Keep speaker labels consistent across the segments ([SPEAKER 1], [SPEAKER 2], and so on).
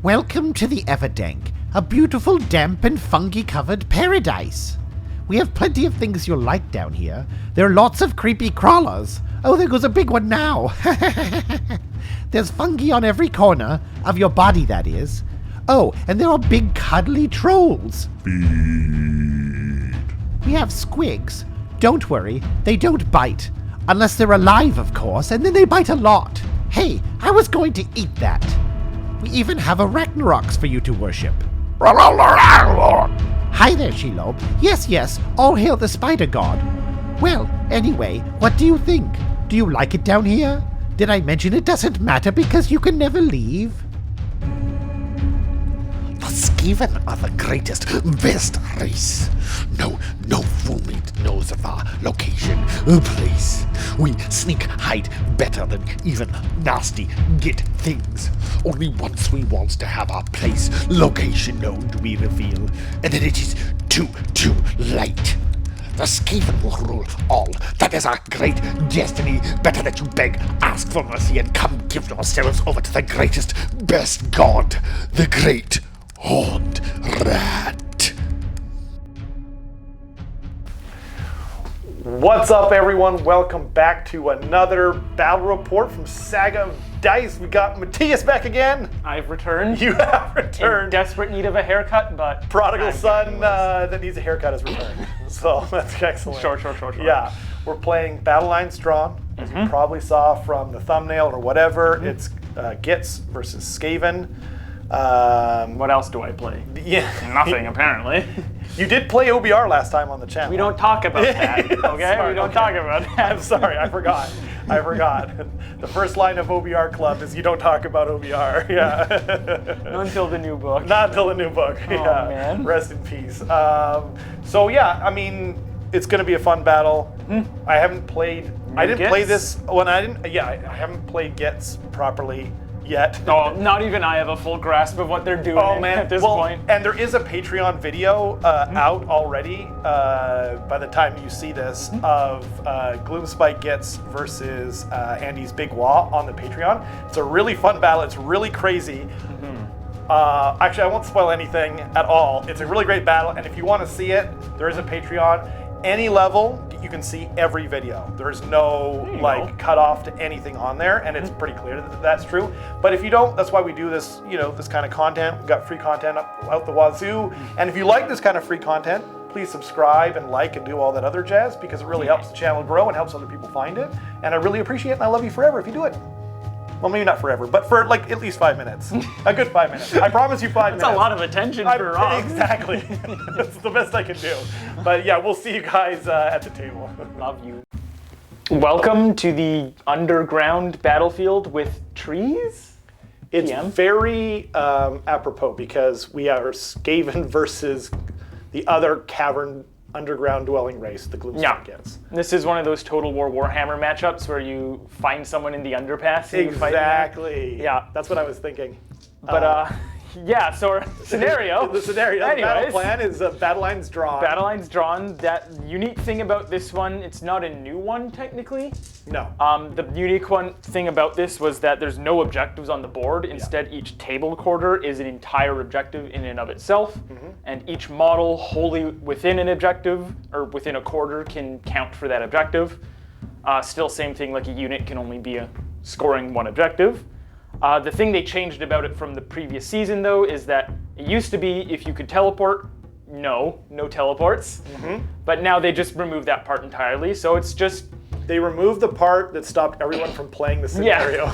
[SPEAKER 1] Welcome to the Everdank, a beautiful, damp and fungi-covered paradise. We have plenty of things you'll like down here. There are lots of creepy crawlers. Oh, there goes a big one now. There's fungi on every corner, of your body that is. Oh, and there are big cuddly trolls.
[SPEAKER 2] Feed.
[SPEAKER 1] We have squigs. Don't worry, they don't bite. Unless they're alive, of course, and then they bite a lot. Hey, I was going to eat that. We even have Arachnaroks for you to worship. Hi there, Shelob. Yes, all hail the spider god. Well, anyway, what do you think? Do you like it down here? Did I mention it doesn't matter because you can never leave?
[SPEAKER 2] The Skaven are the greatest, best race. No fool knows of our location or place. We sneak hide better than even nasty Git things. Only once we want to have our place, location known do we reveal, and then it is too late. The Skaven will rule all. That is our great destiny. Better that you beg, ask for mercy, and come give yourselves over to the greatest, best god, the great Horned Rat.
[SPEAKER 3] What's up, everyone? Welcome back to another battle report from Saga of Dice. We got Matthias back again.
[SPEAKER 4] I've returned.
[SPEAKER 3] You have returned.
[SPEAKER 4] In desperate need of a haircut, but...
[SPEAKER 3] Prodigal son that needs a haircut has returned. So that's excellent.
[SPEAKER 4] Sure.
[SPEAKER 3] Yeah. We're playing Battle Lines Drawn, as you probably saw from the thumbnail or whatever. It's Gitz versus Skaven.
[SPEAKER 4] What else do I play?
[SPEAKER 3] Yeah.
[SPEAKER 4] Nothing, apparently.
[SPEAKER 3] You did play OBR last time on the channel.
[SPEAKER 4] We don't talk about that, okay?
[SPEAKER 3] Sorry,
[SPEAKER 4] we don't talk about that.
[SPEAKER 3] I'm sorry, I forgot. The first line of OBR Club is you don't talk about OBR. Yeah.
[SPEAKER 4] Not until the new book.
[SPEAKER 3] Not until the new book.
[SPEAKER 4] Oh,
[SPEAKER 3] yeah.
[SPEAKER 4] man.
[SPEAKER 3] Rest in peace. So yeah, I mean, it's going to be a fun battle. I haven't played. I didn't play this when I didn't. Yeah, I haven't played Gitz properly yet.
[SPEAKER 4] Oh, not even I have a full grasp of what they're doing at this point.
[SPEAKER 3] And there is a Patreon video out already by the time you see this of Gloomspite Gitz versus Andy's Big Wah on the Patreon. It's a really fun battle. It's really crazy. Actually, I won't spoil anything at all. It's a really great battle, and if you want to see it, there is a Patreon. Any level, you can see every video. There's no cut off to anything on there, and it's pretty clear that that's true. But if you don't, that's why we do this, this kind of content. We've got free content out the wazoo. And if you like this kind of free content, please subscribe and like and do all that other jazz, because it really helps the channel grow and helps other people find it. And I really appreciate it, and I love you forever if you do it. Well, maybe not forever, but for at least 5 minutes. A good 5 minutes. I promise you 5 minutes.
[SPEAKER 4] That's a lot of attention for Rob.
[SPEAKER 3] Exactly. That's the best I can do. But yeah, we'll see you guys at the table.
[SPEAKER 4] Love you. Welcome to the underground battlefield with trees?
[SPEAKER 3] It's very apropos because we are Skaven versus the other cavern underground dwelling race, the Gloomspite Gitz.
[SPEAKER 4] This is one of those Total War Warhammer matchups where you find someone in the underpass and you fight them.
[SPEAKER 3] Exactly. Yeah, that's what I was thinking.
[SPEAKER 4] But yeah, so our scenario.
[SPEAKER 3] The battle plan is Battle Lines Drawn.
[SPEAKER 4] Battle Lines Drawn. That unique thing about this one, it's not a new one technically.
[SPEAKER 3] No.
[SPEAKER 4] The unique thing about this was that there's no objectives on the board. Instead, each table quarter is an entire objective in and of itself, and each model wholly within an objective or within a quarter can count for that objective. Still, same thing. Like a unit can only be scoring one objective. The thing they changed about it from the previous season, though, is that it used to be if you could teleport, no teleports. But now they just removed that part entirely, so it's just...
[SPEAKER 3] They removed the part that stopped everyone from playing the scenario.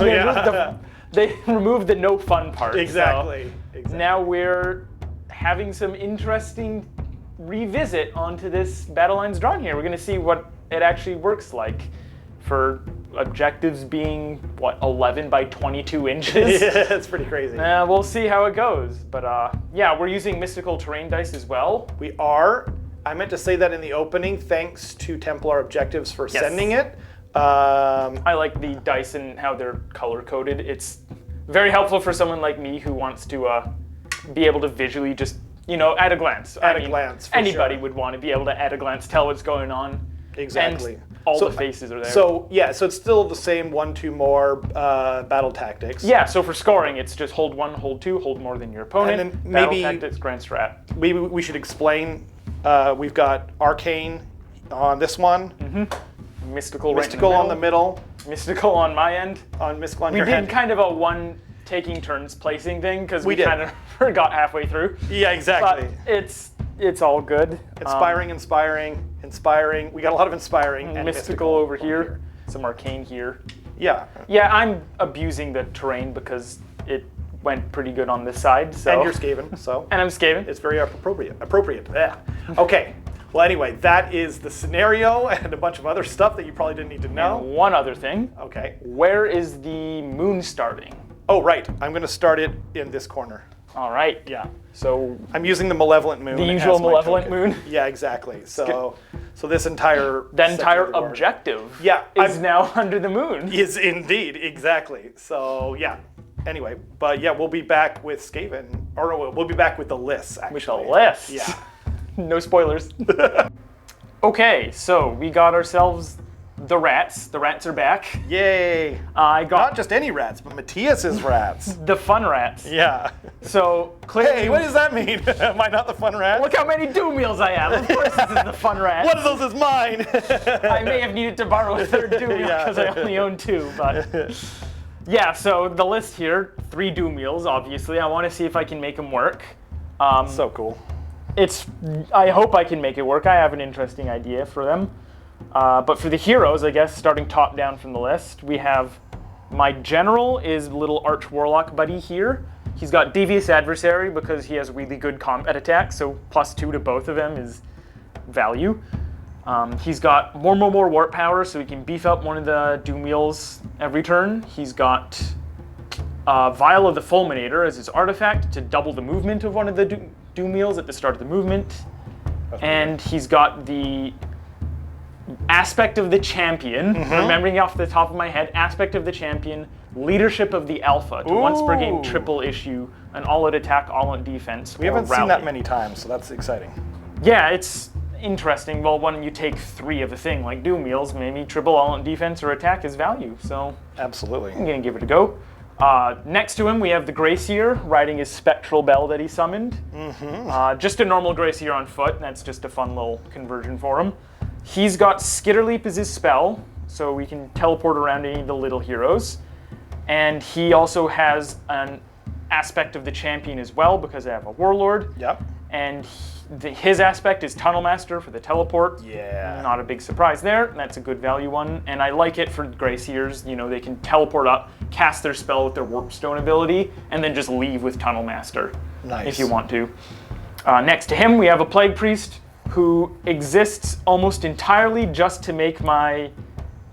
[SPEAKER 4] They removed the no fun part.
[SPEAKER 3] Exactly.
[SPEAKER 4] So now we're having some interesting revisit onto this Battle Lines Drawn here. We're going to see what it actually works like for objectives being, 11 by 22 inches?
[SPEAKER 3] Yeah, it's pretty crazy.
[SPEAKER 4] We'll see how it goes. But yeah, we're using mystical terrain dice as well.
[SPEAKER 3] We are. I meant to say that in the opening, thanks to Templar Objectives for sending it.
[SPEAKER 4] I like the dice and how they're color-coded. It's very helpful for someone like me who wants to be able to visually just, at a glance.
[SPEAKER 3] At a glance, for
[SPEAKER 4] anybody would want to be able to, at a glance, tell what's going on.
[SPEAKER 3] Exactly.
[SPEAKER 4] And all the faces are there.
[SPEAKER 3] So so it's still the same 1-2 more battle tactics.
[SPEAKER 4] Yeah, so for scoring, it's just hold 1, hold 2, hold more than your opponent.
[SPEAKER 3] And then
[SPEAKER 4] battle
[SPEAKER 3] maybe
[SPEAKER 4] tactics, grand strat.
[SPEAKER 3] Maybe we should explain. We've got arcane on this one.
[SPEAKER 4] Mystical
[SPEAKER 3] on the middle.
[SPEAKER 4] Mystical on my end.
[SPEAKER 3] On mystical on
[SPEAKER 4] we
[SPEAKER 3] your
[SPEAKER 4] did
[SPEAKER 3] head.
[SPEAKER 4] kind of a one taking turns placing thing because we
[SPEAKER 3] did.
[SPEAKER 4] kind of forgot halfway through.
[SPEAKER 3] Yeah, exactly.
[SPEAKER 4] But it's all good.
[SPEAKER 3] Inspiring. We got a lot of inspiring. And
[SPEAKER 4] mystical over here. Some arcane here.
[SPEAKER 3] Yeah.
[SPEAKER 4] Yeah, I'm abusing the terrain because it went pretty good on this side. So.
[SPEAKER 3] And you're Skaven, so.
[SPEAKER 4] And I'm Skaven.
[SPEAKER 3] It's very appropriate. Yeah. Okay. Well, anyway, that is the scenario and a bunch of other stuff that you probably didn't need to know.
[SPEAKER 4] And one other thing.
[SPEAKER 3] Okay.
[SPEAKER 4] Where is the moon starting?
[SPEAKER 3] Oh, right. I'm going to start it in this corner.
[SPEAKER 4] All right.
[SPEAKER 3] Yeah.
[SPEAKER 4] So
[SPEAKER 3] I'm using the malevolent moon.
[SPEAKER 4] the usual
[SPEAKER 3] as my
[SPEAKER 4] malevolent
[SPEAKER 3] token.
[SPEAKER 4] moon.
[SPEAKER 3] Yeah, exactly. So this entire
[SPEAKER 4] The
[SPEAKER 3] section
[SPEAKER 4] entire
[SPEAKER 3] of the board
[SPEAKER 4] objective
[SPEAKER 3] is
[SPEAKER 4] now under the moon.
[SPEAKER 3] is indeed exactly. So yeah. Anyway, but yeah, we'll be back with Skaven, or no, we'll be back with the lists actually.
[SPEAKER 4] With the list.
[SPEAKER 3] Yeah.
[SPEAKER 4] No spoilers. Okay, so we got ourselves the rats. The rats are back.
[SPEAKER 3] Yay!
[SPEAKER 4] I got
[SPEAKER 3] Not just any rats, but Matthias's rats.
[SPEAKER 4] the fun rats.
[SPEAKER 3] Yeah.
[SPEAKER 4] So clearly,
[SPEAKER 3] Hey, what does that mean? Am I not the fun rat?
[SPEAKER 4] look how many doom wheels I have. Of course, this is the fun rat.
[SPEAKER 3] One of those is mine.
[SPEAKER 4] I may have needed to borrow a third doom wheel
[SPEAKER 3] Yeah.
[SPEAKER 4] because I only own 2, but yeah. So the list here, 3 doom wheels. Obviously, I want to see if I can make them work.
[SPEAKER 3] So cool.
[SPEAKER 4] I hope I can make it work. I have an interesting idea for them. But for the heroes, I guess, starting top down from the list, we have my general is little Arch Warlock buddy here. He's got Devious Adversary because he has really good combat attack, so +2 to both of them is value. He's got more warp power, so he can beef up one of the doom wheels every turn. He's got Vial of the Fulminator as his artifact to double the movement of one of the doom wheels at the start of the movement. And he's got the Aspect of the Champion, remembering off the top of my head, Aspect of the Champion, Leadership of the Alpha, to once per game triple issue, an all-out attack, all-out defense.
[SPEAKER 3] We haven't seen that many times, so that's exciting.
[SPEAKER 4] Yeah, it's interesting. Well, when you take 3 of the thing, like doom wheels, maybe triple all-out defense or attack is value, so
[SPEAKER 3] Absolutely.
[SPEAKER 4] I'm gonna give it a go. Next to him, we have the Gracier riding his spectral bell that he summoned. Just a normal Gracier on foot, and that's just a fun little conversion for him. He's got Skitterleap as his spell, so we can teleport around any of the little heroes. And he also has an Aspect of the Champion as well, because I have a Warlord.
[SPEAKER 3] Yep.
[SPEAKER 4] And his aspect is Tunnel Master for the teleport.
[SPEAKER 3] Yeah.
[SPEAKER 4] Not a big surprise there. That's a good value one. And I like it for Graciers. You know, they can teleport up, cast their spell with their Warpstone ability, and then just leave with Tunnel Master.
[SPEAKER 3] Nice.
[SPEAKER 4] If you want to. Next to him, we have a Plague Priest who exists almost entirely just to make my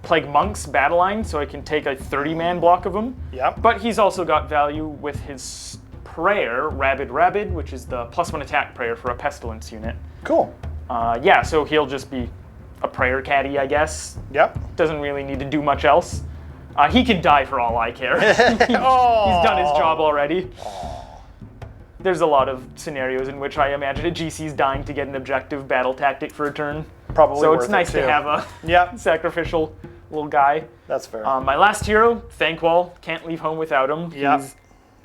[SPEAKER 4] Plague Monks battle line, so I can take a 30-man block of them.
[SPEAKER 3] Yep.
[SPEAKER 4] But he's also got value with his prayer, Rabid, which is the +1 attack prayer for a Pestilence unit.
[SPEAKER 3] Cool.
[SPEAKER 4] Yeah, so he'll just be a prayer caddy, I guess.
[SPEAKER 3] Yep.
[SPEAKER 4] Doesn't really need to do much else. He can die for all I care. He's done his job already. There's a lot of scenarios in which I imagine a GC's dying to get an objective battle tactic for a turn.
[SPEAKER 3] Probably
[SPEAKER 4] So
[SPEAKER 3] worth
[SPEAKER 4] it's nice
[SPEAKER 3] it
[SPEAKER 4] to
[SPEAKER 3] too.
[SPEAKER 4] have a sacrificial little guy.
[SPEAKER 3] That's fair.
[SPEAKER 4] My last hero, Thankwall, can't leave home without him.
[SPEAKER 3] Yep.
[SPEAKER 4] He's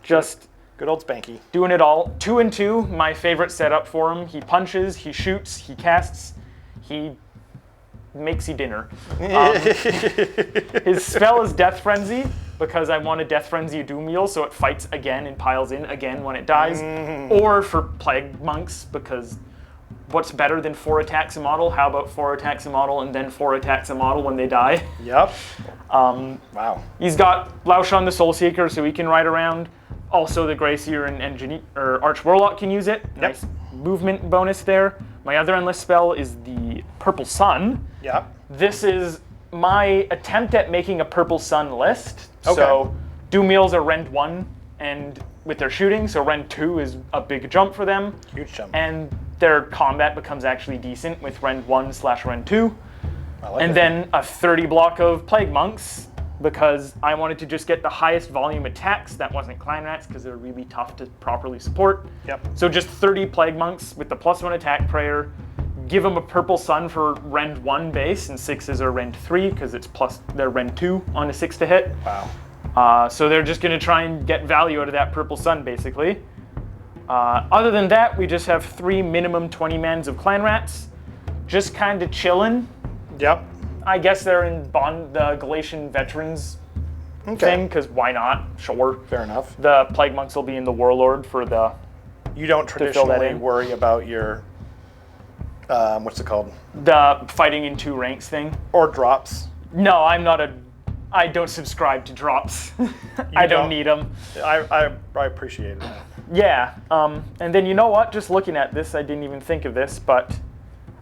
[SPEAKER 4] just
[SPEAKER 3] Good old Spanky.
[SPEAKER 4] doing it all. 2 and 2, my favorite setup for him. He punches, he shoots, he casts, he makes you dinner. His spell is Death Frenzy, because I want to Death Frenzy a Doom Wheel so it fights again and piles in again when it dies. Or for Plague Monks, because what's better than 4 attacks a model? How about 4 attacks a model and then 4 attacks a model when they die?
[SPEAKER 3] Yep. Wow.
[SPEAKER 4] He's got Laushon the Soulseeker, so he can ride around. Also, the Gracier and Arch Warlock can use it. Nice movement bonus there. My other endless spell is the Purple Sun.
[SPEAKER 3] Yep.
[SPEAKER 4] This is my attempt at making a Purple Sun list. So, Doom Wheels are Rend 1 and with their shooting, so Rend 2 is a big jump for them.
[SPEAKER 3] Huge jump.
[SPEAKER 4] And their combat becomes actually decent with Rend 1/Rend 2.
[SPEAKER 3] I like
[SPEAKER 4] And
[SPEAKER 3] it.
[SPEAKER 4] then a 30 block of Plague Monks, because I wanted to just get the highest volume attacks. That wasn't Clan Rats, because they're really tough to properly support.
[SPEAKER 3] Yep.
[SPEAKER 4] So just 30 Plague Monks with the +1 attack prayer, give them a purple sun for Rend 1 base, and 6s are Rend 3 because it's plus their Rend 2 on a 6 to hit.
[SPEAKER 3] Wow.
[SPEAKER 4] So they're just going to try and get value out of that purple sun, basically. Other than that, we just have 3 minimum 20 mans of clan rats, just kind of chilling.
[SPEAKER 3] Yep.
[SPEAKER 4] I guess they're in the Galatian veterans thing, because why not? Sure.
[SPEAKER 3] Fair enough.
[SPEAKER 4] The plague monks will be in the warlord for the.
[SPEAKER 3] You don't
[SPEAKER 4] fill that
[SPEAKER 3] traditionally
[SPEAKER 4] in.
[SPEAKER 3] worry about your, what's it called?
[SPEAKER 4] The fighting in 2 ranks thing.
[SPEAKER 3] Or drops.
[SPEAKER 4] No, I don't subscribe to drops. I don't need them.
[SPEAKER 3] I appreciate that.
[SPEAKER 4] Yeah, and then you know what? Just looking at this, I didn't even think of this, but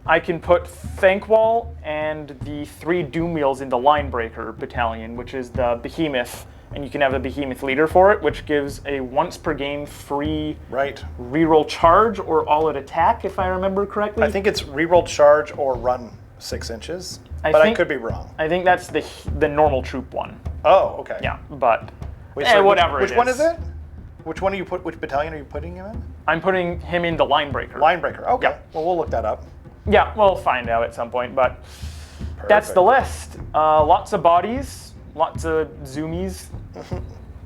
[SPEAKER 4] I can put Thankwall and the 3 Doom Wheels in the Linebreaker battalion, which is the Behemoth, and you can have a Behemoth leader for it, which gives a once per game free reroll charge or all-out attack, if I remember correctly.
[SPEAKER 3] I think it's reroll charge or run 6 inches, but I could be wrong.
[SPEAKER 4] I think that's the normal troop one.
[SPEAKER 3] Oh, okay.
[SPEAKER 4] Yeah, but
[SPEAKER 3] Wait, so
[SPEAKER 4] whatever.
[SPEAKER 3] Which one is it? Which one which battalion are you putting him in?
[SPEAKER 4] I'm putting him in the Linebreaker.
[SPEAKER 3] Linebreaker. Okay.
[SPEAKER 4] Yeah.
[SPEAKER 3] Well, we'll look that up.
[SPEAKER 4] Yeah, we'll find out at some point, but that's the list. Lots of bodies, lots of zoomies.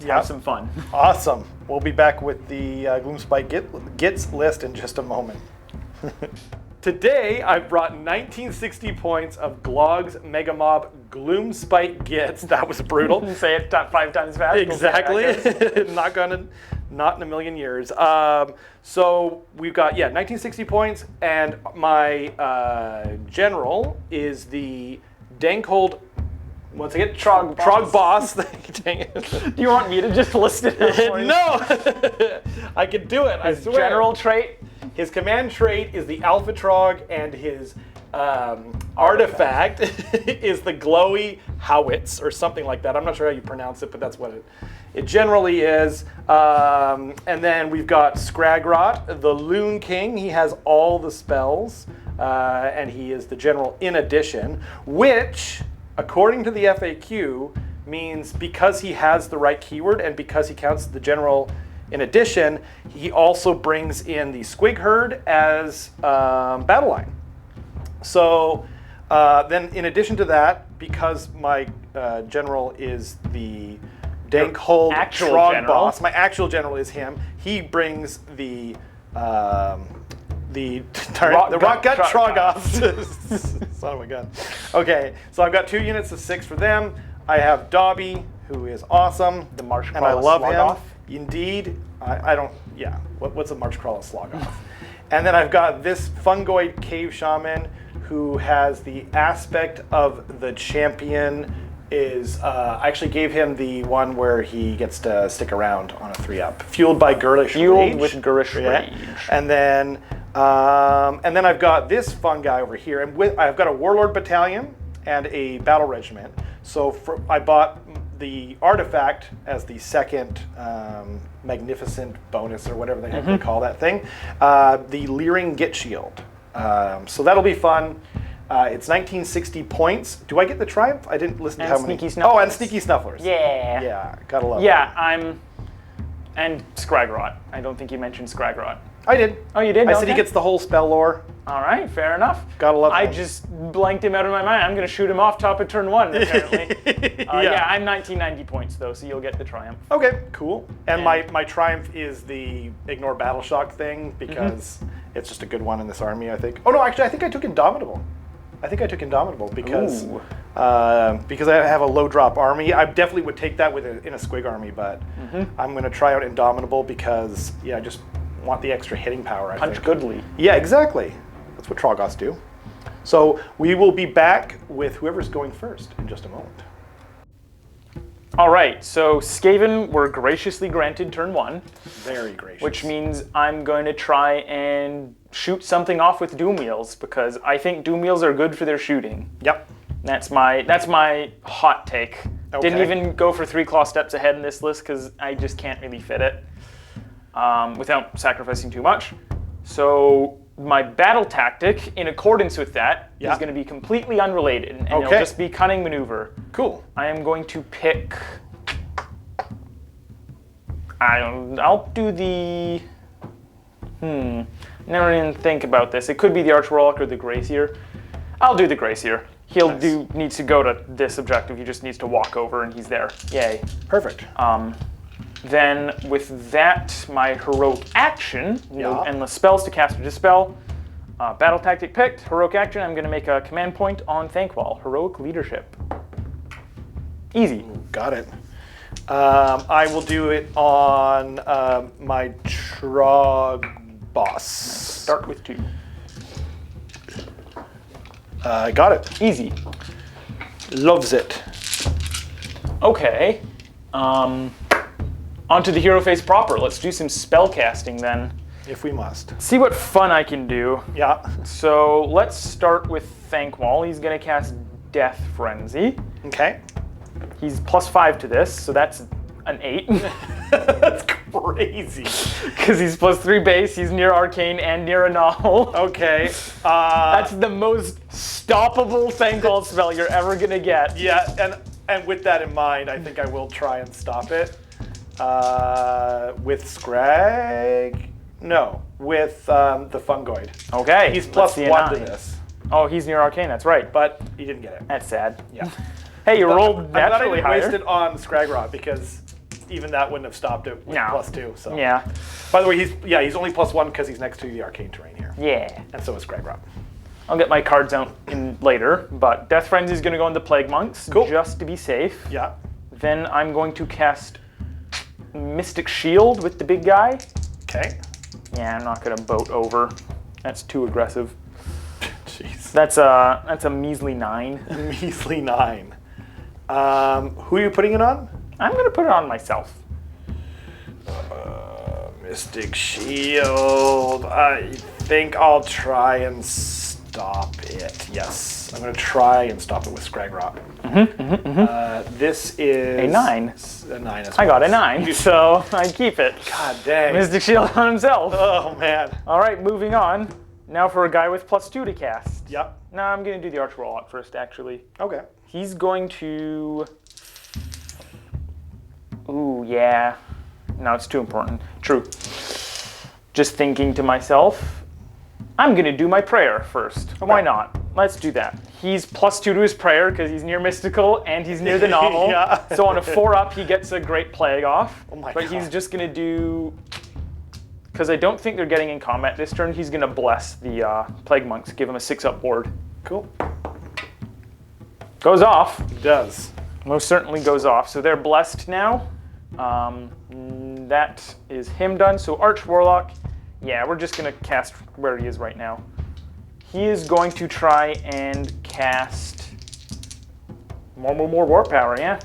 [SPEAKER 4] Have some fun.
[SPEAKER 3] Awesome. We'll be back with the Gloomspite Gitz list in just a moment. Today, I've brought 1960 points of Glog's Megamob Gloomspite Gitz. That was brutal.
[SPEAKER 4] Say it 5 times fast.
[SPEAKER 3] Exactly. Not in a million years. So we've got 1960 points, and my general is the Dankhold. Once again, Trog boss. Dang it.
[SPEAKER 4] Do you want me to just list it out for you?
[SPEAKER 3] No, I can do it. I
[SPEAKER 4] His
[SPEAKER 3] swear.
[SPEAKER 4] general trait.
[SPEAKER 3] His command trait is the Alpha Trog, and his artifact is the Glowy Howitz, or something like that. I'm not sure how you pronounce it, but that's what it generally is. And then we've got Scragrot, the Loon King. He has all the spells, and he is the general in addition, which, according to the FAQ, means because he has the right keyword and because he counts the general in addition, he also brings in the Squig Herd as battle line. So then in addition to that, because my general is the Dankhold Trog boss, my actual general is him, he brings the Rock Gut Trogoth. Son of a gun. Okay, so I've got 2 units of 6 for them. I have Dobby, who is awesome.
[SPEAKER 4] The Marsh
[SPEAKER 3] and I
[SPEAKER 4] Crawler
[SPEAKER 3] love
[SPEAKER 4] Slogoth.
[SPEAKER 3] him. Indeed. I don't, what's a Marsh Crawler Slogoth? And then I've got this Fungoid Cave Shaman, who has the aspect of the champion is, I actually gave him the one where he gets to stick around on a 3-up. Fueled by Girlish Rage.
[SPEAKER 4] Fueled with Girlish Rage.
[SPEAKER 3] And then I've got this fun guy over here, and I've got a Warlord Battalion and a Battle Regiment. So I bought the artifact as the second magnificent bonus, or whatever the heck they call that thing. The Leering Git Shield. So that'll be fun. It's 1960 points. Do I get the Triumph? I didn't listen to how many.
[SPEAKER 4] Sneaky Snufflers.
[SPEAKER 3] Oh, and Sneaky Snufflers.
[SPEAKER 4] Yeah.
[SPEAKER 3] Yeah, gotta love
[SPEAKER 4] Yeah, and Scragrot. I don't think you mentioned Scragrot.
[SPEAKER 3] I did.
[SPEAKER 4] Oh, you did?
[SPEAKER 3] I said he gets the whole spell lore.
[SPEAKER 4] All right, fair enough.
[SPEAKER 3] Gotta love
[SPEAKER 4] I
[SPEAKER 3] him.
[SPEAKER 4] just blanked him out of my mind. I'm going to shoot him off top of turn 1, apparently. Yeah, I'm 1990 points, though, so you'll get the Triumph.
[SPEAKER 3] Okay, cool. And my Triumph is the Ignore Battle Shock thing, because it's just a good one in this army, I think. Oh, no, actually, I think I took Indomitable. because I have a low drop army. I definitely would take that in a Squig army, but I'm going to try out Indomitable because, I just want the extra hitting power, I think.
[SPEAKER 4] Punch goodly.
[SPEAKER 3] Yeah, exactly. That's what Trogoths do. So we will be back with whoever's going first in just a moment.
[SPEAKER 4] All right, so Skaven were graciously granted turn 1.
[SPEAKER 3] Very gracious.
[SPEAKER 4] Which means I'm going to try and shoot something off with Doom Wheels, because I think Doom Wheels are good for their shooting.
[SPEAKER 3] Yep.
[SPEAKER 4] That's my hot take.
[SPEAKER 3] Okay.
[SPEAKER 4] Didn't even go for 3 claw steps ahead in this list because I just can't really fit it without sacrificing too much. So my battle tactic, in accordance with that, is going to be completely unrelated, and it'll just be cunning maneuver.
[SPEAKER 3] Cool.
[SPEAKER 4] I am going to pick. I'll do the. Never even think about this. It could be the Arch Warlock or the Gracier. I'll do the Gracier. He'll needs to go to this objective. He just needs to walk over and he's there. Yay.
[SPEAKER 3] Perfect.
[SPEAKER 4] Then with that, my heroic action, no endless spells to cast or dispel. Battle tactic picked, heroic action, I'm gonna make a command point on Thankwall, heroic leadership. Easy.
[SPEAKER 3] Got it. I will do it on my Trog boss.
[SPEAKER 4] Start with 2.
[SPEAKER 3] Got it.
[SPEAKER 4] Easy.
[SPEAKER 3] Loves it.
[SPEAKER 4] Okay. Onto the hero phase proper. Let's do some spell casting then.
[SPEAKER 3] If we must.
[SPEAKER 4] See what fun I can do.
[SPEAKER 3] Yeah.
[SPEAKER 4] So let's start with Thankwall. He's gonna cast Death Frenzy.
[SPEAKER 3] Okay.
[SPEAKER 4] He's +5 to this, so that's an 8.
[SPEAKER 3] That's crazy.
[SPEAKER 4] Because he's +3 base, he's near Arcane and near a Null.
[SPEAKER 3] Okay.
[SPEAKER 4] That's the most stoppable Thankwall spell you're ever gonna get.
[SPEAKER 3] Yeah, and with that in mind, I think I will try and stop it. With Scrag? No, with the Fungoid.
[SPEAKER 4] Okay.
[SPEAKER 3] He's
[SPEAKER 4] let's see a
[SPEAKER 3] +1 to
[SPEAKER 4] 9.
[SPEAKER 3] this,
[SPEAKER 4] Oh, he's near Arcane, that's right.
[SPEAKER 3] but he didn't get it.
[SPEAKER 4] That's sad.
[SPEAKER 3] Yeah.
[SPEAKER 4] Hey, you
[SPEAKER 3] But
[SPEAKER 4] rolled
[SPEAKER 3] I'm glad I
[SPEAKER 4] naturally
[SPEAKER 3] didn't
[SPEAKER 4] higher.
[SPEAKER 3] waste it on Scragrot because even that wouldn't have stopped it with
[SPEAKER 4] No.
[SPEAKER 3] +2. So.
[SPEAKER 4] Yeah.
[SPEAKER 3] By the way, he's only +1 because he's next to the arcane terrain here,
[SPEAKER 4] Yeah.
[SPEAKER 3] and so is Scragrot.
[SPEAKER 4] I'll get my cards out in later, but Death Frenzy is going to go into Plague Monks,
[SPEAKER 3] Cool.
[SPEAKER 4] just to be safe.
[SPEAKER 3] Yeah.
[SPEAKER 4] Then I'm going to cast Mystic Shield with the big guy.
[SPEAKER 3] Okay.
[SPEAKER 4] Yeah, I'm not going to boat over. That's too aggressive.
[SPEAKER 3] Jeez.
[SPEAKER 4] That's a measly 9.
[SPEAKER 3] Measly 9. Who are you putting it on?
[SPEAKER 4] I'm going to put it on myself.
[SPEAKER 3] Mystic Shield. I think I'll try and stop it. Yes, I'm going to try and stop it with Scragrot. This is
[SPEAKER 4] A 9.
[SPEAKER 3] A 9 as well.
[SPEAKER 4] I got a 9, so I keep it.
[SPEAKER 3] God dang.
[SPEAKER 4] Mystic Shield on himself.
[SPEAKER 3] Oh man.
[SPEAKER 4] All right, moving on. Now for a guy with +2 to cast.
[SPEAKER 3] Yep.
[SPEAKER 4] No, I'm going to do the Arch Warlock first, actually.
[SPEAKER 3] Okay.
[SPEAKER 4] He's going to... Ooh, yeah. No, it's too important. True. Just thinking to myself, I'm going to do my prayer first. Why not? Let's do that. He's +2 to his prayer because he's near Mystical and he's near the novel.
[SPEAKER 3] Yeah.
[SPEAKER 4] So on a 4-up, he gets a Great Plague off.
[SPEAKER 3] Oh my
[SPEAKER 4] but
[SPEAKER 3] God.
[SPEAKER 4] he's just going to do... Because I don't think they're getting in combat this turn, he's going to bless the Plague Monks, give him a 6-up board.
[SPEAKER 3] Cool.
[SPEAKER 4] Goes off.
[SPEAKER 3] It does.
[SPEAKER 4] Most certainly goes off. So they're blessed now. That is him done. So Arch Warlock, yeah, we're just going to cast where he is right now. He is going to try and cast more Warp Power, yeah.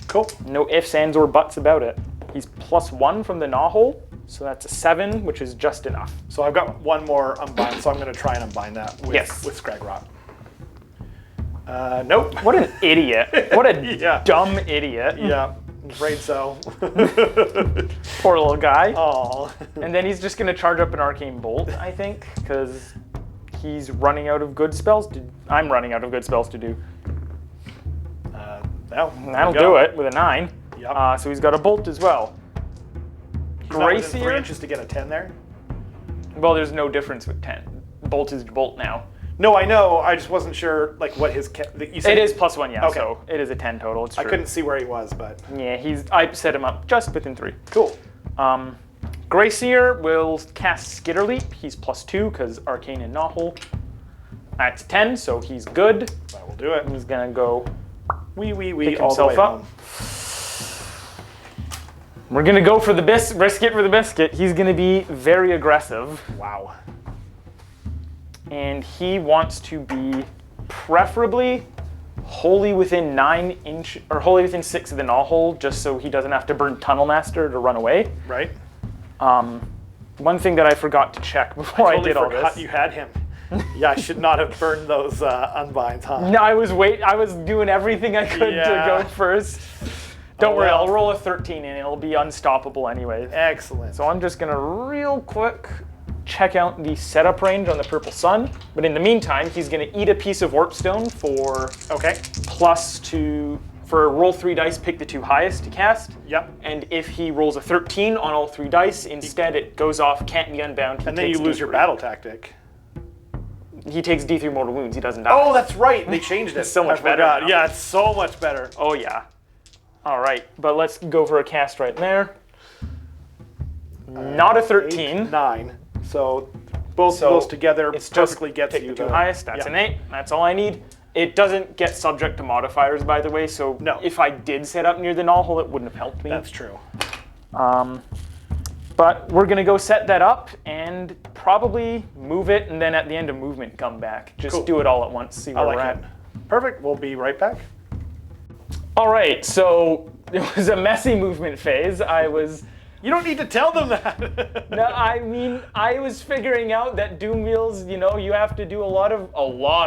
[SPEAKER 3] Cool.
[SPEAKER 4] No ifs, ands, or buts about it. He's +1 from the Gnaw, so that's a 7, which is just enough.
[SPEAKER 3] So I've got one more unbind, so I'm going to try and unbind that with Scragrot. Nope.
[SPEAKER 4] What an idiot. What a
[SPEAKER 3] Yeah.
[SPEAKER 4] dumb idiot.
[SPEAKER 3] Yeah, I'm afraid so.
[SPEAKER 4] Poor little guy.
[SPEAKER 3] Oh.
[SPEAKER 4] And then he's just going to charge up an Arcane Bolt, I think, because he's running out of good spells to... I'm running out of good spells to do. That'll do it with a 9.
[SPEAKER 3] Yep.
[SPEAKER 4] So he's got a Bolt as well.
[SPEAKER 3] He's not within 3
[SPEAKER 4] Gracier?
[SPEAKER 3] inches to get a 10 there?
[SPEAKER 4] Well, there's no difference with 10. Bolt is Bolt now.
[SPEAKER 3] No, I know. I just wasn't sure like what his... You said
[SPEAKER 4] It is +1, yeah,
[SPEAKER 3] Okay.
[SPEAKER 4] so it is a 10 total, it's
[SPEAKER 3] I
[SPEAKER 4] true.
[SPEAKER 3] couldn't see where he was, but...
[SPEAKER 4] Yeah, I set him up just within 3.
[SPEAKER 3] Cool.
[SPEAKER 4] Gracier will cast Skitter Leap. He's +2 because Arcane and Gnaw. That's 10, so he's good.
[SPEAKER 3] That will do it.
[SPEAKER 4] He's gonna go
[SPEAKER 3] Wee,
[SPEAKER 4] pick
[SPEAKER 3] all the way
[SPEAKER 4] himself up.
[SPEAKER 3] home.
[SPEAKER 4] We're gonna go for the risk it for the biscuit. He's gonna be very aggressive,
[SPEAKER 3] Wow.
[SPEAKER 4] and he wants to be preferably wholly within 9 inch or wholly within 6 of the Gnaw hole, just so he doesn't have to burn Tunnel Master to run away.
[SPEAKER 3] Right?
[SPEAKER 4] One thing that I forgot to check before I
[SPEAKER 3] Totally
[SPEAKER 4] did all
[SPEAKER 3] forgot
[SPEAKER 4] this.
[SPEAKER 3] you had him. Yeah, I should not have burned those unbinds, huh?
[SPEAKER 4] No, I was doing everything I could to
[SPEAKER 3] Yeah.
[SPEAKER 4] go first. Don't worry,
[SPEAKER 3] well.
[SPEAKER 4] I'll roll a 13 and it'll be unstoppable anyway.
[SPEAKER 3] Excellent.
[SPEAKER 4] So I'm just gonna real quick check out the setup range on the Purple Sun. But in the meantime, he's gonna eat a piece of Warpstone for
[SPEAKER 3] Okay.
[SPEAKER 4] +2 For roll 3 dice, pick the 2 highest to cast.
[SPEAKER 3] Yep.
[SPEAKER 4] And if he rolls a 13 on all 3 dice, instead it goes off, can't be unbound.
[SPEAKER 3] And then you lose your battle tactic.
[SPEAKER 4] He takes D3 mortal wounds. He doesn't die.
[SPEAKER 3] Oh, that's right. They changed it.
[SPEAKER 4] It's so much
[SPEAKER 3] I
[SPEAKER 4] better
[SPEAKER 3] forgot.
[SPEAKER 4] now.
[SPEAKER 3] Yeah, it's so much better.
[SPEAKER 4] Oh, yeah. All right, but let's go for a cast right there. Not a 13.
[SPEAKER 3] 8, 9. So both of those together perfectly gets
[SPEAKER 4] pick
[SPEAKER 3] you
[SPEAKER 4] the 2 highest. That's
[SPEAKER 3] yeah.
[SPEAKER 4] an 8. That's all I need. It doesn't get subject to modifiers, by the way, so
[SPEAKER 3] No.
[SPEAKER 4] if I did set up near the null hole, it wouldn't have helped me.
[SPEAKER 3] That's true.
[SPEAKER 4] But we're going to go set that up and probably move it, and then at the end of movement, come back. Just
[SPEAKER 3] Cool.
[SPEAKER 4] do it all at once, see where
[SPEAKER 3] I like
[SPEAKER 4] we're
[SPEAKER 3] it.
[SPEAKER 4] at.
[SPEAKER 3] Perfect. We'll be right back.
[SPEAKER 4] All right, so it was a messy movement phase.
[SPEAKER 3] You don't need to tell them that.
[SPEAKER 4] No, I mean, I was figuring out that Doom Wheels, you know, you have to do a lot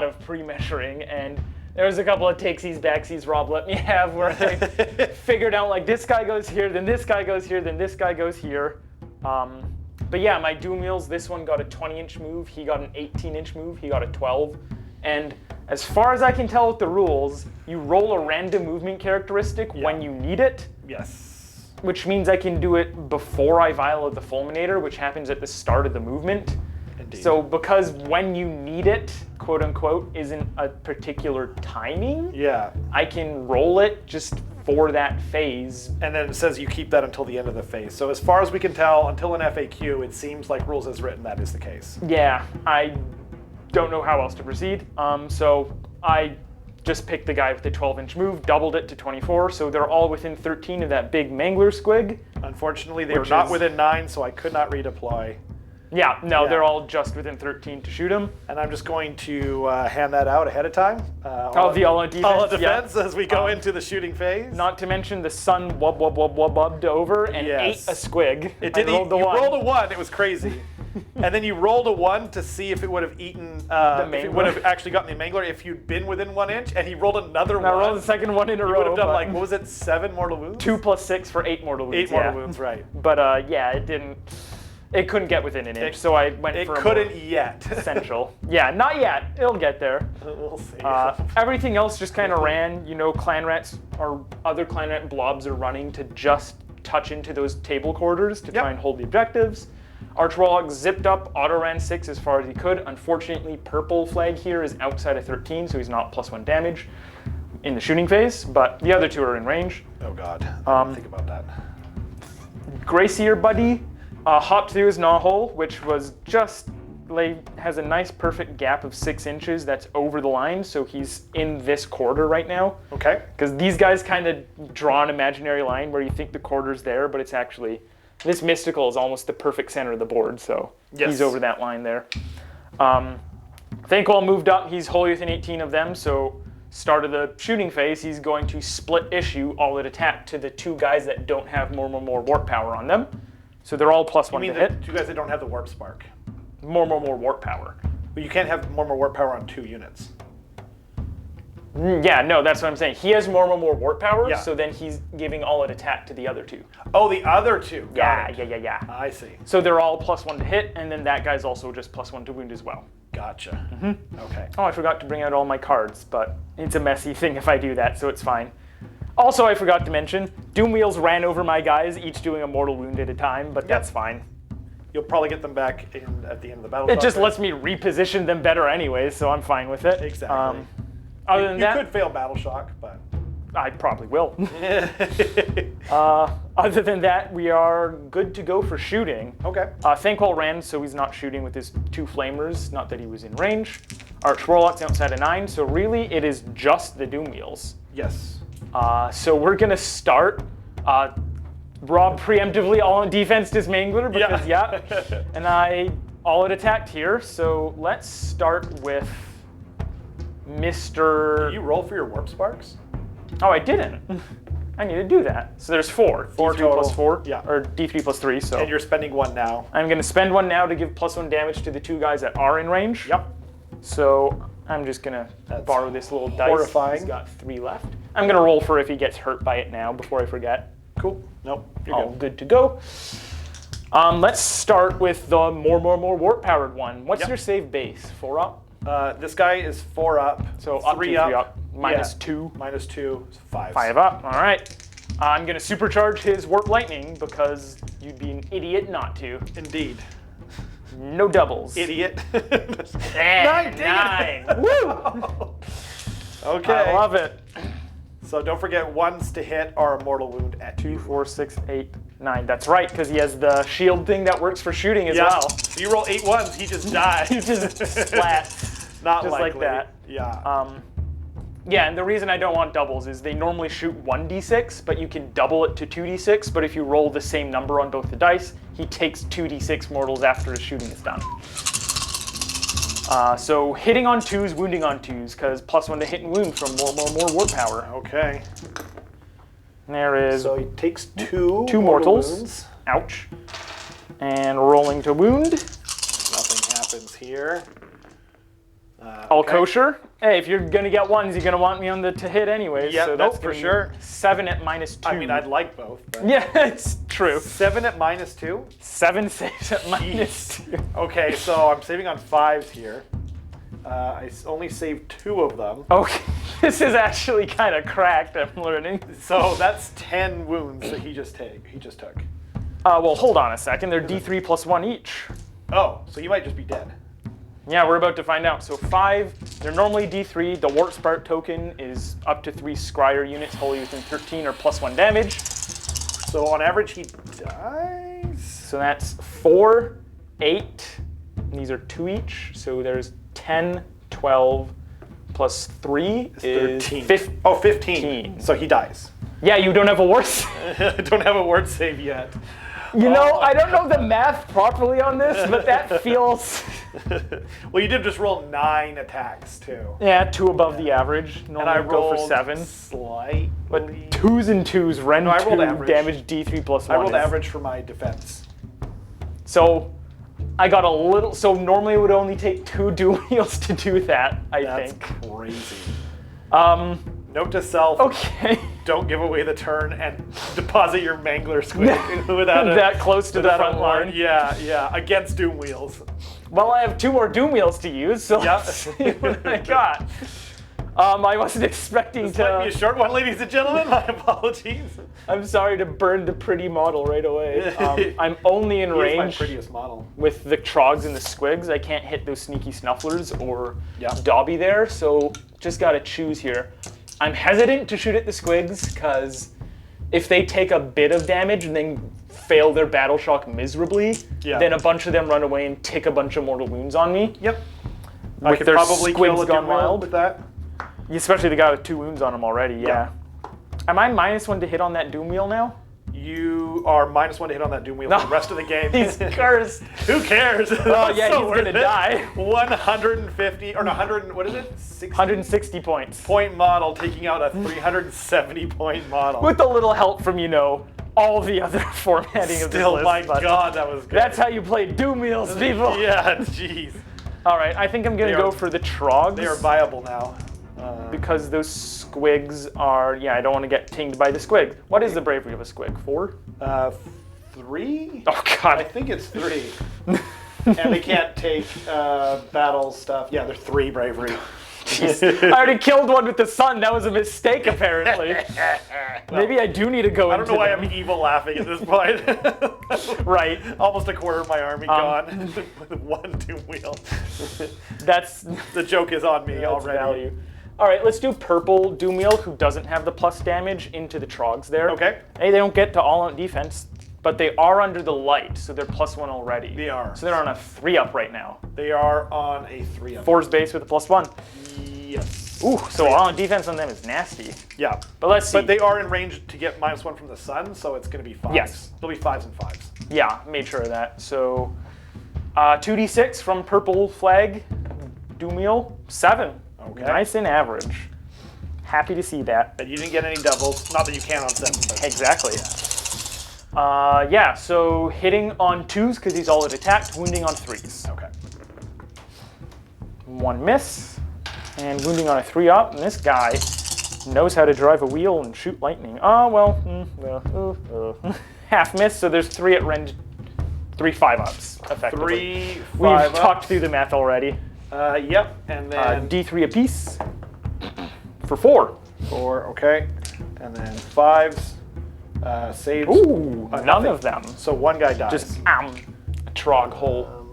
[SPEAKER 4] of pre-measuring, and there was a couple of takesies, backsies Rob let me have where I figured out, like, this guy goes here, then this guy goes here, then this guy goes here. But yeah, my Doom Wheels, this one got a 20-inch move, he got an 18-inch move, he got a 12. And as far as I can tell with the rules, you roll a random movement characteristic when you need it.
[SPEAKER 3] Yes.
[SPEAKER 4] Which means I can do it before I vial the Fulminator, which happens at the start of the movement.
[SPEAKER 3] Indeed.
[SPEAKER 4] So because when you need it, quote unquote, isn't a particular timing,
[SPEAKER 3] Yeah.
[SPEAKER 4] I can roll it just for that phase.
[SPEAKER 3] And then it says you keep that until the end of the phase. So as far as we can tell, until an FAQ, it seems like rules as written, that is the case.
[SPEAKER 4] Yeah, I don't know how else to proceed. So I just picked the guy with the 12-inch move, doubled it to 24, so they're all within 13 of that big mangler squig.
[SPEAKER 3] Unfortunately, they were not within 9, so I could not redeploy.
[SPEAKER 4] Yeah, no, they're all just within 13 to shoot him.
[SPEAKER 3] And I'm just going to hand that out ahead of time.
[SPEAKER 4] The all on defense.
[SPEAKER 3] All on defense as we go into the shooting phase.
[SPEAKER 4] Not to mention the sun wubbed over and ate a squig.
[SPEAKER 3] It did. You rolled a 1. It was crazy. And then you rolled a 1 to see if it would have eaten, if it would have actually gotten the mangler if you'd been within 1 inch. And he rolled another 1.
[SPEAKER 4] I rolled the second one in a row.
[SPEAKER 3] You would have done like, what was it, 7 mortal wounds?
[SPEAKER 4] 2 plus 6 for 8 mortal wounds.
[SPEAKER 3] 8 mortal wounds, right.
[SPEAKER 4] But yeah, it didn't. It couldn't get within an inch, so I went for
[SPEAKER 3] it couldn't yet.
[SPEAKER 4] essential. Yeah, not yet. It'll get there.
[SPEAKER 3] We'll see.
[SPEAKER 4] Everything else just kind of ran. You know, clan rats or other clan rat blobs are running to just touch into those table corridors to try and hold the objectives. Arch Warlock zipped up, auto ran 6 as far as he could. Unfortunately, purple flag here is outside of 13, so he's not +1 damage in the shooting phase, but the other 2 are in range.
[SPEAKER 3] Oh God, I didn't think about that.
[SPEAKER 4] Grayseer Buddy hopped through his gnaw-hole, which was just, has a nice perfect gap of 6 inches that's over the line, so he's in this quarter right now.
[SPEAKER 3] Okay.
[SPEAKER 4] Because these guys kind of draw an imaginary line where you think the quarter's there, but it's actually, this mystical is almost the perfect center of the board, so he's over that line there. Thankwall moved up, he's wholly within 18 of them, so start of the shooting phase, he's going to split issue all at attack to the 2 guys that don't have more warp power on them. So they're all +1 to hit.
[SPEAKER 3] 2 guys that don't have the warp spark?
[SPEAKER 4] More warp power.
[SPEAKER 3] But you can't have more warp power on 2 units.
[SPEAKER 4] Yeah, no, that's what I'm saying. He has more warp power,
[SPEAKER 3] Yeah.
[SPEAKER 4] so then he's giving all at attack to the other 2.
[SPEAKER 3] Oh, the other 2. Got it.
[SPEAKER 4] Yeah.
[SPEAKER 3] I see.
[SPEAKER 4] So they're all +1 to hit, and then that guy's also just +1 to wound as well.
[SPEAKER 3] Gotcha. Okay.
[SPEAKER 4] Oh, I forgot to bring out all my cards, but it's a messy thing if I do that, so it's fine. Also, I forgot to mention, Doom Wheels ran over my guys, each doing a mortal wound at a time, but that's fine.
[SPEAKER 3] You'll probably get them back at the end of the battle.
[SPEAKER 4] It just lets me reposition them better anyway, so I'm fine with it.
[SPEAKER 3] Exactly.
[SPEAKER 4] Other than that,
[SPEAKER 3] you could fail Battle Shock, but
[SPEAKER 4] I probably will. Other than that, we are good to go for shooting.
[SPEAKER 3] Okay.
[SPEAKER 4] Thankwall ran, so he's not shooting with his 2 flamers, not that he was in range. Arch Warlock's outside of 9, so really it is just the Doom Wheels.
[SPEAKER 3] Yes.
[SPEAKER 4] So we're gonna start. Rob preemptively all on defense dismangler because and I all at attacked here. So let's start with Mr.
[SPEAKER 3] Did you roll for your warp sparks?
[SPEAKER 4] Oh, I didn't. I need to do that. So there's 4.
[SPEAKER 3] 4
[SPEAKER 4] D3
[SPEAKER 3] total.
[SPEAKER 4] +4.
[SPEAKER 3] Yeah.
[SPEAKER 4] Or D3 +3. So.
[SPEAKER 3] And you're spending 1 now.
[SPEAKER 4] I'm gonna spend 1 now to give +1 damage to the 2 guys that are in range.
[SPEAKER 3] Yep.
[SPEAKER 4] So I'm just gonna borrow this little dice.
[SPEAKER 3] Horrifying.
[SPEAKER 4] He's got 3 left. I'm gonna roll for if he gets hurt by it now before I forget.
[SPEAKER 3] Cool. Nope. You're
[SPEAKER 4] All good to go. Let's start with the more warp powered one. What's your save base? 4 up?
[SPEAKER 3] This guy is 4 up.
[SPEAKER 4] So up
[SPEAKER 3] 3
[SPEAKER 4] to
[SPEAKER 3] up.
[SPEAKER 4] 3 up. Minus
[SPEAKER 3] Yeah.
[SPEAKER 4] 2.
[SPEAKER 3] Minus 2. 5.
[SPEAKER 4] 5 up. All right. I'm going to supercharge his Warp Lightning because you'd be an idiot not to.
[SPEAKER 3] Indeed.
[SPEAKER 4] No doubles.
[SPEAKER 3] Idiot.
[SPEAKER 4] 9. Woo!
[SPEAKER 3] Okay.
[SPEAKER 4] I love it.
[SPEAKER 3] So don't forget ones to hit are a mortal wound at
[SPEAKER 4] 2, 4, 6, 8, 9. That's right, because he has the shield thing that works for shooting as well.
[SPEAKER 3] So you roll 8 ones, he just dies.
[SPEAKER 4] He just splat.
[SPEAKER 3] Not
[SPEAKER 4] just
[SPEAKER 3] likely.
[SPEAKER 4] like that.
[SPEAKER 3] Yeah.
[SPEAKER 4] Yeah, and the reason I don't want doubles is they normally shoot 1d6, but you can double it to 2d6, but if you roll the same number on both the dice, he takes 2d6 mortals after his shooting is done. So hitting on 2s, wounding on 2s, because +1 to hit and wound from more warp power.
[SPEAKER 3] Okay.
[SPEAKER 4] There is
[SPEAKER 3] So he takes 2
[SPEAKER 4] mortals.
[SPEAKER 3] wounds.
[SPEAKER 4] Ouch. And rolling to wound.
[SPEAKER 3] Nothing happens here.
[SPEAKER 4] All
[SPEAKER 3] Okay.
[SPEAKER 4] kosher. Hey, if you're gonna get ones, you're gonna want me on the to hit anyways.
[SPEAKER 3] Yeah,
[SPEAKER 4] so
[SPEAKER 3] nope,
[SPEAKER 4] that's
[SPEAKER 3] for
[SPEAKER 4] gonna be
[SPEAKER 3] sure.
[SPEAKER 4] 7 at -2.
[SPEAKER 3] I mean, I'd like both. But
[SPEAKER 4] Yeah, it's true.
[SPEAKER 3] 7 at -2.
[SPEAKER 4] 7 saves at -2.
[SPEAKER 3] Okay, so I'm saving on 5s here. I only saved 2 of them.
[SPEAKER 4] Okay, this is actually kind of cracked. I'm learning.
[SPEAKER 3] So that's 10 wounds that he just took.
[SPEAKER 4] Well, hold on a second. They're D3 plus 1 each.
[SPEAKER 3] Oh, so you might just be dead.
[SPEAKER 4] Yeah, we're about to find out. So 5, they're normally D3. The Warp Spark token is up to 3 Scryer units wholly within 13 or +1 damage.
[SPEAKER 3] So on average, he dies.
[SPEAKER 4] So that's 4, 8. And these are 2 each. So there's 10, 12, plus 3 is
[SPEAKER 3] 13.
[SPEAKER 4] 15.
[SPEAKER 3] Oh, 15. So he dies.
[SPEAKER 4] Yeah, you don't have a word.
[SPEAKER 3] I don't have a word save yet.
[SPEAKER 4] You know, I don't know the math properly on this, but that feels...
[SPEAKER 3] Well, you did just roll 9 attacks too.
[SPEAKER 4] Yeah, 2 above the average.
[SPEAKER 3] And
[SPEAKER 4] Normally
[SPEAKER 3] I
[SPEAKER 4] I'd go for
[SPEAKER 3] rolled
[SPEAKER 4] 7.
[SPEAKER 3] slightly.
[SPEAKER 4] But 2s and 2s, Ren
[SPEAKER 3] No, I rolled
[SPEAKER 4] 2,
[SPEAKER 3] average.
[SPEAKER 4] damage D3 plus 1.
[SPEAKER 3] I rolled
[SPEAKER 4] is-
[SPEAKER 3] average for my defense.
[SPEAKER 4] So I got a little... So normally it would only take 2 dual wheels to do that, I
[SPEAKER 3] That's
[SPEAKER 4] think.
[SPEAKER 3] crazy. Note to self,
[SPEAKER 4] Okay.
[SPEAKER 3] don't give away the turn and deposit your Mangler Squid without
[SPEAKER 4] That close to the
[SPEAKER 3] without a
[SPEAKER 4] front
[SPEAKER 3] ward.
[SPEAKER 4] line.
[SPEAKER 3] Yeah, against Doom Wheels.
[SPEAKER 4] Well, I have 2 more Doom Wheels to use, so
[SPEAKER 3] Yep.
[SPEAKER 4] let's see what I got. I wasn't expecting
[SPEAKER 3] This might be a
[SPEAKER 4] to...
[SPEAKER 3] short one, ladies and gentlemen. My apologies.
[SPEAKER 4] I'm sorry to burn the pretty model right away. I'm only in
[SPEAKER 3] Here's my
[SPEAKER 4] range
[SPEAKER 3] prettiest model.
[SPEAKER 4] with the Trogs and the Squigs. I can't hit those sneaky Snufflers or
[SPEAKER 3] Yep.
[SPEAKER 4] Dobby there, so just gotta choose here. I'm hesitant to shoot at the Squigs, because if they take a bit of damage and then fail their Battle Shock miserably,
[SPEAKER 3] Yeah.
[SPEAKER 4] then a bunch of them run away and take a bunch of mortal wounds on me.
[SPEAKER 3] Yep.
[SPEAKER 4] With
[SPEAKER 3] I could
[SPEAKER 4] their
[SPEAKER 3] probably
[SPEAKER 4] Squigs
[SPEAKER 3] kill a
[SPEAKER 4] gone
[SPEAKER 3] Doom Wheel
[SPEAKER 4] wild.
[SPEAKER 3] with that.
[SPEAKER 4] Especially the guy with 2 wounds on him already, yeah. Am I -1 to hit on that Doom Wheel now?
[SPEAKER 3] You are -1 to hit on that Doom Wheel for the rest of the game.
[SPEAKER 4] He's cursed.
[SPEAKER 3] Who cares?
[SPEAKER 4] Oh yeah, he's gonna die.
[SPEAKER 3] 150, or no, 100, what is it? 60
[SPEAKER 4] 160 points.
[SPEAKER 3] point model taking out a 370 point model.
[SPEAKER 4] With a little help from, you know, all the other formatting of this
[SPEAKER 3] Still,
[SPEAKER 4] list.
[SPEAKER 3] my
[SPEAKER 4] but
[SPEAKER 3] God, that was good.
[SPEAKER 4] That's how you play Doom Wheels, people.
[SPEAKER 3] Yeah, jeez.
[SPEAKER 4] All right, I think I'm gonna
[SPEAKER 3] They
[SPEAKER 4] go
[SPEAKER 3] are-
[SPEAKER 4] for the Trogs.
[SPEAKER 3] They are viable now.
[SPEAKER 4] because those squigs are, yeah, I don't want to get tinged by the squig. What is the bravery of a squig? 4?
[SPEAKER 3] 3?
[SPEAKER 4] Oh
[SPEAKER 3] I
[SPEAKER 4] god.
[SPEAKER 3] think it's 3. And they can't take battle stuff. Yeah, they're 3 bravery.
[SPEAKER 4] I already killed one with the sun. That was a mistake, apparently. Maybe I do need to go
[SPEAKER 3] I don't know why
[SPEAKER 4] them.
[SPEAKER 3] I'm evil laughing at this point.
[SPEAKER 4] Right.
[SPEAKER 3] Almost a quarter of my army gone with 1 doom wheel.
[SPEAKER 4] That's
[SPEAKER 3] The joke is on me
[SPEAKER 4] that's
[SPEAKER 3] already.
[SPEAKER 4] value. All right, let's do purple Doom Wheel, who doesn't have the plus damage, into the Trogs there.
[SPEAKER 3] Okay.
[SPEAKER 4] Hey, they don't get to all-out defense, but they are under the light, so they're +1 already.
[SPEAKER 3] They are.
[SPEAKER 4] So they're on a 3-up right now.
[SPEAKER 3] They are on a 3 up.
[SPEAKER 4] Force base with a +1.
[SPEAKER 3] Yes.
[SPEAKER 4] Ooh, so all-out defense on them is nasty.
[SPEAKER 3] Yeah.
[SPEAKER 4] But let's see.
[SPEAKER 3] But they are in range to get -1 from the sun, so it's going to be 5s.
[SPEAKER 4] Yes.
[SPEAKER 3] They'll be 5s and 5s.
[SPEAKER 4] Yeah, made sure of that. So 2d6 from purple flag, Doom Wheel, 7.
[SPEAKER 3] Okay.
[SPEAKER 4] Nice and average. Happy to see that.
[SPEAKER 3] And you didn't get any doubles. Not that you can on 7, but
[SPEAKER 4] Exactly. Yeah, so hitting on 2s because he's all attacked, wounding on 3s.
[SPEAKER 3] okay.
[SPEAKER 4] 1 miss, and wounding on a 3-up, and this guy knows how to drive a wheel and shoot lightning. Oh, well, half miss, so there's 3 at range, 3 5-ups, effectively.
[SPEAKER 3] 3
[SPEAKER 4] We've
[SPEAKER 3] 5
[SPEAKER 4] talked through the math already.
[SPEAKER 3] Yep, and then
[SPEAKER 4] D3 apiece for 4.
[SPEAKER 3] 4, okay. And then 5s, saves.
[SPEAKER 4] Ooh, none
[SPEAKER 3] nothing.
[SPEAKER 4] of them.
[SPEAKER 3] So one guy dies.
[SPEAKER 4] Just a trog hole.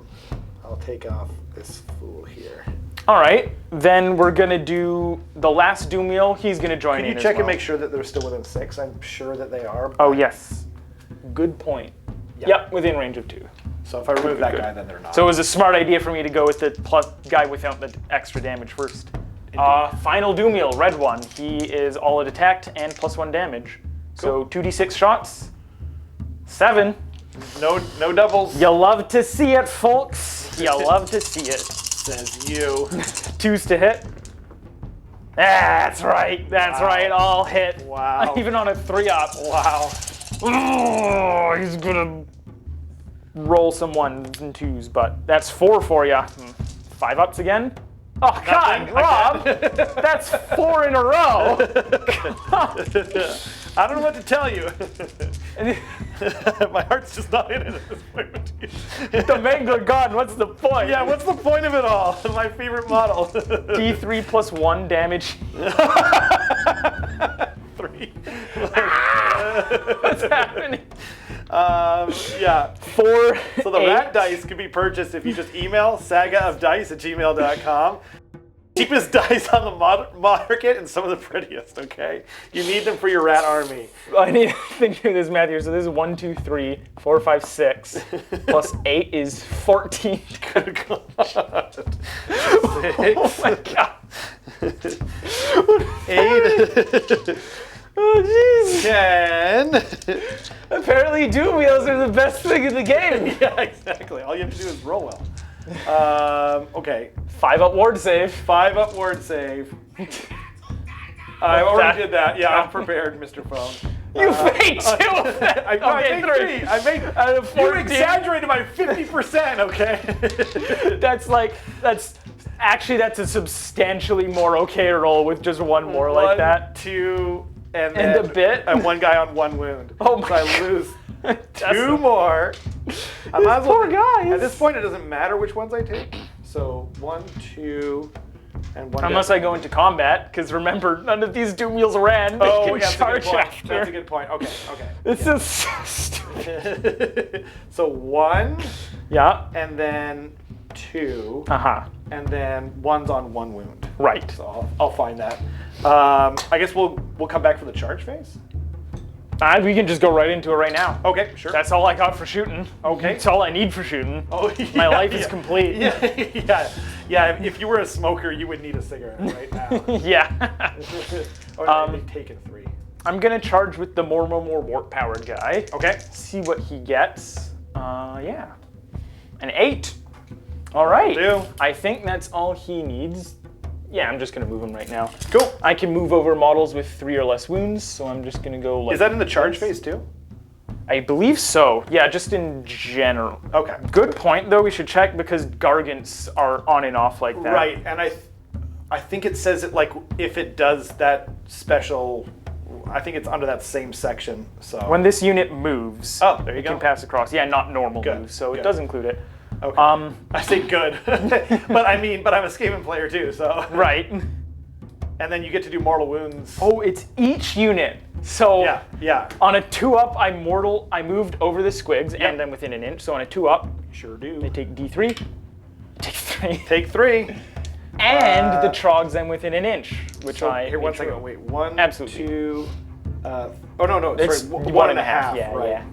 [SPEAKER 3] I'll take off this fool here.
[SPEAKER 4] All right, then we're gonna do the last Doomiel. He's gonna join
[SPEAKER 3] Can
[SPEAKER 4] in
[SPEAKER 3] you
[SPEAKER 4] as
[SPEAKER 3] check and
[SPEAKER 4] well.
[SPEAKER 3] make sure that they're still within 6? I'm sure that they are.
[SPEAKER 4] Oh yes, good point.
[SPEAKER 3] Yeah.
[SPEAKER 4] Yep, within range of 2.
[SPEAKER 3] So if I remove that
[SPEAKER 4] good.
[SPEAKER 3] guy, then they're not.
[SPEAKER 4] So it was a smart idea for me to go with the plus guy without the extra damage first. Final Doomiel, red one. He is all at attacked and +1 damage. So 2d6 shots. 7.
[SPEAKER 3] no doubles.
[SPEAKER 4] You love to see it, folks. You love to see it.
[SPEAKER 3] Says you.
[SPEAKER 4] 2s to hit. That's right. That's right. All hit.
[SPEAKER 3] Wow.
[SPEAKER 4] Even on a 3-up.
[SPEAKER 3] Wow.
[SPEAKER 4] Oh, he's gonna roll some 1s and 2s, but that's 4 for you. 5 ups again. Oh God, Rob, that's 4 in a row.
[SPEAKER 3] I don't know what to tell you. My heart's just not in it at this point.
[SPEAKER 4] The Mangler gone. What's the point?
[SPEAKER 3] Yeah, what's the point of it all? My favorite model.
[SPEAKER 4] D3 +1 damage.
[SPEAKER 3] 3.
[SPEAKER 4] What's happening?
[SPEAKER 3] Yeah.
[SPEAKER 4] 4.
[SPEAKER 3] So the
[SPEAKER 4] 8.
[SPEAKER 3] rat dice can be purchased if you just email sagaofdice@gmail.com. Cheapest dice on the market and some of the prettiest, okay? You need them for your rat army.
[SPEAKER 4] I need to think through this math here. So this is 1, 2, 3, 4, 5, 6. Plus 8 is 14.
[SPEAKER 3] Good God. 6.
[SPEAKER 4] Oh my God.
[SPEAKER 3] 8.
[SPEAKER 4] Oh jeez.
[SPEAKER 3] 10.
[SPEAKER 4] Apparently Doomiels are the best thing in the game.
[SPEAKER 3] Yeah, exactly. All you have to do is roll well. Okay.
[SPEAKER 4] 5-up ward save.
[SPEAKER 3] 5 up ward save. I already did that. Yeah, I'm prepared, Mr. Phone.
[SPEAKER 4] You made 2 of them.
[SPEAKER 3] I made 3. I made.
[SPEAKER 4] Out of 14.
[SPEAKER 3] You exaggerated by 50%. Okay.
[SPEAKER 4] That's actually a substantially more okay roll with just 1 more like that.
[SPEAKER 3] 2, and
[SPEAKER 4] a bit.
[SPEAKER 3] And 1 guy on 1 wound.
[SPEAKER 4] Oh my
[SPEAKER 3] so I lose 2 more. I might as well.
[SPEAKER 4] Poor guys.
[SPEAKER 3] At this point, it doesn't matter which ones I take. So 1, 2, and 1.
[SPEAKER 4] Unless I go into combat, because remember, none of these Doomiels ran. They
[SPEAKER 3] Oh,
[SPEAKER 4] can
[SPEAKER 3] yeah,
[SPEAKER 4] charge
[SPEAKER 3] that's a good point.
[SPEAKER 4] after.
[SPEAKER 3] That's a good point. Okay.
[SPEAKER 4] This is so stupid.
[SPEAKER 3] So 1,
[SPEAKER 4] Yeah.
[SPEAKER 3] and then 2,
[SPEAKER 4] Uh-huh.
[SPEAKER 3] and then 1's on 1 wound.
[SPEAKER 4] Right.
[SPEAKER 3] So I'll find that. I guess we'll come back for the charge phase.
[SPEAKER 4] We can just go right into it right now.
[SPEAKER 3] Okay, sure.
[SPEAKER 4] That's all I got for shooting.
[SPEAKER 3] Okay.
[SPEAKER 4] That's all I need for shooting.
[SPEAKER 3] Oh,
[SPEAKER 4] My
[SPEAKER 3] yeah,
[SPEAKER 4] life is
[SPEAKER 3] yeah.
[SPEAKER 4] complete.
[SPEAKER 3] Yeah. If you were a smoker, you would need a cigarette right now.
[SPEAKER 4] Yeah.
[SPEAKER 3] Or they've taken 3.
[SPEAKER 4] I'm gonna charge with the more warp powered guy.
[SPEAKER 3] Okay.
[SPEAKER 4] See what he gets. Yeah. An 8. All right.
[SPEAKER 3] Do.
[SPEAKER 4] I think that's all he needs. Yeah, I'm just gonna move him right now.
[SPEAKER 3] Cool.
[SPEAKER 4] I can move over models with 3 or less wounds, so I'm just gonna go like.
[SPEAKER 3] Is that in the charge phase too?
[SPEAKER 4] I believe so. Yeah, just in general.
[SPEAKER 3] Okay.
[SPEAKER 4] Good point, though. We should check because Gargants are on and off like that.
[SPEAKER 3] Right, and I think it says it like if it does that special. I think it's under that same section. So
[SPEAKER 4] When this unit moves,
[SPEAKER 3] Oh, there you
[SPEAKER 4] it
[SPEAKER 3] go.
[SPEAKER 4] can pass across. Yeah, not normal
[SPEAKER 3] Good,
[SPEAKER 4] moves, so
[SPEAKER 3] good.
[SPEAKER 4] it does include it.
[SPEAKER 3] Okay. I say good, but I'm a Skaven player too. So
[SPEAKER 4] Right.
[SPEAKER 3] and then you get to do mortal wounds.
[SPEAKER 4] Oh, it's each unit. So
[SPEAKER 3] Yeah.
[SPEAKER 4] on a 2-up, I moved over the squigs, and I'm within an inch. So on a 2-up,
[SPEAKER 3] Sure do.
[SPEAKER 4] they take D3, take 3,
[SPEAKER 3] Take 3.
[SPEAKER 4] and the trogs I'm within an inch, which
[SPEAKER 3] So
[SPEAKER 4] I
[SPEAKER 3] here, one
[SPEAKER 4] made sure
[SPEAKER 3] second.
[SPEAKER 4] of.
[SPEAKER 3] Wait, 1,
[SPEAKER 4] Absolutely.
[SPEAKER 3] 2. Oh no.
[SPEAKER 4] It's
[SPEAKER 3] Sorry,
[SPEAKER 4] 1.5. Yeah,
[SPEAKER 3] right.
[SPEAKER 4] yeah.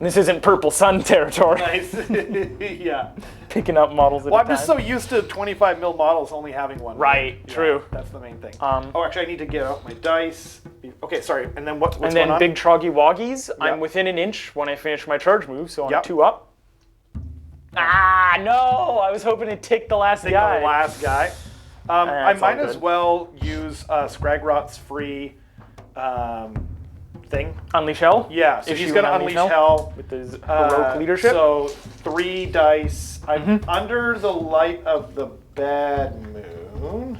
[SPEAKER 4] This isn't Purple Sun territory.
[SPEAKER 3] Nice. Yeah.
[SPEAKER 4] Picking up models at
[SPEAKER 3] Well,
[SPEAKER 4] a
[SPEAKER 3] I'm
[SPEAKER 4] time.
[SPEAKER 3] just so used to 25 mil models only having one.
[SPEAKER 4] Right,
[SPEAKER 3] Yeah,
[SPEAKER 4] true.
[SPEAKER 3] That's the main thing.
[SPEAKER 4] Oh,
[SPEAKER 3] actually, I need to get out my dice. Okay, sorry. And then what's
[SPEAKER 4] and
[SPEAKER 3] going
[SPEAKER 4] then
[SPEAKER 3] on?
[SPEAKER 4] big troggy woggies,
[SPEAKER 3] Yeah.
[SPEAKER 4] I'm within an inch when I finish my charge move, so on
[SPEAKER 3] Yep.
[SPEAKER 4] a 2-up. Ah, no! I was hoping to take the last
[SPEAKER 3] Take
[SPEAKER 4] guy.
[SPEAKER 3] the last guy. I
[SPEAKER 4] it's all
[SPEAKER 3] might as
[SPEAKER 4] good.
[SPEAKER 3] well use Scragrot's free thing.
[SPEAKER 4] Unleash Hell?
[SPEAKER 3] Yeah, so
[SPEAKER 4] Issue
[SPEAKER 3] he's going to
[SPEAKER 4] and
[SPEAKER 3] unleash hell.
[SPEAKER 4] with his heroic leadership.
[SPEAKER 3] So 3 dice. I'm under the light of the bad moon.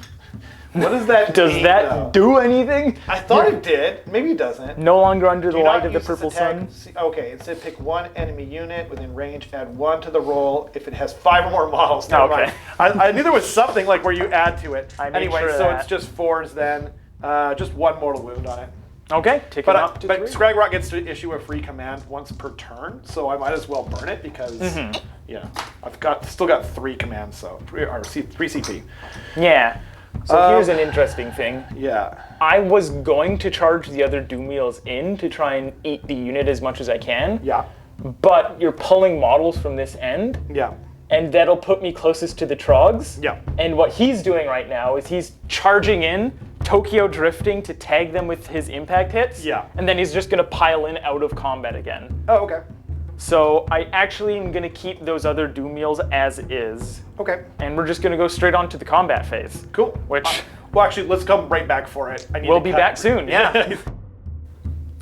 [SPEAKER 3] What does that
[SPEAKER 4] Does
[SPEAKER 3] mean,
[SPEAKER 4] that
[SPEAKER 3] though?
[SPEAKER 4] do anything?
[SPEAKER 3] I thought it did. Maybe it doesn't.
[SPEAKER 4] No longer under the
[SPEAKER 3] Do
[SPEAKER 4] light
[SPEAKER 3] not
[SPEAKER 4] of the
[SPEAKER 3] use this
[SPEAKER 4] purple
[SPEAKER 3] attack.
[SPEAKER 4] sun.
[SPEAKER 3] Okay, it said pick one enemy unit within range, add 1 to the roll if it has 5 or more models. Never
[SPEAKER 4] Okay.
[SPEAKER 3] mind. I knew there was something like where you add to it.
[SPEAKER 4] I made
[SPEAKER 3] Anyway,
[SPEAKER 4] sure of
[SPEAKER 3] so
[SPEAKER 4] that.
[SPEAKER 3] it's just 4s then. Just 1 mortal wound on it.
[SPEAKER 4] Okay, take it up to 3.
[SPEAKER 3] Scragrot gets to issue a free command once per turn, so I might as well burn it because I've still got 3 commands, so 3 CP.
[SPEAKER 4] Yeah. So here's an interesting thing.
[SPEAKER 3] Yeah.
[SPEAKER 4] I was going to charge the other Doom Wheels in to try and eat the unit as much as I can.
[SPEAKER 3] Yeah.
[SPEAKER 4] But you're pulling models from this end,
[SPEAKER 3] Yeah.
[SPEAKER 4] and that'll put me closest to the Trogs.
[SPEAKER 3] Yeah.
[SPEAKER 4] And what he's doing right now is he's charging in, Tokyo drifting to tag them with his impact hits.
[SPEAKER 3] Yeah.
[SPEAKER 4] And then he's just going to pile in out of combat again.
[SPEAKER 3] Oh, okay.
[SPEAKER 4] So I actually am going to keep those other Doom Wheels as is.
[SPEAKER 3] Okay.
[SPEAKER 4] And we're just going to go straight on to the combat phase.
[SPEAKER 3] Cool.
[SPEAKER 4] Which
[SPEAKER 3] well, actually, let's come right back for it.
[SPEAKER 4] we'll be back soon. Yeah.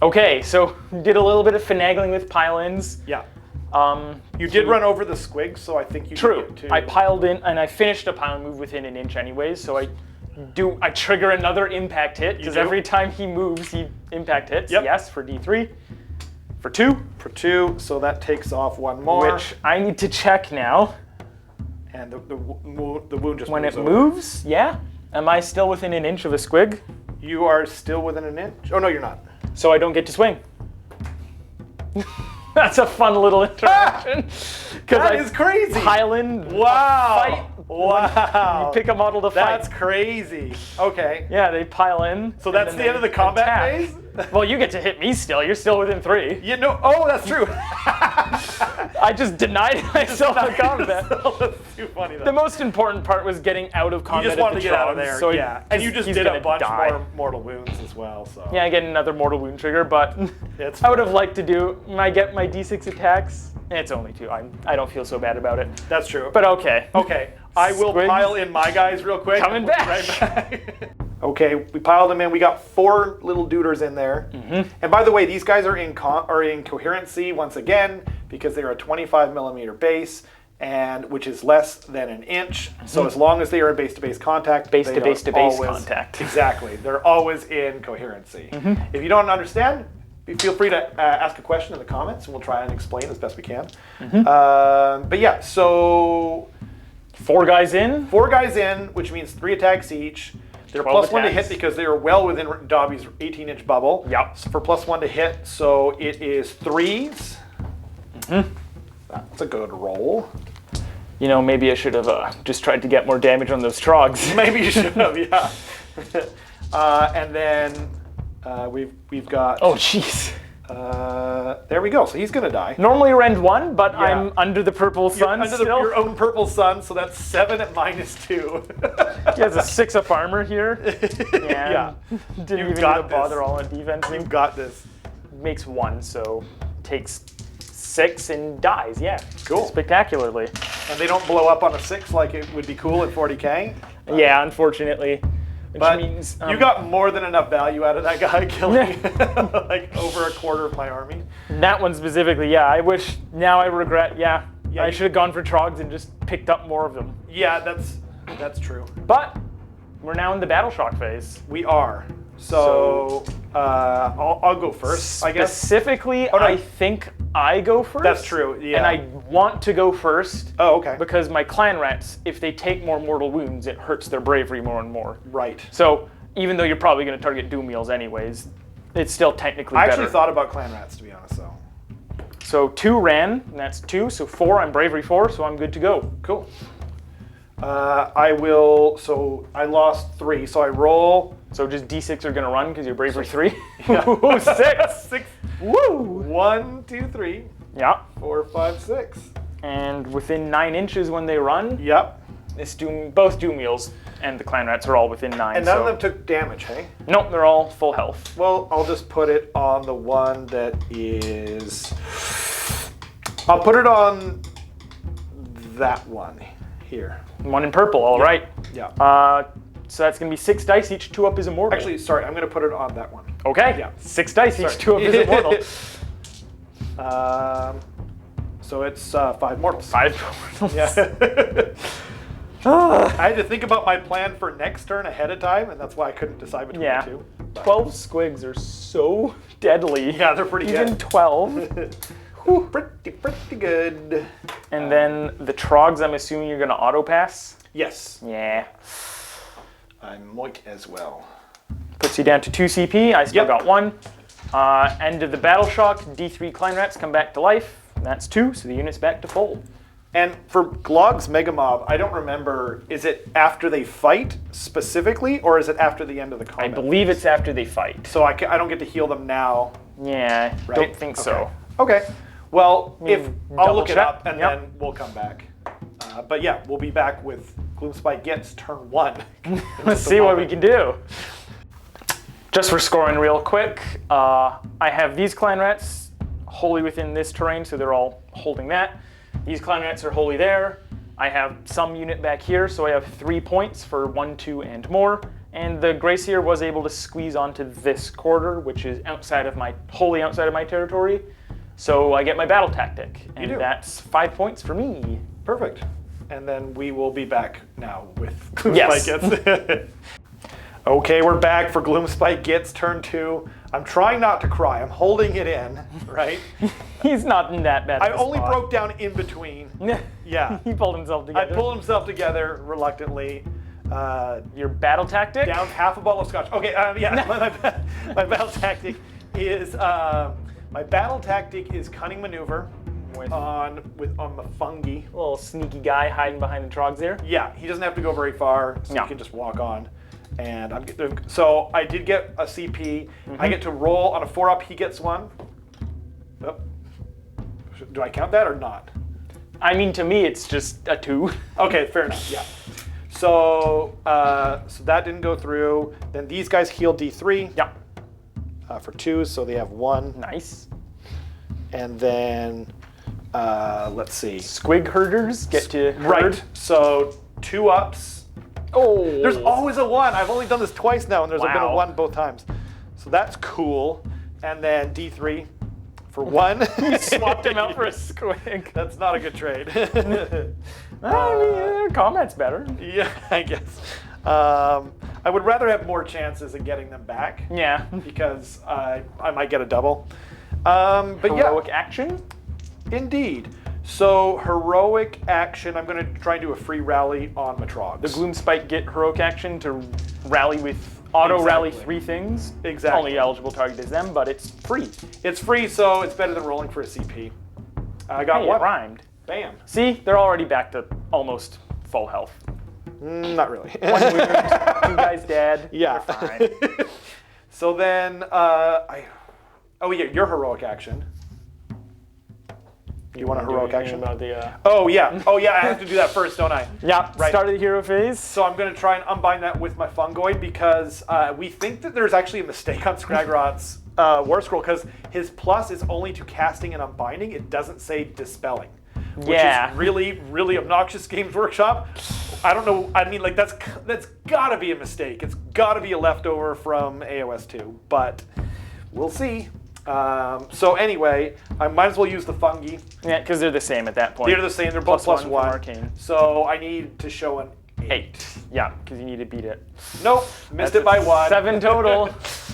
[SPEAKER 4] Okay, so did a little bit of finagling with pile-ins.
[SPEAKER 3] Yeah. You did run over the squig, so I think you
[SPEAKER 4] True.
[SPEAKER 3] did get to...
[SPEAKER 4] I piled in, and I finished a pile and move within an inch anyways, so I trigger another impact hit, because
[SPEAKER 3] do?
[SPEAKER 4] every time he moves, he impact hits.
[SPEAKER 3] Yep.
[SPEAKER 4] Yes, for D3. For 2.
[SPEAKER 3] For 2, so that takes off 1 more.
[SPEAKER 4] Which I need to check now.
[SPEAKER 3] And the wound just
[SPEAKER 4] When
[SPEAKER 3] moves
[SPEAKER 4] it
[SPEAKER 3] over.
[SPEAKER 4] moves, yeah. Am I still within an inch of a squig?
[SPEAKER 3] You are still within an inch. Oh, no, you're not.
[SPEAKER 4] So I don't get to swing. That's a fun little interaction.
[SPEAKER 3] That is crazy.
[SPEAKER 4] Pile in.
[SPEAKER 3] Wow.
[SPEAKER 4] Fight.
[SPEAKER 3] Wow.
[SPEAKER 4] You pick a model to fight.
[SPEAKER 3] That's crazy. Okay.
[SPEAKER 4] Yeah, they pile in.
[SPEAKER 3] So that's the end of the combat phase?
[SPEAKER 4] Well, you get to hit me still. You're still within 3.
[SPEAKER 3] You know, oh, that's true.
[SPEAKER 4] I just denied myself the combat.
[SPEAKER 3] That's too funny, though.
[SPEAKER 4] The most important part was getting out of combat.
[SPEAKER 3] You just wanted to get out of
[SPEAKER 4] Trogs,
[SPEAKER 3] there,
[SPEAKER 4] so
[SPEAKER 3] yeah. And you just
[SPEAKER 4] he's
[SPEAKER 3] did a
[SPEAKER 4] gonna
[SPEAKER 3] bunch
[SPEAKER 4] die.
[SPEAKER 3] more mortal wounds as well, so.
[SPEAKER 4] Yeah, I get another mortal wound trigger, but
[SPEAKER 3] It's
[SPEAKER 4] I would have
[SPEAKER 3] fine.
[SPEAKER 4] liked to do. I get my D6 attacks. It's only 2. I don't feel so bad about it.
[SPEAKER 3] That's true.
[SPEAKER 4] But okay.
[SPEAKER 3] Okay, I will
[SPEAKER 4] Squigs.
[SPEAKER 3] pile in my guys real quick.
[SPEAKER 4] Coming back.
[SPEAKER 3] Right back. Okay, we piled them in. We got 4 little duders in there. And by the way, these guys are in coherency once again because they're a 25 millimeter base, and which is less than an inch. So as long as they are in base-to-base contact,
[SPEAKER 4] Base
[SPEAKER 3] they
[SPEAKER 4] to
[SPEAKER 3] are
[SPEAKER 4] base to base
[SPEAKER 3] always-
[SPEAKER 4] contact.
[SPEAKER 3] Exactly, they're always in coherency. If you don't understand, feel free to ask a question in the comments, and we'll try and explain as best we can. But yeah, so
[SPEAKER 4] 4 guys in.
[SPEAKER 3] 4 guys in, which means 3 attacks each. They're
[SPEAKER 4] 12
[SPEAKER 3] +1 to
[SPEAKER 4] attacks.
[SPEAKER 3] hit because they are well within Dobby's 18-inch bubble.
[SPEAKER 4] Yep.
[SPEAKER 3] So for +1 to hit, so it is 3s. That's a good roll.
[SPEAKER 4] You know, maybe I should have just tried to get more damage on those Trogs.
[SPEAKER 3] Maybe you should have, yeah. And then we've got.
[SPEAKER 4] Oh, jeez.
[SPEAKER 3] There we go. So he's gonna die.
[SPEAKER 4] Normally rend 1, but
[SPEAKER 3] Yeah.
[SPEAKER 4] I'm under the purple sun
[SPEAKER 3] Under
[SPEAKER 4] still.
[SPEAKER 3] your own purple sun, so that's 7 at -2.
[SPEAKER 4] He has a 6 up armor here.
[SPEAKER 3] Yeah.
[SPEAKER 4] Didn't
[SPEAKER 3] You've
[SPEAKER 4] even
[SPEAKER 3] got
[SPEAKER 4] need to bother
[SPEAKER 3] this.
[SPEAKER 4] all on defense.
[SPEAKER 3] You've got this.
[SPEAKER 4] Makes 1, so takes 6 and dies. Yeah.
[SPEAKER 3] Cool.
[SPEAKER 4] Spectacularly.
[SPEAKER 3] And they don't blow up on a 6 like it would be cool at 40k.
[SPEAKER 4] Yeah, unfortunately. Which
[SPEAKER 3] But
[SPEAKER 4] means
[SPEAKER 3] you got more than enough value out of that guy killing like over a quarter of my army.
[SPEAKER 4] that one specifically. Yeah, I wish. Now I regret. Yeah,
[SPEAKER 3] Yeah,
[SPEAKER 4] I
[SPEAKER 3] you-
[SPEAKER 4] should have gone for Trogs and just picked up more of them.
[SPEAKER 3] Yeah, that's true.
[SPEAKER 4] But we're now in the battle shock phase.
[SPEAKER 3] We are. So, I'll go first, I guess.
[SPEAKER 4] Specifically,
[SPEAKER 3] Oh, no.
[SPEAKER 4] I think I go first.
[SPEAKER 3] That's true, yeah.
[SPEAKER 4] And I want to go first.
[SPEAKER 3] Oh, okay.
[SPEAKER 4] Because my clan rats, if they take more mortal wounds, it hurts their bravery more and more.
[SPEAKER 3] Right.
[SPEAKER 4] So even though you're probably going to target Doom Wheels anyways, it's still technically
[SPEAKER 3] I
[SPEAKER 4] better.
[SPEAKER 3] actually thought about clan rats, to be honest, so.
[SPEAKER 4] So 2 ran, and that's 2. So 4, I'm bravery 4, so I'm good to go.
[SPEAKER 3] Cool. So I lost 3, so I roll.
[SPEAKER 4] So just D6 are going to run because you're bravery 3.
[SPEAKER 3] Yeah.
[SPEAKER 4] Ooh, 6.
[SPEAKER 3] 6.
[SPEAKER 4] Woo!
[SPEAKER 3] 1, 2, 3,
[SPEAKER 4] Yeah.
[SPEAKER 3] 4, 5, 6.
[SPEAKER 4] And within 9 inches when they run,
[SPEAKER 3] Yep.
[SPEAKER 4] both Doom Wheels and the clan rats are all within 9.
[SPEAKER 3] And none
[SPEAKER 4] so.
[SPEAKER 3] of them took damage, hey?
[SPEAKER 4] Nope, they're all full health.
[SPEAKER 3] Well, I'll just put it on the one that is... I'll put it on that one here.
[SPEAKER 4] 1 in purple, all right.
[SPEAKER 3] Yeah.
[SPEAKER 4] So that's going to be 6 dice, each 2 up is immortal.
[SPEAKER 3] Actually, sorry, I'm going to put it on that one.
[SPEAKER 4] Okay.
[SPEAKER 3] Yeah.
[SPEAKER 4] 6 dice, each
[SPEAKER 3] Sorry.
[SPEAKER 4] 2 up is immortal.
[SPEAKER 3] So it's 5 mortals.
[SPEAKER 4] 5 mortals.
[SPEAKER 3] Yeah. I had to think about my plan for next turn ahead of time, and that's why I couldn't decide between the two.
[SPEAKER 4] 12 squigs are so deadly.
[SPEAKER 3] Yeah, they're pretty
[SPEAKER 4] Even
[SPEAKER 3] good.
[SPEAKER 4] 12.
[SPEAKER 3] Pretty good.
[SPEAKER 4] And then the trogs, I'm assuming you're going to auto pass?
[SPEAKER 3] Yes,
[SPEAKER 4] Yeah.
[SPEAKER 3] I might as well.
[SPEAKER 4] Puts you down to 2 CP. I still
[SPEAKER 3] Yep.
[SPEAKER 4] got 1. End of the battle shock, D3 Klein Rats come back to life. That's 2, so the unit's back to full.
[SPEAKER 3] And for Glog's Mega Mob, I don't remember, is it after they fight specifically, or is it after the end of the
[SPEAKER 4] I
[SPEAKER 3] combat?
[SPEAKER 4] believe it's after they fight.
[SPEAKER 3] So I don't get to heal them now.
[SPEAKER 4] Yeah,
[SPEAKER 3] Right?
[SPEAKER 4] don't think so.
[SPEAKER 3] Okay. Well, if I'll
[SPEAKER 4] double
[SPEAKER 3] look it
[SPEAKER 4] check.
[SPEAKER 3] up and
[SPEAKER 4] Yep.
[SPEAKER 3] then we'll come back. But yeah, we'll be back with Gloomspite Gitz turn 1.
[SPEAKER 4] Let's see what we can do. Just for scoring real quick, I have these Clan Rats wholly within this terrain, so they're all holding that. These Clan Rats are wholly there. I have some unit back here, so I have 3 points for 1, 2, and more. And the Gracier was able to squeeze onto this quarter, which is wholly outside of my territory. So I get my battle tactic, and
[SPEAKER 3] do.
[SPEAKER 4] that's 5 points for me.
[SPEAKER 3] Perfect. And then we will be back now with
[SPEAKER 4] Yes.
[SPEAKER 3] Gloomspite Gitz. Okay, we're back for Gloomspite Gitz turn 2. I'm trying not to cry. I'm holding it in, right?
[SPEAKER 4] He's not in that bad.
[SPEAKER 3] I only broke down in between. Yeah.
[SPEAKER 4] He pulled himself
[SPEAKER 3] I
[SPEAKER 4] together.
[SPEAKER 3] pulled himself together reluctantly.
[SPEAKER 4] Your battle tactic?
[SPEAKER 3] Down half a bottle of scotch. Okay, my battle tactic is cunning maneuver on the fungi.
[SPEAKER 4] Little sneaky guy hiding behind the trogs there.
[SPEAKER 3] Yeah, he doesn't have to go very far, so
[SPEAKER 4] No.
[SPEAKER 3] he can just walk on. And so I did get a CP. I get to roll on a 4-up. He gets 1. Oh. Do I count that or not?
[SPEAKER 4] I mean, to me, it's just a 2.
[SPEAKER 3] Okay, fair enough. Yeah. So that didn't go through. Then these guys heal D3
[SPEAKER 4] Yep.
[SPEAKER 3] for 2, so they have 1.
[SPEAKER 4] Nice.
[SPEAKER 3] And then let's see.
[SPEAKER 4] Squig herders get to herd.
[SPEAKER 3] Right. So 2 ups.
[SPEAKER 4] Oh.
[SPEAKER 3] There's always a 1. I've only done this twice now, and there's been a
[SPEAKER 4] Wow.
[SPEAKER 3] 1 both times. So that's cool. And then D3 for 1.
[SPEAKER 4] You swapped him out for a squig.
[SPEAKER 3] That's not a good trade.
[SPEAKER 4] I mean, combat's better.
[SPEAKER 3] Yeah, I guess. I would rather have more chances of getting them back
[SPEAKER 4] Yeah.
[SPEAKER 3] because I might get a double. But
[SPEAKER 4] Heroic action.
[SPEAKER 3] yeah, indeed. So heroic action. I'm going to try and do a free rally on Matrogs.
[SPEAKER 4] The Gloomspite Git heroic action to rally with auto rally
[SPEAKER 3] Exactly.
[SPEAKER 4] 3 things.
[SPEAKER 3] Exactly.
[SPEAKER 4] Only eligible target is them, but it's free.
[SPEAKER 3] It's free, so it's better than rolling for a CP. I got
[SPEAKER 4] Hey,
[SPEAKER 3] 1.
[SPEAKER 4] it rhymed.
[SPEAKER 3] Bam.
[SPEAKER 4] See, they're already back to almost full health.
[SPEAKER 3] Not really.
[SPEAKER 4] 1 wound, 2 guys dead.
[SPEAKER 3] Yeah.
[SPEAKER 4] We're fine.
[SPEAKER 3] So then, your heroic action. You want a heroic action?
[SPEAKER 4] About the,
[SPEAKER 3] Oh yeah, I have to do that first, don't I?
[SPEAKER 4] yeah,
[SPEAKER 3] Right.
[SPEAKER 4] start of the hero phase.
[SPEAKER 3] So I'm going to try and unbind that with my fungoid because we think that there's actually a mistake on Scragrot's War Scroll because his plus is only to casting and unbinding. It doesn't say dispelling, which
[SPEAKER 4] Yeah.
[SPEAKER 3] is really, really obnoxious. Games Workshop. I don't know. I mean, like that's got to be a mistake. It's got to be a leftover from AOS 2, but we'll see. So anyway, I might as well use the fungi.
[SPEAKER 4] Yeah, because they're the same at that point.
[SPEAKER 3] They're the same. They're both
[SPEAKER 4] Plus
[SPEAKER 3] plus
[SPEAKER 4] one from
[SPEAKER 3] 1.
[SPEAKER 4] Arcane.
[SPEAKER 3] So I need to show an
[SPEAKER 4] 8. Yeah, because you need to beat it.
[SPEAKER 3] Nope, missed it by 1.
[SPEAKER 4] 7 total.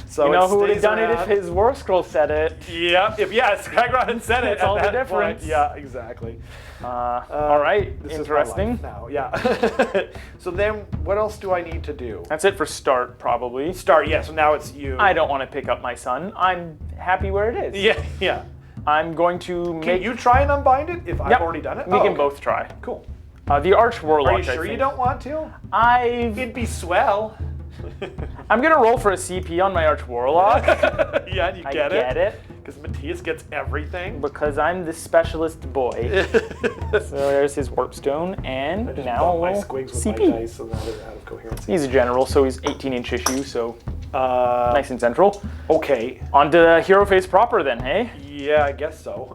[SPEAKER 3] So
[SPEAKER 4] you know
[SPEAKER 3] it
[SPEAKER 4] who would have
[SPEAKER 3] stays
[SPEAKER 4] done it if
[SPEAKER 3] around.
[SPEAKER 4] his War Scroll said it?
[SPEAKER 3] Yeah, Scragrot had said it
[SPEAKER 4] That's
[SPEAKER 3] at
[SPEAKER 4] all the
[SPEAKER 3] that
[SPEAKER 4] difference.
[SPEAKER 3] point. Yeah, exactly.
[SPEAKER 4] All right,
[SPEAKER 3] This is my
[SPEAKER 4] interesting.
[SPEAKER 3] life now, yeah. So then, what else do I need to do?
[SPEAKER 4] That's it for start, probably.
[SPEAKER 3] Start, yeah, so now it's you.
[SPEAKER 4] I don't want to pick up my son. I'm happy where it is.
[SPEAKER 3] Yeah.
[SPEAKER 4] I'm going to
[SPEAKER 3] Can
[SPEAKER 4] make.
[SPEAKER 3] you try and unbind it if I've
[SPEAKER 4] Yep,
[SPEAKER 3] already done it?
[SPEAKER 4] We
[SPEAKER 3] Oh,
[SPEAKER 4] can
[SPEAKER 3] okay.
[SPEAKER 4] both try.
[SPEAKER 3] Cool.
[SPEAKER 4] The Arch Warlock.
[SPEAKER 3] Are you sure you don't want to? It'd be swell.
[SPEAKER 4] I'm gonna roll for a CP on my Arch Warlock.
[SPEAKER 3] Yeah, you
[SPEAKER 4] I
[SPEAKER 3] get
[SPEAKER 4] get it
[SPEAKER 3] Because Matthias gets everything.
[SPEAKER 4] because I'm the specialist boy. So there's his Warpstone, and now
[SPEAKER 3] my
[SPEAKER 4] we'll
[SPEAKER 3] squigs with my
[SPEAKER 4] CP.
[SPEAKER 3] dice, so now they're out of coherence.
[SPEAKER 4] He's a general, so he's 18-inch issue, so nice and central.
[SPEAKER 3] Okay.
[SPEAKER 4] On to hero phase proper then, hey?
[SPEAKER 3] Yeah, I guess so.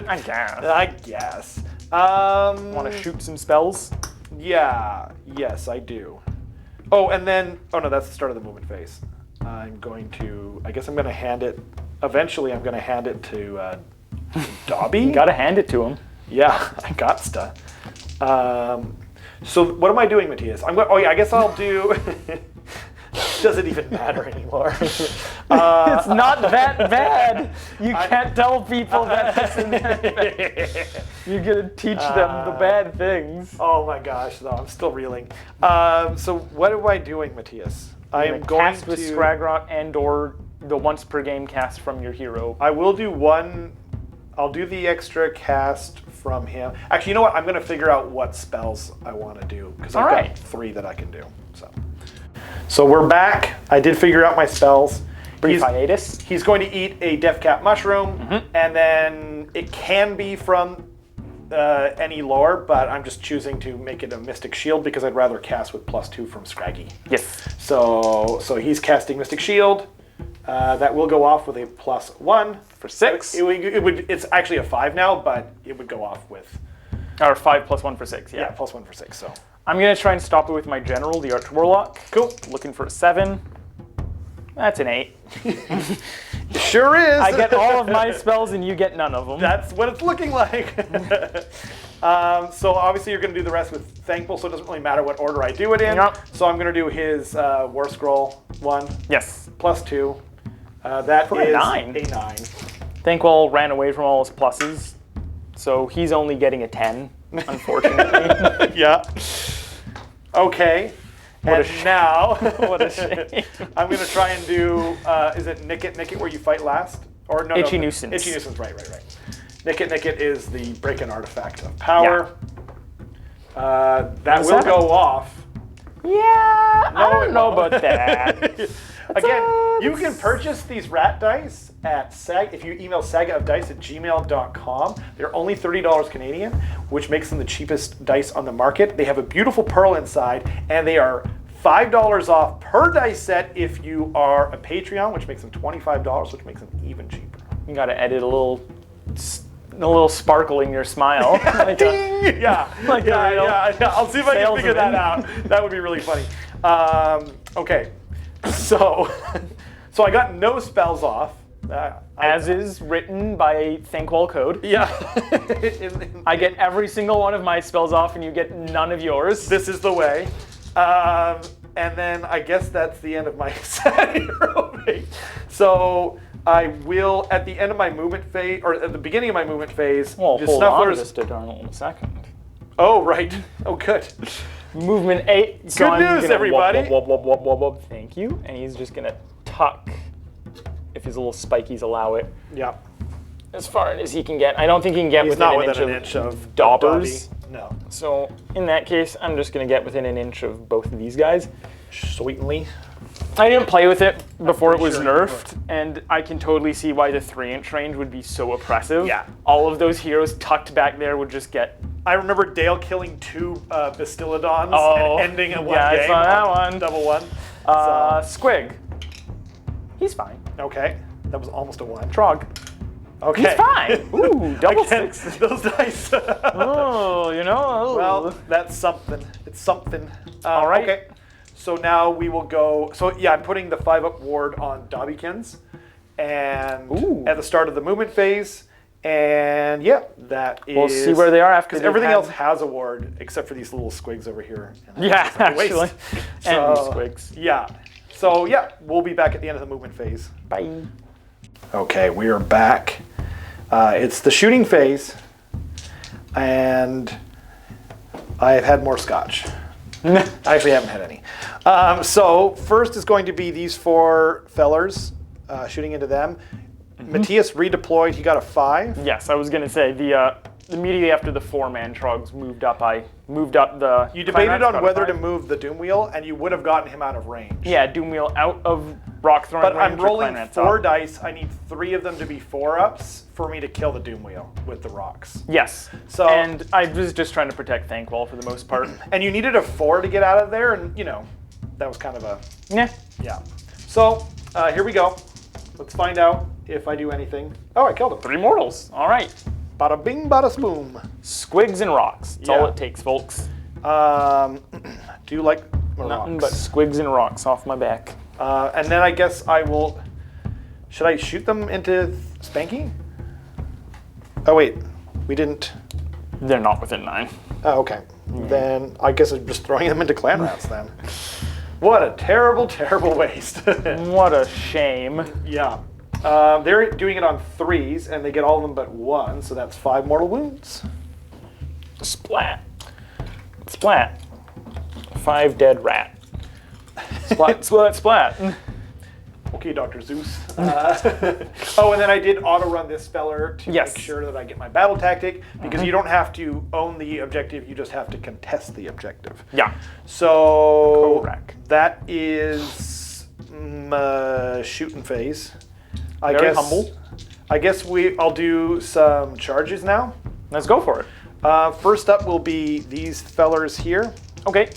[SPEAKER 4] I guess.
[SPEAKER 3] I guess.
[SPEAKER 4] Want to shoot some spells?
[SPEAKER 3] Yeah. Yes, I do. Oh, and then. Oh no, that's the start of the movement phase. I'm going to. I guess I'm going to hand it. Eventually, I'm going to hand it to Dobby.
[SPEAKER 4] You gotta hand it to him.
[SPEAKER 3] Yeah, I gotsta. So what am I doing, Matthias? Oh yeah, I guess I'll do. Does it even matter anymore?
[SPEAKER 4] It's not that bad. You can't tell people that it's that bad. You're gonna teach them the bad things.
[SPEAKER 3] Oh my gosh, no, I'm still reeling. So what am I doing, Matthias? I am going
[SPEAKER 4] cast
[SPEAKER 3] to
[SPEAKER 4] with Scragrot and/or the once per game cast from your hero.
[SPEAKER 3] I will do one. I'll do the extra cast from him. Actually, you know what? I'm going to figure out what spells I want to do because I've got 3 that I can do. So we're back. I did figure out my spells.
[SPEAKER 4] Brief hiatus.
[SPEAKER 3] He's going to eat a Death Cap mushroom, and then it can be from any lore, but I'm just choosing to make it a Mystic Shield because I'd rather cast with +2 from Scraggy.
[SPEAKER 4] Yes.
[SPEAKER 3] So he's casting Mystic Shield. That will go off with a +1
[SPEAKER 4] for 6.
[SPEAKER 3] It's actually a 5 now, but it would go off with.
[SPEAKER 4] Or 5 + 1 for 6.
[SPEAKER 3] Yeah, +1 for 6. So
[SPEAKER 4] I'm gonna try and stop it with my general, the Arch Warlock.
[SPEAKER 3] Cool.
[SPEAKER 4] Looking for a 7. That's an 8.
[SPEAKER 3] It sure is.
[SPEAKER 4] I get all of my spells and you get none of them.
[SPEAKER 3] That's what it's looking like. So obviously you're going to do the rest with Thankful, so it doesn't really matter what order I do it in.
[SPEAKER 4] Yep.
[SPEAKER 3] So I'm going to do his War Scroll 1.
[SPEAKER 4] Yes.
[SPEAKER 3] +2. That
[SPEAKER 4] For
[SPEAKER 3] is
[SPEAKER 4] a 9.
[SPEAKER 3] A 9.
[SPEAKER 4] Thankwell ran away from all his pluses, so he's only getting a 10, unfortunately.
[SPEAKER 3] Yeah. Okay. What a
[SPEAKER 4] shame.
[SPEAKER 3] I'm going to try and do, is it Nick It where you fight last? Or no,
[SPEAKER 4] Itchy Nuisance.
[SPEAKER 3] Itchy Nuisance, right. Nick It is the break an artifact of power. Yeah. That will go off.
[SPEAKER 4] Yeah, I don't know about that.
[SPEAKER 3] Again, you can purchase these rat dice at if you email sagaofdice@gmail.com. They're only $30 Canadian, which makes them the cheapest dice on the market. They have a beautiful pearl inside, and they are $5 off per dice set if you are a Patreon, which makes them $25, which makes them even cheaper.
[SPEAKER 4] You got to edit a little sparkle in your smile.
[SPEAKER 3] Ding! Yeah. I'll see if I can figure that out. That would be really funny. Okay. So I got no spells off.
[SPEAKER 4] As is written by Thankwell code.
[SPEAKER 3] Yeah.
[SPEAKER 4] I get every single one of my spells off and you get none of yours.
[SPEAKER 3] This is the way. And then I guess that's the end of my hero phase. So I will, at the end of my movement phase, or at the beginning of my movement phase,
[SPEAKER 4] well,
[SPEAKER 3] just
[SPEAKER 4] hold on to
[SPEAKER 3] Snufflers.
[SPEAKER 4] this Darnell in a second.
[SPEAKER 3] Oh, right. Oh, good.
[SPEAKER 4] Movement 8. So
[SPEAKER 3] good news, everybody.
[SPEAKER 4] Wub, thank you. And he's just going to tuck, if his little spikies allow it.
[SPEAKER 3] Yeah.
[SPEAKER 4] As far as he can get. I don't think he can get within an inch of daubers.
[SPEAKER 3] No.
[SPEAKER 4] So in that case, I'm just going to get within an inch of both of these guys.
[SPEAKER 3] Sweetly.
[SPEAKER 4] I didn't play with it before it was nerfed, and I can totally see why the 3-inch range would be so oppressive.
[SPEAKER 3] Yeah.
[SPEAKER 4] All of those heroes tucked back there would just get...
[SPEAKER 3] I remember Dale killing 2 Bastillodons and ending in one game.
[SPEAKER 4] I saw that one.
[SPEAKER 3] Double 1.
[SPEAKER 4] Squig. He's fine.
[SPEAKER 3] Okay. That was almost a 1.
[SPEAKER 4] Trog.
[SPEAKER 3] Okay.
[SPEAKER 4] He's fine. Ooh, double
[SPEAKER 3] Again,
[SPEAKER 4] 6.
[SPEAKER 3] Those dice.
[SPEAKER 4] Oh, you know.
[SPEAKER 3] Well, that's something. It's something.
[SPEAKER 4] All right.
[SPEAKER 3] Okay. So now we will go. So yeah, I'm putting the 5-up ward on Dobbykins, and at the start of the movement phase, and yeah, that is.
[SPEAKER 4] We'll see where they are after.
[SPEAKER 3] Because everything else has a ward except for these little squigs over here.
[SPEAKER 4] Yeah, actually. And these squigs.
[SPEAKER 3] Yeah. So yeah, we'll be back at the end of the movement phase.
[SPEAKER 4] Bye.
[SPEAKER 3] Okay, we are back. It's the shooting phase, and I've had more scotch. I actually haven't had any. So first is going to be these 4 fellers, shooting into them. Matthias redeployed. He got a 5.
[SPEAKER 4] Yes, I was going to say the immediately after the 4-man trogs moved up, I moved up the.
[SPEAKER 3] You debated on whether to move the Doom Wheel, and you would have gotten him out of range.
[SPEAKER 4] Yeah, Doom Wheel out of rock throwing range.
[SPEAKER 3] But I'm rolling 4
[SPEAKER 4] up.
[SPEAKER 3] dice. I need 3 of them to be 4-ups for me to kill the Doom Wheel with the rocks.
[SPEAKER 4] Yes.
[SPEAKER 3] So
[SPEAKER 4] and I was just trying to protect Thankwell for the most part.
[SPEAKER 3] And you needed a 4 to get out of there, and you know, that was kind of a yeah. So here we go. Let's find out if I do anything. Oh, I killed him.
[SPEAKER 4] 3 mortals. All right.
[SPEAKER 3] Bada bing, bada spoom.
[SPEAKER 4] Squigs and rocks. That's all it takes, folks.
[SPEAKER 3] Do you like
[SPEAKER 4] Nothing
[SPEAKER 3] rocks?
[SPEAKER 4] but squigs and rocks off my back.
[SPEAKER 3] And then I guess I will. Should I shoot them into Spanky? Oh wait, we didn't.
[SPEAKER 4] They're not within 9.
[SPEAKER 3] Oh, okay. then I guess I'm just throwing them into clan rats then. What a terrible, terrible waste.
[SPEAKER 4] What a shame.
[SPEAKER 3] Yeah. They're doing it on 3s, and they get all of them but 1, so that's 5 mortal wounds.
[SPEAKER 4] Splat. Splat. 5 dead rat. Splat, splat, splat.
[SPEAKER 3] Okay, Dr. Zeus. Oh, and then I did auto-run this speller to
[SPEAKER 4] Yes.
[SPEAKER 3] make sure that I get my battle tactic, because you don't have to own the objective, you just have to contest the objective.
[SPEAKER 4] Yeah.
[SPEAKER 3] So
[SPEAKER 4] Correct.
[SPEAKER 3] that is shooting phase.
[SPEAKER 4] Very humble.
[SPEAKER 3] I guess I'll do some charges now.
[SPEAKER 4] Let's go for it.
[SPEAKER 3] First up will be these fellers here,
[SPEAKER 4] Okay.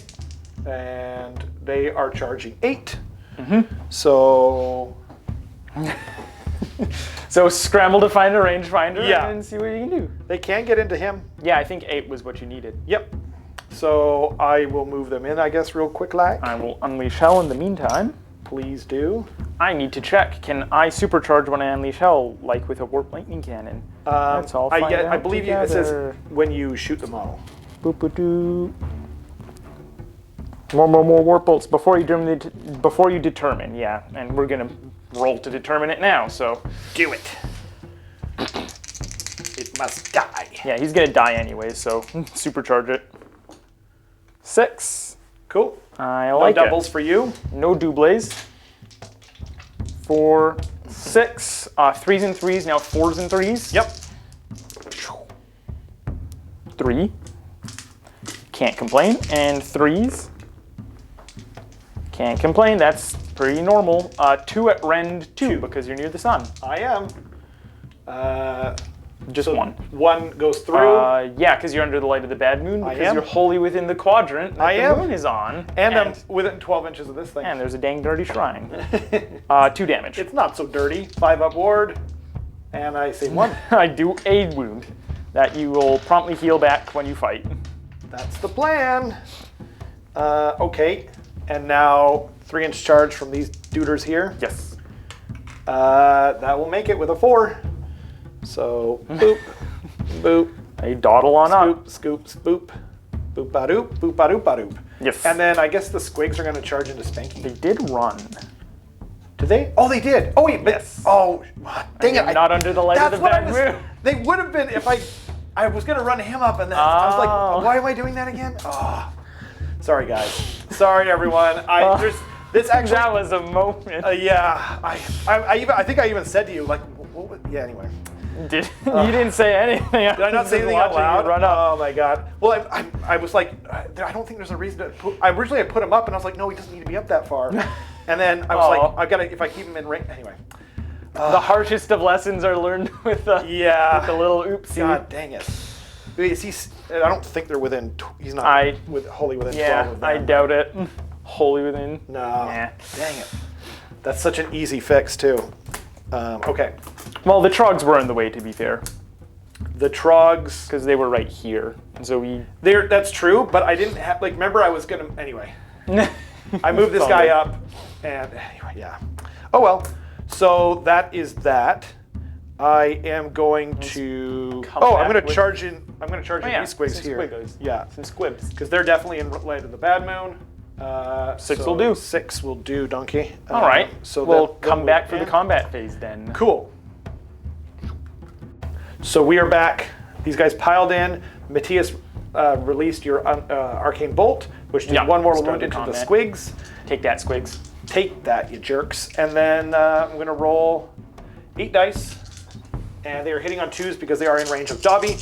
[SPEAKER 3] and they are charging 8. So
[SPEAKER 4] So scramble to find a rangefinder
[SPEAKER 3] Yeah.
[SPEAKER 4] and see what you can do.
[SPEAKER 3] they can get into him.
[SPEAKER 4] Yeah, I think 8 was what you needed.
[SPEAKER 3] Yep. So I will move them in, I guess, real quick, like.
[SPEAKER 4] I will unleash hell in the meantime.
[SPEAKER 3] Please do.
[SPEAKER 4] I need to check. Can I supercharge when I unleash hell, like with a warp lightning cannon? Let's all find out
[SPEAKER 3] I believe it says
[SPEAKER 4] together.
[SPEAKER 3] when you shoot the model.
[SPEAKER 4] Boop-a-doo. More warp bolts before you determine. Yeah, and we're gonna roll to determine it now. So
[SPEAKER 3] Do it. It must die.
[SPEAKER 4] yeah, he's gonna die anyway. So supercharge it. 6.
[SPEAKER 3] Cool.
[SPEAKER 4] I
[SPEAKER 3] No
[SPEAKER 4] like
[SPEAKER 3] doubles
[SPEAKER 4] it.
[SPEAKER 3] for you.
[SPEAKER 4] No doubles. 4, 6. 3s and 3s. Now 4s and 3s.
[SPEAKER 3] Yep.
[SPEAKER 4] 3. Can't complain. And 3s. Can't complain. That's pretty normal. 2 at rend 2 because you're near the sun.
[SPEAKER 3] I am.
[SPEAKER 4] Just
[SPEAKER 3] So
[SPEAKER 4] 1.
[SPEAKER 3] 1 goes through.
[SPEAKER 4] Yeah, because you're under the light of the bad moon.
[SPEAKER 3] I
[SPEAKER 4] Because
[SPEAKER 3] am.
[SPEAKER 4] you're wholly within the quadrant that
[SPEAKER 3] I
[SPEAKER 4] the
[SPEAKER 3] am.
[SPEAKER 4] moon is on.
[SPEAKER 3] and I'm within 12 inches of this thing.
[SPEAKER 4] And there's a dang dirty shrine. 2 damage.
[SPEAKER 3] It's not so dirty. 5 up ward. And I say 1.
[SPEAKER 4] I do a wound that you will promptly heal back when you fight.
[SPEAKER 3] That's the plan. Okay. And now 3-inch charge from these duders here.
[SPEAKER 4] Yes.
[SPEAKER 3] That will make it with a 4. So boop, boop,
[SPEAKER 4] A dawdle on up.
[SPEAKER 3] scoop, scoop, spoop, boop ba doop, boop ba doop ba doop.
[SPEAKER 4] Yes.
[SPEAKER 3] And then I guess the squigs are going to charge into Spanky.
[SPEAKER 4] They did run.
[SPEAKER 3] Did they? Oh, they did. Oh wait, but
[SPEAKER 4] Yes.
[SPEAKER 3] oh, dang it!
[SPEAKER 4] You're not under the light of
[SPEAKER 3] That's
[SPEAKER 4] the
[SPEAKER 3] what I
[SPEAKER 4] bad
[SPEAKER 3] was.
[SPEAKER 4] moon.
[SPEAKER 3] They would have been if I was going to run him up, and then I was
[SPEAKER 4] Oh.
[SPEAKER 3] like, why am I doing that again? Oh, sorry guys. Sorry everyone. There's this actually.
[SPEAKER 4] That was a moment.
[SPEAKER 3] Yeah, I think I even said to you like, yeah. Anyway.
[SPEAKER 4] You didn't say anything.
[SPEAKER 3] Did I not say anything out loud?
[SPEAKER 4] Run up.
[SPEAKER 3] Oh my god. Well, I was like, I don't think there's a reason to put. Originally I put him up, and I was like, no, he doesn't need to be up that far. And then I was
[SPEAKER 4] Aw.
[SPEAKER 3] like, I gotta if I keep him in range anyway.
[SPEAKER 4] The harshest of lessons are learned with the little oopsie.
[SPEAKER 3] God dang it. Is he? I don't think they're within. He's not wholly within 12
[SPEAKER 4] Yeah,
[SPEAKER 3] of them.
[SPEAKER 4] I doubt it. Wholly within.
[SPEAKER 3] No.
[SPEAKER 4] Nah.
[SPEAKER 3] Dang it. That's such an easy fix too. Okay.
[SPEAKER 4] Well, the trogs were in the way, to be fair,
[SPEAKER 3] The trogs.
[SPEAKER 4] because they were right here. And so we.
[SPEAKER 3] That's true, but I didn't have remember I was gonna anyway. I moved this guy up, and anyway, yeah. Oh well. So that is that. I am going to.
[SPEAKER 4] come
[SPEAKER 3] Oh, I'm
[SPEAKER 4] back
[SPEAKER 3] going to
[SPEAKER 4] with-
[SPEAKER 3] charge in. I'm going to charge in
[SPEAKER 4] yeah,
[SPEAKER 3] these squigs
[SPEAKER 4] some
[SPEAKER 3] here.
[SPEAKER 4] squiggles.
[SPEAKER 3] Yeah,
[SPEAKER 4] Some squibs.
[SPEAKER 3] because they're definitely in light of the bad moon.
[SPEAKER 4] 6
[SPEAKER 3] so
[SPEAKER 4] will do.
[SPEAKER 3] 6 will do, donkey.
[SPEAKER 4] All right.
[SPEAKER 3] So
[SPEAKER 4] we'll
[SPEAKER 3] that-
[SPEAKER 4] come
[SPEAKER 3] then
[SPEAKER 4] back for
[SPEAKER 3] yeah.
[SPEAKER 4] the combat phase then.
[SPEAKER 3] Cool. So we are back. These guys piled in. Matthias released your arcane bolt, which did
[SPEAKER 4] Yeah,
[SPEAKER 3] 1 mortal
[SPEAKER 4] started
[SPEAKER 3] wound into the
[SPEAKER 4] combat.
[SPEAKER 3] squigs.
[SPEAKER 4] Take that, squigs.
[SPEAKER 3] Take that, you jerks. And then I'm going to roll 8 dice. And they are hitting on 2s because they are in range of Dobby.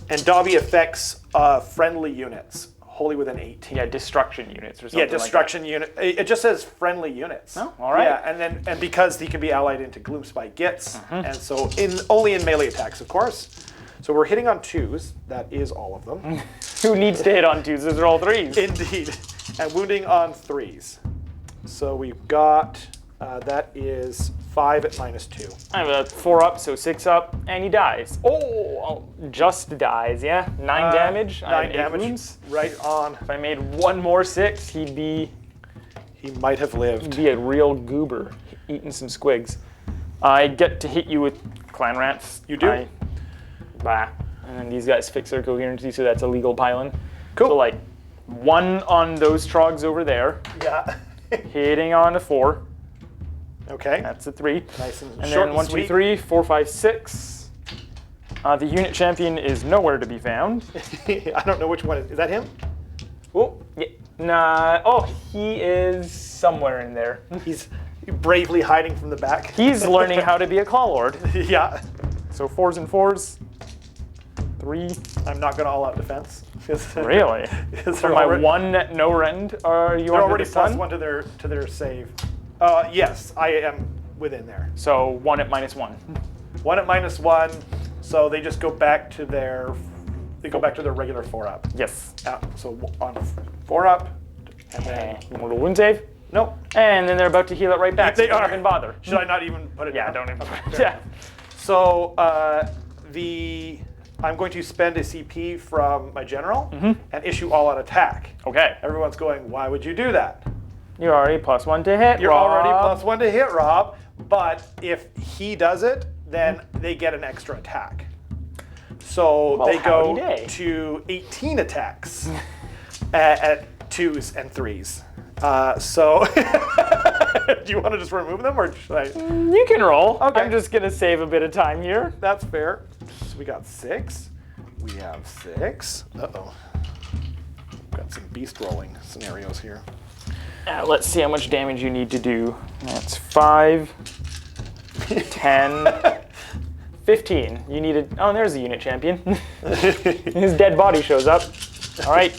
[SPEAKER 3] And Dobby affects friendly units, wholly within 8.
[SPEAKER 4] Yeah, destruction units or something.
[SPEAKER 3] Yeah, destruction unit. It just says friendly units.
[SPEAKER 4] Oh, all right.
[SPEAKER 3] Yeah, and because he can be allied into Gloomspite Gitz, and so only in melee attacks, of course. So we're hitting on 2s. That is all of them.
[SPEAKER 4] Who needs to hit on 2s? Those are all 3s.
[SPEAKER 3] Indeed. And wounding on 3s. So we've got that is 5 at -2.
[SPEAKER 4] I have a 4 up, so 6 up, and he dies. Oh, just dies, yeah? 9 damage. I have
[SPEAKER 3] 9
[SPEAKER 4] 8
[SPEAKER 3] damage.
[SPEAKER 4] wounds.
[SPEAKER 3] Right on.
[SPEAKER 4] If I made 1 more 6, he'd be
[SPEAKER 3] He might have lived.
[SPEAKER 4] a real goober, eating some squigs. I get to hit you with clan rats.
[SPEAKER 3] You do?
[SPEAKER 4] Bah. And then these guys fix their coherency, so that's a legal pylon.
[SPEAKER 3] Cool.
[SPEAKER 4] So like 1 on those trogs over there,
[SPEAKER 3] Yeah.
[SPEAKER 4] hitting on a 4.
[SPEAKER 3] Okay.
[SPEAKER 4] That's a 3.
[SPEAKER 3] Nice and
[SPEAKER 4] And
[SPEAKER 3] short
[SPEAKER 4] then
[SPEAKER 3] and
[SPEAKER 4] 1, 2,
[SPEAKER 3] sweet.
[SPEAKER 4] 3, 4, 5, 6. The unit champion is nowhere to be found.
[SPEAKER 3] I don't know which one. Is that him?
[SPEAKER 4] Oh, yeah. Nah. Oh, he is somewhere in there.
[SPEAKER 3] He's bravely hiding from the back.
[SPEAKER 4] He's learning how to be a claw lord.
[SPEAKER 3] Yeah.
[SPEAKER 4] So 4s and 4s. 3.
[SPEAKER 3] I'm not going to all out defense.
[SPEAKER 4] Really?
[SPEAKER 3] Because
[SPEAKER 4] For my 1 no rend, are you
[SPEAKER 3] They're
[SPEAKER 4] under
[SPEAKER 3] already
[SPEAKER 4] the sun?
[SPEAKER 3] +1 to their save. Yes, I am within there.
[SPEAKER 4] So 1 at -1.
[SPEAKER 3] 1 at -1, so they just go back to their regular 4-up.
[SPEAKER 4] Yes.
[SPEAKER 3] So on 4-up, and then
[SPEAKER 4] Mortal wound save.
[SPEAKER 3] nope.
[SPEAKER 4] And then they're about to heal it right back.
[SPEAKER 3] They
[SPEAKER 4] so don't
[SPEAKER 3] are.
[SPEAKER 4] even bother.
[SPEAKER 3] Should I not even put it
[SPEAKER 4] Yeah,
[SPEAKER 3] down?
[SPEAKER 4] don't even.
[SPEAKER 3] Okay.
[SPEAKER 4] Yeah.
[SPEAKER 3] So I'm going to spend a CP from my general and issue all-out attack.
[SPEAKER 4] Okay.
[SPEAKER 3] Everyone's going, why would you do that?
[SPEAKER 4] You're already +1 to hit.
[SPEAKER 3] You're
[SPEAKER 4] Rob.
[SPEAKER 3] already +1 to hit, Rob. But if he does it, then they get an extra attack. So
[SPEAKER 4] Well,
[SPEAKER 3] they go
[SPEAKER 4] howdy day.
[SPEAKER 3] to 18 attacks at 2s and 3s. So do you want to just remove them, or should I?
[SPEAKER 4] You can roll.
[SPEAKER 3] Okay.
[SPEAKER 4] I'm just gonna save a bit of time here.
[SPEAKER 3] That's fair. So we got 6. We have 6. Uh-oh. Got some beast rolling scenarios here.
[SPEAKER 4] Let's see how much damage you need to do. That's 5, 10, 15. You need a. Oh, there's the unit champion. His dead body shows up. All right.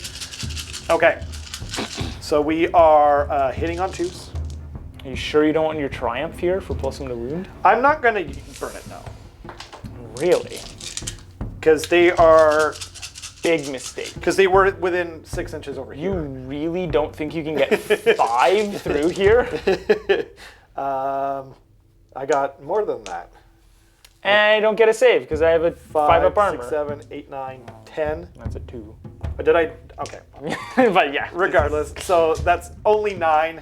[SPEAKER 3] Okay. So we are hitting on 2s.
[SPEAKER 4] Are you sure you don't want your triumph here for +1 to wound?
[SPEAKER 3] I'm not going to burn it, no.
[SPEAKER 4] Really?
[SPEAKER 3] Because they are.
[SPEAKER 4] Big mistake.
[SPEAKER 3] Because they were within 6 inches over
[SPEAKER 4] You
[SPEAKER 3] here.
[SPEAKER 4] really don't think you can get 5 through here?
[SPEAKER 3] I got more than that.
[SPEAKER 4] And I don't get a save because I have a 5 up armor.
[SPEAKER 3] 6, 7, 8, 9, 10.
[SPEAKER 4] That's a 2.
[SPEAKER 3] Did I? Okay.
[SPEAKER 4] But yeah.
[SPEAKER 3] Regardless. So that's only 9.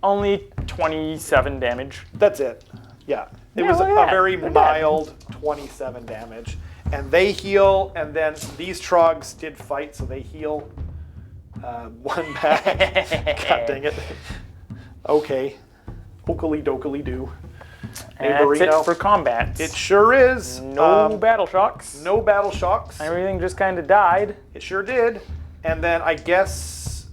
[SPEAKER 4] Only 27 damage.
[SPEAKER 3] That's it. Yeah. It
[SPEAKER 4] Yeah,
[SPEAKER 3] was
[SPEAKER 4] look
[SPEAKER 3] a
[SPEAKER 4] at that.
[SPEAKER 3] very
[SPEAKER 4] They're dead.
[SPEAKER 3] mild 27 damage. And they heal, and then these trogs did fight, so they heal 1 back. God dang it. Okay. Okily dokily do. Hey,
[SPEAKER 4] That's
[SPEAKER 3] Marino.
[SPEAKER 4] it for combat.
[SPEAKER 3] It sure is.
[SPEAKER 4] No battle shocks.
[SPEAKER 3] No battle shocks.
[SPEAKER 4] Everything just kind of died.
[SPEAKER 3] It sure did. And then I guess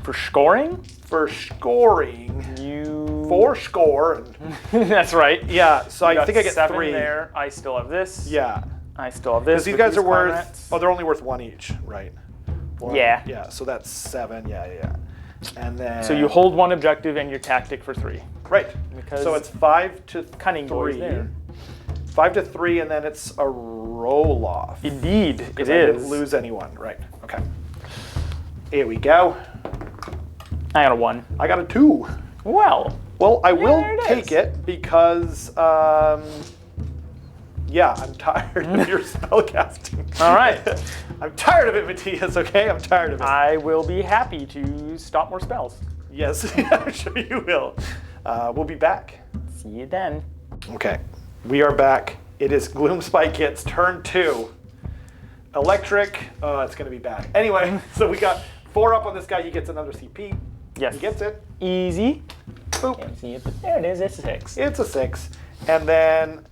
[SPEAKER 4] For scoring?
[SPEAKER 3] for scoring,
[SPEAKER 4] You.
[SPEAKER 3] 4 score.
[SPEAKER 4] That's right.
[SPEAKER 3] Yeah, so
[SPEAKER 4] You
[SPEAKER 3] I think I get
[SPEAKER 4] 7
[SPEAKER 3] 3.
[SPEAKER 4] there. I still have this.
[SPEAKER 3] Yeah.
[SPEAKER 4] I still have this.
[SPEAKER 3] Because these
[SPEAKER 4] with
[SPEAKER 3] guys are worth,
[SPEAKER 4] comrades.
[SPEAKER 3] oh, they're only worth 1 each, right?
[SPEAKER 4] Yeah.
[SPEAKER 3] Yeah, so that's 7, yeah. And then.
[SPEAKER 4] So you hold 1 objective and your tactic for 3.
[SPEAKER 3] Right.
[SPEAKER 4] Because
[SPEAKER 3] So it's 5 to
[SPEAKER 4] Cunning boys
[SPEAKER 3] 3.
[SPEAKER 4] there.
[SPEAKER 3] 5 to 3, and then it's a roll off.
[SPEAKER 4] Indeed, it
[SPEAKER 3] I didn't
[SPEAKER 4] is.
[SPEAKER 3] lose anyone, right? Okay. Here we go.
[SPEAKER 4] I got a 1.
[SPEAKER 3] I got a 2.
[SPEAKER 4] Well,
[SPEAKER 3] Well, I will
[SPEAKER 4] there it
[SPEAKER 3] take
[SPEAKER 4] is.
[SPEAKER 3] it because, yeah, I'm tired of your spellcasting.
[SPEAKER 4] all right.
[SPEAKER 3] I'm tired of it, Matthias, okay? I'm tired of it.
[SPEAKER 4] I will be happy to stop more spells.
[SPEAKER 3] Yes, I'm sure you will. We'll be back.
[SPEAKER 4] See you then.
[SPEAKER 3] Okay, we are back. It is Gloomspite Gitz Turn 2. Electric, it's going to be bad. Anyway, so we got 4 up on this guy. He gets another CP.
[SPEAKER 4] Yes.
[SPEAKER 3] He gets it.
[SPEAKER 4] Easy.
[SPEAKER 3] Boop.
[SPEAKER 4] Can't see it, but there it is. It's a 6.
[SPEAKER 3] It's a 6. And then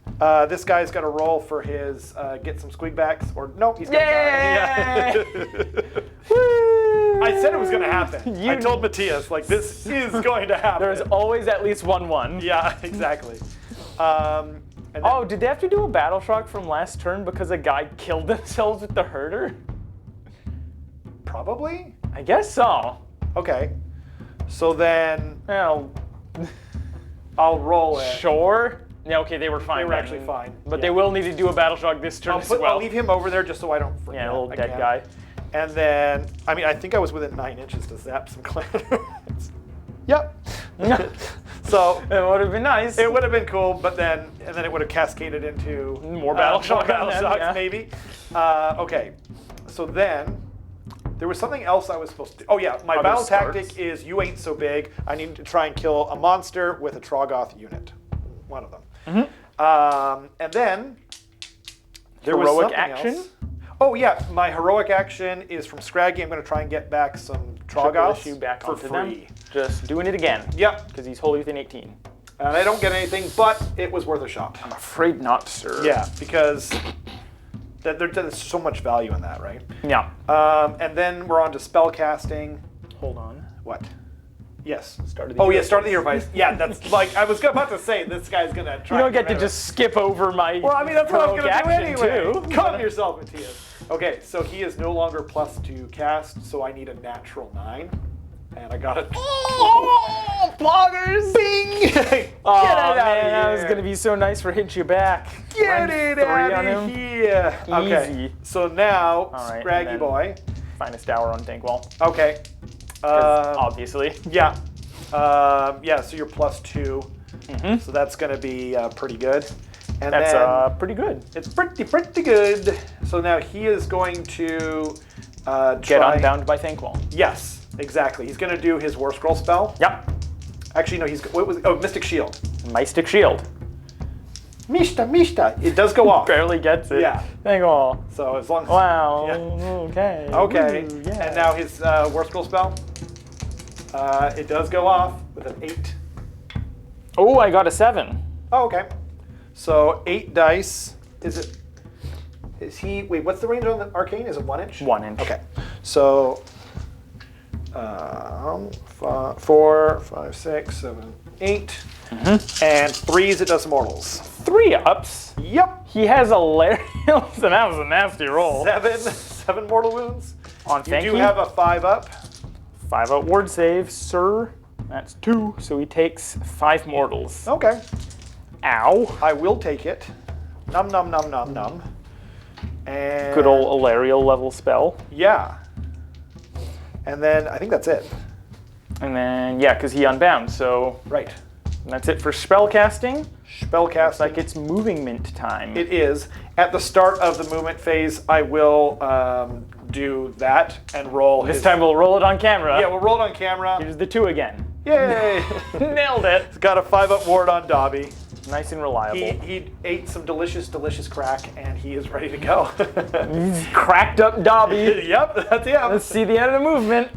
[SPEAKER 3] this guy's got to roll for his get some squeagbacks. Or no, he's going to die. Yeah.
[SPEAKER 4] Woo!
[SPEAKER 3] I said it was going to happen. I
[SPEAKER 4] You-
[SPEAKER 3] told Matthias, like, this is going to happen.
[SPEAKER 4] There's always at least 1-1.
[SPEAKER 3] Yeah, exactly. And then,
[SPEAKER 4] Oh, did they have to do a battle shock from last turn because a guy killed themselves with the herder?
[SPEAKER 3] probably?
[SPEAKER 4] I guess so.
[SPEAKER 3] Okay. So then
[SPEAKER 4] Well,
[SPEAKER 3] I'll roll it.
[SPEAKER 4] sure. Yeah, okay, they were fine.
[SPEAKER 3] They were
[SPEAKER 4] then.
[SPEAKER 3] actually fine.
[SPEAKER 4] But
[SPEAKER 3] Yeah.
[SPEAKER 4] they will need to do a battle shock this turn as well.
[SPEAKER 3] I'll leave him over there just so I don't forget.
[SPEAKER 4] Yeah, a little
[SPEAKER 3] I
[SPEAKER 4] dead
[SPEAKER 3] can't.
[SPEAKER 4] guy.
[SPEAKER 3] And then, I mean, I think I was within 9 inches to zap some clan. Yep. So
[SPEAKER 4] It would have been nice.
[SPEAKER 3] it would have been cool, but then it would have cascaded into
[SPEAKER 4] More battle shock
[SPEAKER 3] battle
[SPEAKER 4] then,
[SPEAKER 3] shocks,
[SPEAKER 4] yeah.
[SPEAKER 3] maybe. Okay. So then there was something else I was supposed to do. Oh yeah, my
[SPEAKER 4] Other
[SPEAKER 3] battle
[SPEAKER 4] starts.
[SPEAKER 3] tactic is you ain't so big. I need to try and kill a monster with a Troggoth unit. One of them.
[SPEAKER 4] Mm-hmm.
[SPEAKER 3] And then there was
[SPEAKER 4] Heroic
[SPEAKER 3] something
[SPEAKER 4] action?
[SPEAKER 3] else. Oh yeah, my heroic action is from Scraggy. I'm going to try and get back some Troggoths
[SPEAKER 4] Issue back
[SPEAKER 3] for
[SPEAKER 4] onto
[SPEAKER 3] free.
[SPEAKER 4] them. Just doing it again.
[SPEAKER 3] Yep.
[SPEAKER 4] Because he's wholly within 18.
[SPEAKER 3] And I don't get anything, but it was worth a shot.
[SPEAKER 4] I'm afraid not, sir.
[SPEAKER 3] Yeah, because there's so much value in that, right?
[SPEAKER 4] Yeah.
[SPEAKER 3] And then we're on to spell casting.
[SPEAKER 4] Hold on.
[SPEAKER 3] What? Yes.
[SPEAKER 4] Start of the
[SPEAKER 3] Oh
[SPEAKER 4] year.
[SPEAKER 3] yeah, start of the year advice. Yeah, that's like I was about to say. This guy's gonna try.
[SPEAKER 4] You don't get to
[SPEAKER 3] remember.
[SPEAKER 4] just skip over my.
[SPEAKER 3] Well, I mean that's what I was gonna do
[SPEAKER 4] heroic
[SPEAKER 3] anyway.
[SPEAKER 4] action, too.
[SPEAKER 3] Calm yourself, Matthias. Okay, so he is no longer +2 cast, so I need a natural 9, and I got it.
[SPEAKER 4] Oh, bloggers!
[SPEAKER 3] Bing!
[SPEAKER 4] Oh
[SPEAKER 3] Get it out
[SPEAKER 4] man,
[SPEAKER 3] of
[SPEAKER 4] that was
[SPEAKER 3] here.
[SPEAKER 4] gonna be so nice for hitting you back.
[SPEAKER 3] Get
[SPEAKER 4] Run
[SPEAKER 3] it
[SPEAKER 4] 3
[SPEAKER 3] out
[SPEAKER 4] on
[SPEAKER 3] of
[SPEAKER 4] him.
[SPEAKER 3] here. Okay.
[SPEAKER 4] Easy.
[SPEAKER 3] So now,
[SPEAKER 4] All right,
[SPEAKER 3] Scraggy
[SPEAKER 4] and then-
[SPEAKER 3] boy.
[SPEAKER 4] Finest hour on Tankwall.
[SPEAKER 3] Okay.
[SPEAKER 4] 'Cause obviously.
[SPEAKER 3] Yeah. Yeah, so you're +2.
[SPEAKER 4] Mm-hmm.
[SPEAKER 3] So that's going to be pretty good. And
[SPEAKER 4] That's
[SPEAKER 3] then
[SPEAKER 4] pretty good.
[SPEAKER 3] it's pretty good. So now he is going to
[SPEAKER 4] Get
[SPEAKER 3] try.
[SPEAKER 4] unbound by Tankwall.
[SPEAKER 3] Yes, exactly. He's going to do his War Scroll spell.
[SPEAKER 4] Yep.
[SPEAKER 3] Actually, no, Mystic Shield.
[SPEAKER 4] Mystic Shield.
[SPEAKER 3] Mishta. It does go off.
[SPEAKER 4] Barely gets it.
[SPEAKER 3] Yeah.
[SPEAKER 4] Tankwall.
[SPEAKER 3] So as long as...
[SPEAKER 4] Wow.
[SPEAKER 3] Yeah.
[SPEAKER 4] Okay.
[SPEAKER 3] Okay.
[SPEAKER 4] Woo, yeah.
[SPEAKER 3] And now his War Scroll spell. It does go off with an 8.
[SPEAKER 4] Oh, I got a 7.
[SPEAKER 3] Oh, okay. So 8 dice. Is he? Wait, what's the range on the arcane? Is it 1 inch?
[SPEAKER 4] 1 inch.
[SPEAKER 3] Okay. So 4, 5, 6, 7, 8, and 3s. It does mortals.
[SPEAKER 4] 3 ups.
[SPEAKER 3] Yep.
[SPEAKER 4] He has a Larial, so that was a nasty roll.
[SPEAKER 3] 7 mortal wounds.
[SPEAKER 4] On
[SPEAKER 3] You
[SPEAKER 4] Fanky.
[SPEAKER 3] do have a 5 up.
[SPEAKER 4] 5 up ward save, sir. That's 2, so he takes 5 mortals.
[SPEAKER 3] Okay.
[SPEAKER 4] Ow.
[SPEAKER 3] I will take it. Num num num num num. And
[SPEAKER 4] Good old Alarial level spell.
[SPEAKER 3] yeah. And then I think that's it.
[SPEAKER 4] And then, yeah, because he unbound, so
[SPEAKER 3] Right.
[SPEAKER 4] that's it for spell casting.
[SPEAKER 3] Spellcasting.
[SPEAKER 4] It's like it's moving mint time.
[SPEAKER 3] It is. At the start of the movement phase, I will do that and roll.
[SPEAKER 4] This time we'll roll it on camera.
[SPEAKER 3] Yeah, we'll roll it on camera.
[SPEAKER 4] Here's the 2 again.
[SPEAKER 3] Yay!
[SPEAKER 4] Nailed it.
[SPEAKER 3] He's got a 5-up ward on Dobby.
[SPEAKER 4] Nice and reliable.
[SPEAKER 3] He ate some delicious crack, and he is ready to go.
[SPEAKER 4] Cracked up Dobby.
[SPEAKER 3] Yep, that's him.
[SPEAKER 4] Let's see the end of the movement.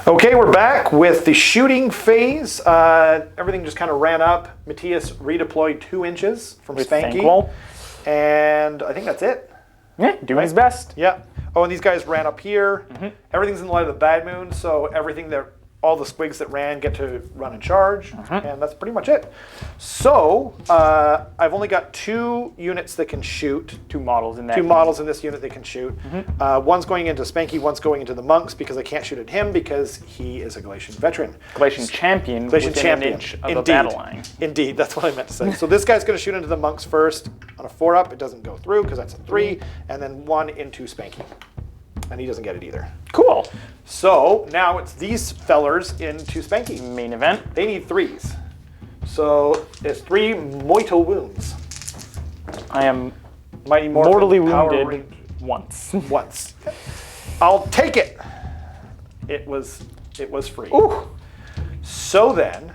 [SPEAKER 3] Okay, we're back with the shooting phase. Everything just kind of ran up. Matthias redeployed 2 inches from
[SPEAKER 4] With
[SPEAKER 3] Spanky.
[SPEAKER 4] Thankwall.
[SPEAKER 3] And I think that's it.
[SPEAKER 4] Yeah, doing his best.
[SPEAKER 3] Yeah. Oh, and these guys ran up here. Everything's in the light of the bad moon, so all the squigs that ran get to run and charge, and that's pretty much it. So I've only got 2 units that can shoot.
[SPEAKER 4] 2 models in that.
[SPEAKER 3] 2 models in this unit that can shoot. One's going into Spanky, one's going into the monks because I can't shoot at him because he is a Galatian veteran.
[SPEAKER 4] Galatian champion
[SPEAKER 3] Galatian
[SPEAKER 4] within
[SPEAKER 3] champion.
[SPEAKER 4] an inch of a
[SPEAKER 3] Indeed.
[SPEAKER 4] battle line.
[SPEAKER 3] Indeed, that's what I meant to say. So this guy's going to shoot into the monks first on a 4-up. It doesn't go through because that's a 3, and then 1 into Spanky. And he doesn't get it either.
[SPEAKER 4] Cool.
[SPEAKER 3] So now it's these fellers into Spanky.
[SPEAKER 4] Main event.
[SPEAKER 3] They need 3s. So it's 3 mortal wounds.
[SPEAKER 4] I am
[SPEAKER 3] Mighty Morphin
[SPEAKER 4] mortally
[SPEAKER 3] power
[SPEAKER 4] wounded
[SPEAKER 3] range
[SPEAKER 4] once.
[SPEAKER 3] once. I'll take it. It was free.
[SPEAKER 4] Ooh.
[SPEAKER 3] So then,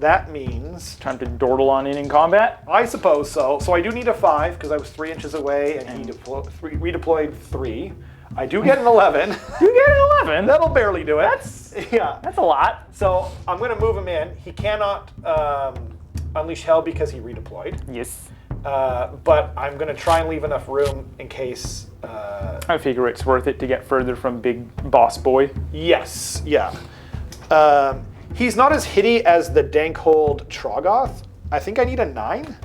[SPEAKER 3] that means
[SPEAKER 4] Time to dawdle on in combat.
[SPEAKER 3] I suppose so. So I do need a 5 because I was 3 inches away, and he redeployed 3. I do get an 11.
[SPEAKER 4] You get an 11.
[SPEAKER 3] That'll barely do it. Yeah.
[SPEAKER 4] That's a lot.
[SPEAKER 3] So I'm going to move him in. He cannot unleash hell because he redeployed.
[SPEAKER 4] Yes.
[SPEAKER 3] But I'm going to try and leave enough room in case.
[SPEAKER 4] I figure it's worth it to get further from Big Boss Boy.
[SPEAKER 3] Yes. Yeah. He's not as hitty as the Dankhold Troggoth. I think I need a 9.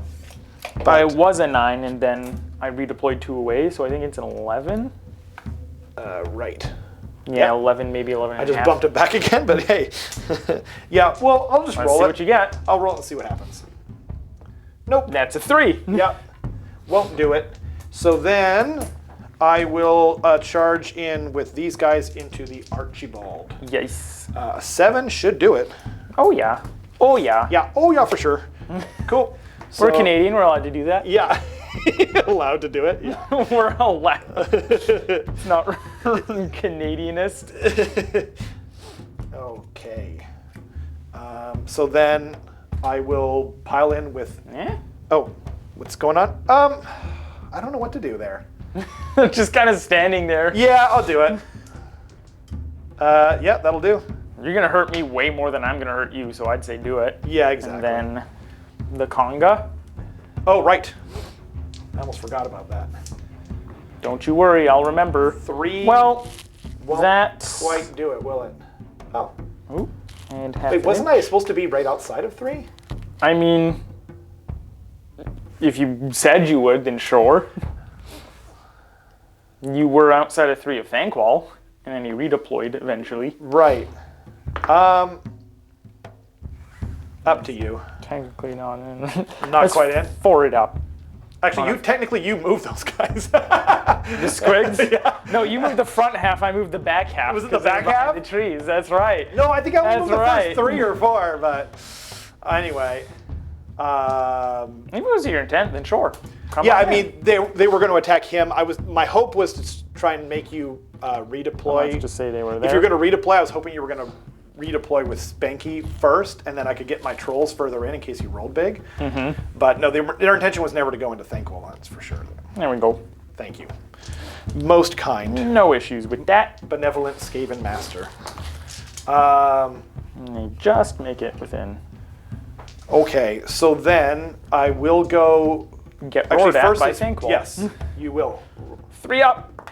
[SPEAKER 4] I was a 9 and then I redeployed 2 away, so I think it's an 11.
[SPEAKER 3] Right.
[SPEAKER 4] Yeah, 11, maybe 11
[SPEAKER 3] I
[SPEAKER 4] and a
[SPEAKER 3] just
[SPEAKER 4] half.
[SPEAKER 3] bumped it back again, but hey. Yeah, well, I'll just
[SPEAKER 4] Let's
[SPEAKER 3] roll
[SPEAKER 4] see
[SPEAKER 3] it.
[SPEAKER 4] what you get.
[SPEAKER 3] I'll roll it and see what happens. Nope.
[SPEAKER 4] That's a 3.
[SPEAKER 3] Yep. Won't do it. So then I will charge in with these guys into the Archibald.
[SPEAKER 4] Yes.
[SPEAKER 3] 7 should do it.
[SPEAKER 4] Oh, yeah. Oh, yeah.
[SPEAKER 3] Yeah. Oh, yeah, for sure. Cool.
[SPEAKER 4] We're
[SPEAKER 3] So-
[SPEAKER 4] Canadian. We're allowed to do that.
[SPEAKER 3] Yeah. Allowed to do it. Yeah.
[SPEAKER 4] We're allowed. It's not Canadianist.
[SPEAKER 3] Okay. So then I will pile in with.
[SPEAKER 4] Eh?
[SPEAKER 3] Oh, what's going on? I don't know what to do there.
[SPEAKER 4] Just kind of standing there.
[SPEAKER 3] Yeah, I'll do it. Yeah, that'll do.
[SPEAKER 4] You're gonna hurt me way more than I'm gonna hurt you, so I'd say do it.
[SPEAKER 3] Yeah, exactly.
[SPEAKER 4] And then the conga.
[SPEAKER 3] Oh, right. I almost forgot about that.
[SPEAKER 4] Don't you worry, I'll remember.
[SPEAKER 3] 3.
[SPEAKER 4] Well,
[SPEAKER 3] won't
[SPEAKER 4] that
[SPEAKER 3] quite do it, will it? Oh.
[SPEAKER 4] Ooh, and half
[SPEAKER 3] Wait,
[SPEAKER 4] an
[SPEAKER 3] wasn't
[SPEAKER 4] inch.
[SPEAKER 3] I supposed to be right outside of 3?
[SPEAKER 4] I mean, if you said you would, then sure. You were outside of 3 of Thankwall, and then you redeployed eventually.
[SPEAKER 3] Right. Up to you.
[SPEAKER 4] Technically not in.
[SPEAKER 3] Not quite in?
[SPEAKER 4] 4 it up.
[SPEAKER 3] Actually, technically you moved those guys.
[SPEAKER 4] The squigs?
[SPEAKER 3] Yeah.
[SPEAKER 4] No, you moved the front half, I moved the back half.
[SPEAKER 3] Was it the
[SPEAKER 4] 'cause they're
[SPEAKER 3] back
[SPEAKER 4] behind
[SPEAKER 3] half?
[SPEAKER 4] The trees, that's right.
[SPEAKER 3] No, I think I only moved the
[SPEAKER 4] That's
[SPEAKER 3] first 3 or 4, but anyway.
[SPEAKER 4] If it was your intent, then sure. Come
[SPEAKER 3] Yeah,
[SPEAKER 4] on
[SPEAKER 3] I mean, they were going to attack him. My hope was to try and make you redeploy.
[SPEAKER 4] Let's just say they were there.
[SPEAKER 3] If you're going to redeploy, I was hoping you were going to redeploy with Spanky first, and then I could get my trolls further in case you rolled big. Mm-hmm. But no, their intention was never to go into Thankwall, that's for sure.
[SPEAKER 4] There we go.
[SPEAKER 3] Thank you. Most kind,
[SPEAKER 4] No issues with that.
[SPEAKER 3] benevolent Skaven master.
[SPEAKER 4] And they just make it within.
[SPEAKER 3] Okay, so then I will go.
[SPEAKER 4] Get
[SPEAKER 3] Actually,
[SPEAKER 4] roared at
[SPEAKER 3] first,
[SPEAKER 4] by
[SPEAKER 3] it's-
[SPEAKER 4] Thankwall.
[SPEAKER 3] yes, you will.
[SPEAKER 4] 3 up.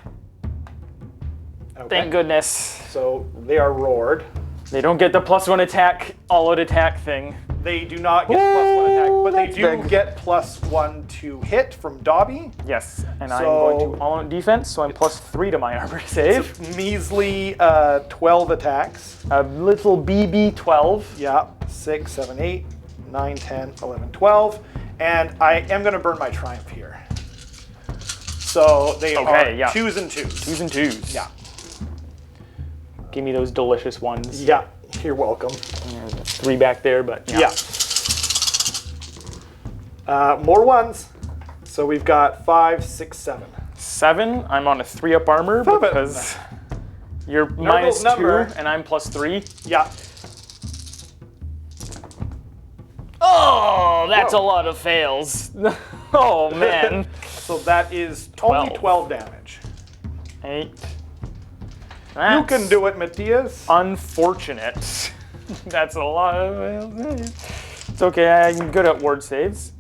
[SPEAKER 3] Okay.
[SPEAKER 4] Thank goodness.
[SPEAKER 3] So they are roared.
[SPEAKER 4] They don't get the +1 attack, all-out attack thing.
[SPEAKER 3] They do not get +1 attack, but they
[SPEAKER 4] that's
[SPEAKER 3] do
[SPEAKER 4] big.
[SPEAKER 3] get +1 to hit from Dobby.
[SPEAKER 4] Yes, and I'm
[SPEAKER 3] So-
[SPEAKER 4] going to all-out defense, so I'm +3 to my armor save.
[SPEAKER 3] It's a measly 12 attacks.
[SPEAKER 4] A little BB-12.
[SPEAKER 3] Yeah, 6, 7, 8, 9, 10, 11, 12. And I am going to burn my Triumph here. So they
[SPEAKER 4] Okay,
[SPEAKER 3] are
[SPEAKER 4] yeah.
[SPEAKER 3] 2s and 2s.
[SPEAKER 4] 2s and 2s.
[SPEAKER 3] Yeah.
[SPEAKER 4] Give me those delicious ones.
[SPEAKER 3] Yeah, you're welcome.
[SPEAKER 4] There's 3 back there, but yeah.
[SPEAKER 3] More 1s. So we've got 5, 6, 7.
[SPEAKER 4] 7, I'm on a 3-up armor
[SPEAKER 3] Flip it.
[SPEAKER 4] because you're -2
[SPEAKER 3] number.
[SPEAKER 4] and I'm +3.
[SPEAKER 3] Yeah.
[SPEAKER 4] Oh, that's
[SPEAKER 3] Whoa.
[SPEAKER 4] a lot of fails. Oh, man.
[SPEAKER 3] So that is only 12 damage.
[SPEAKER 4] 8.
[SPEAKER 3] You can do it, Matthias.
[SPEAKER 4] Unfortunate. That's a lot of fails. It's okay, I'm good at ward saves.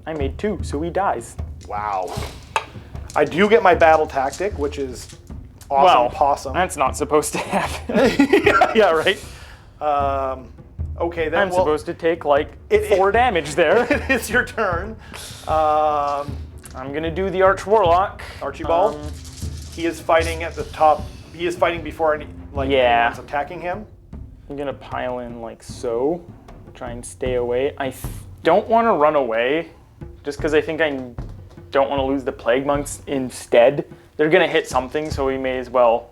[SPEAKER 4] I made 2, so he dies.
[SPEAKER 3] Wow. I do get my battle tactic, which is awesome
[SPEAKER 4] Well,
[SPEAKER 3] possum.
[SPEAKER 4] that's not supposed to happen.
[SPEAKER 3] Yeah, right. Okay, then
[SPEAKER 4] I'm supposed to take like
[SPEAKER 3] It-
[SPEAKER 4] 4 damage there.
[SPEAKER 3] It is your turn.
[SPEAKER 4] I'm gonna do the Arch Warlock.
[SPEAKER 3] Archibald. He is fighting at the top. He is fighting before anyone's attacking him.
[SPEAKER 4] I'm gonna pile in like so. Try and stay away. I don't want to run away, just because I think I don't want to lose the Plague Monks instead. They're gonna hit something, so he may as well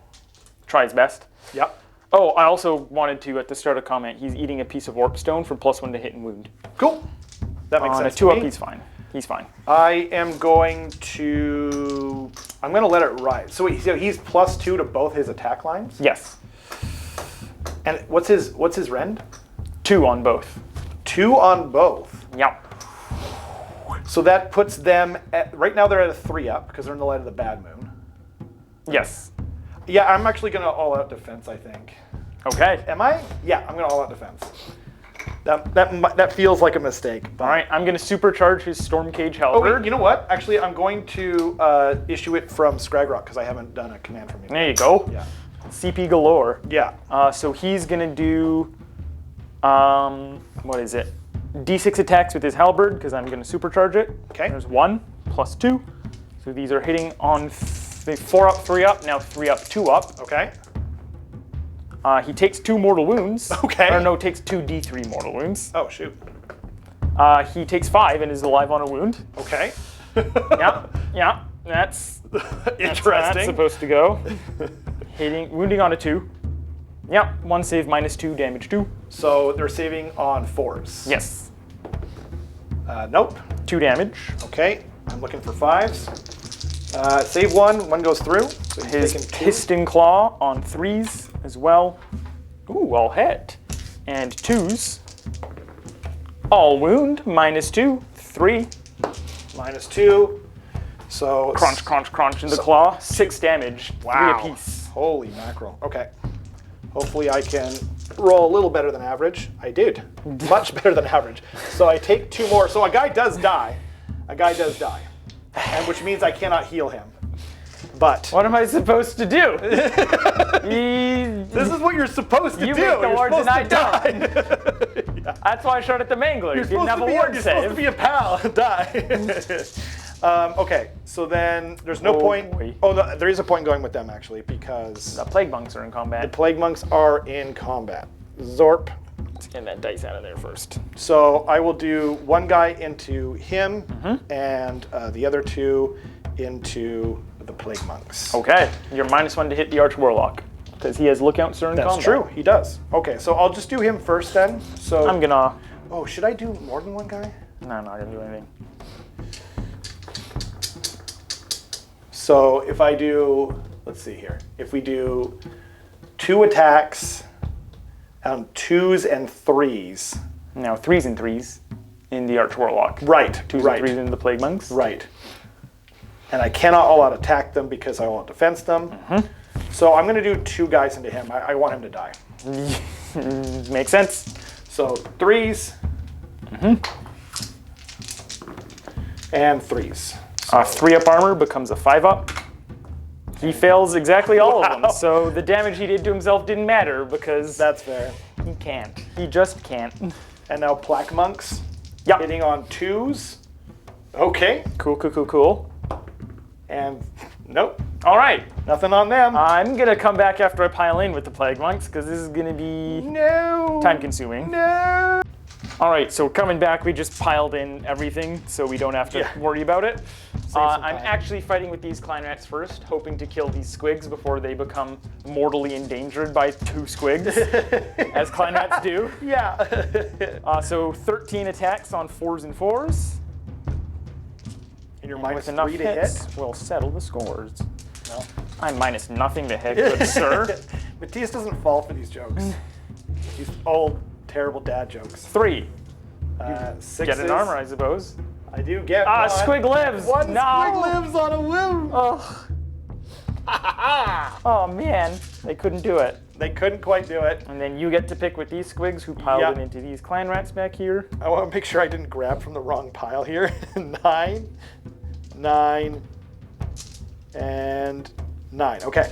[SPEAKER 4] try his best.
[SPEAKER 3] Yep.
[SPEAKER 4] Oh, I also wanted to, at the start of comment, he's eating a piece of Warp Stone for +1 to hit and wound.
[SPEAKER 3] Cool. That makes
[SPEAKER 4] On a
[SPEAKER 3] sense.
[SPEAKER 4] 2-up,
[SPEAKER 3] to me.
[SPEAKER 4] he's fine. He's fine.
[SPEAKER 3] I am going to. I'm going to let it rise. So he's +2 to both his attack lines.
[SPEAKER 4] Yes.
[SPEAKER 3] And what's his rend?
[SPEAKER 4] 2 on both.
[SPEAKER 3] 2 on both.
[SPEAKER 4] Yep.
[SPEAKER 3] So that puts them at, right now they're at a 3-up because they're in the light of the bad moon.
[SPEAKER 4] Yes.
[SPEAKER 3] Yeah, I'm actually going to all-out defense, I think.
[SPEAKER 4] Okay.
[SPEAKER 3] Am I? Yeah, I'm going to all-out defense. That feels like a mistake. But...
[SPEAKER 4] All right, I'm going to supercharge his Storm Cage
[SPEAKER 3] Oh,
[SPEAKER 4] Halberd.
[SPEAKER 3] wait, you know what? Actually, I'm going to issue it from Scragrock because I haven't done a command from you.
[SPEAKER 4] There you go.
[SPEAKER 3] Yeah.
[SPEAKER 4] CP galore.
[SPEAKER 3] Yeah.
[SPEAKER 4] So he's going to do, what is it? D6 attacks with his Halberd because I'm going to supercharge it.
[SPEAKER 3] Okay.
[SPEAKER 4] There's 1 + 2. So these are hitting on 4-up, 3-up, now 3-up, 2-up.
[SPEAKER 3] Okay.
[SPEAKER 4] He takes 2 mortal wounds.
[SPEAKER 3] Okay.
[SPEAKER 4] Or no, takes 2 D3 mortal wounds.
[SPEAKER 3] Oh, shoot.
[SPEAKER 4] He takes 5 and is alive on a wound.
[SPEAKER 3] Okay.
[SPEAKER 4] Yeah, that's
[SPEAKER 3] Interesting.
[SPEAKER 4] that's supposed to go. Wounding on a 2. Yep, 1 save -2, damage 2.
[SPEAKER 3] So they're saving on 4s.
[SPEAKER 4] Yes,
[SPEAKER 3] Nope.
[SPEAKER 4] 2 damage.
[SPEAKER 3] Okay. I'm looking for 5s. Save 1. 1 goes through. So he's
[SPEAKER 4] His
[SPEAKER 3] taking 2.
[SPEAKER 4] Piston Claw on 3s as well. Ooh, all hit. And 2s. All wound, -2, 3.
[SPEAKER 3] -2. So
[SPEAKER 4] Crunch, crunch, crunch in the claw. 6 damage.
[SPEAKER 3] Wow.
[SPEAKER 4] 3 apiece.
[SPEAKER 3] Holy mackerel. Okay. Hopefully I can roll a little better than average. I did. Much better than average. So I take 2 more. So a guy does die. A guy does die. And which means I cannot heal him. But
[SPEAKER 4] What am I supposed to do?
[SPEAKER 3] this is what you're supposed to do.
[SPEAKER 4] You make the
[SPEAKER 3] You're
[SPEAKER 4] wards and
[SPEAKER 3] supposed
[SPEAKER 4] I
[SPEAKER 3] to die. Yeah.
[SPEAKER 4] That's why I shot at the Mangler.
[SPEAKER 3] You're
[SPEAKER 4] He didn't have a ward
[SPEAKER 3] You're supposed to
[SPEAKER 4] save.
[SPEAKER 3] be a pal and die. Okay, so then there's no
[SPEAKER 4] Oh,
[SPEAKER 3] point.
[SPEAKER 4] boy.
[SPEAKER 3] Oh, no, there is a point going with them actually because
[SPEAKER 4] The Plague Monks are in
[SPEAKER 3] the
[SPEAKER 4] combat.
[SPEAKER 3] Plague Monks are in combat. Zorp.
[SPEAKER 4] Let's get that dice out of there first.
[SPEAKER 3] So I will do one guy into him and the other 2 into the Plague Monks.
[SPEAKER 4] Okay, you're -1 to hit the Arch Warlock because he has Lookout during
[SPEAKER 3] That's
[SPEAKER 4] combat.
[SPEAKER 3] true, he does. Okay, so I'll just do him first then. So
[SPEAKER 4] I'm gonna.
[SPEAKER 3] Oh, should I do more than one guy?
[SPEAKER 4] No, I'm not gonna do anything.
[SPEAKER 3] So if I do, let's see here. If we do 2 attacks on 2s and 3s.
[SPEAKER 4] Now 3s and 3s in the Arch Warlock.
[SPEAKER 3] Right,
[SPEAKER 4] 2s
[SPEAKER 3] right,
[SPEAKER 4] and 3s in the Plague Monks.
[SPEAKER 3] right. And I cannot all out attack them because I won't defense them. So I'm going to do 2 guys into him. I want him to die.
[SPEAKER 4] Makes sense.
[SPEAKER 3] So 3s and 3s.
[SPEAKER 4] 3 up armor becomes a 5 up. He fails exactly all of them, so the damage he did to himself didn't matter because
[SPEAKER 3] That's fair.
[SPEAKER 4] he can't. He just can't.
[SPEAKER 3] And now Plague Monks
[SPEAKER 4] Yep.
[SPEAKER 3] hitting on 2s. Okay.
[SPEAKER 4] Cool, cool, cool, cool.
[SPEAKER 3] And nope,
[SPEAKER 4] All right,
[SPEAKER 3] nothing on them.
[SPEAKER 4] I'm gonna come back after I pile in with the Plague Monks because this is gonna be
[SPEAKER 3] No.
[SPEAKER 4] time consuming.
[SPEAKER 3] No.
[SPEAKER 4] All right, so coming back, we just piled in everything so we don't have to
[SPEAKER 3] Yeah.
[SPEAKER 4] worry about it.
[SPEAKER 3] some
[SPEAKER 4] I'm
[SPEAKER 3] time.
[SPEAKER 4] actually fighting with these Klein Rats first, hoping to kill these squigs before they become mortally endangered by 2 squigs, as Klein Rats do.
[SPEAKER 3] Yeah.
[SPEAKER 4] So 13 attacks on 4s and 4s.
[SPEAKER 3] And you're
[SPEAKER 4] With
[SPEAKER 3] minus
[SPEAKER 4] enough
[SPEAKER 3] 3 to
[SPEAKER 4] hits,
[SPEAKER 3] hit.
[SPEAKER 4] we'll settle the scores.
[SPEAKER 3] No.
[SPEAKER 4] I'm minus nothing to hit, good sir.
[SPEAKER 3] Matthias doesn't fall for these jokes. These old, terrible dad jokes.
[SPEAKER 4] 3.
[SPEAKER 3] 6.
[SPEAKER 4] Get an armor, I suppose.
[SPEAKER 3] I do get
[SPEAKER 4] Ah,
[SPEAKER 3] one.
[SPEAKER 4] squig lives!
[SPEAKER 3] One
[SPEAKER 4] No!
[SPEAKER 3] squig lives on a woo.
[SPEAKER 4] Ugh. Oh man, they couldn't do it.
[SPEAKER 3] They couldn't quite do it.
[SPEAKER 4] And then you get to pick with these squigs who piled
[SPEAKER 3] Yeah.
[SPEAKER 4] it into these Clan Rats back here.
[SPEAKER 3] I want to make sure I didn't grab from the wrong pile here. 9, 9, and 9. Okay.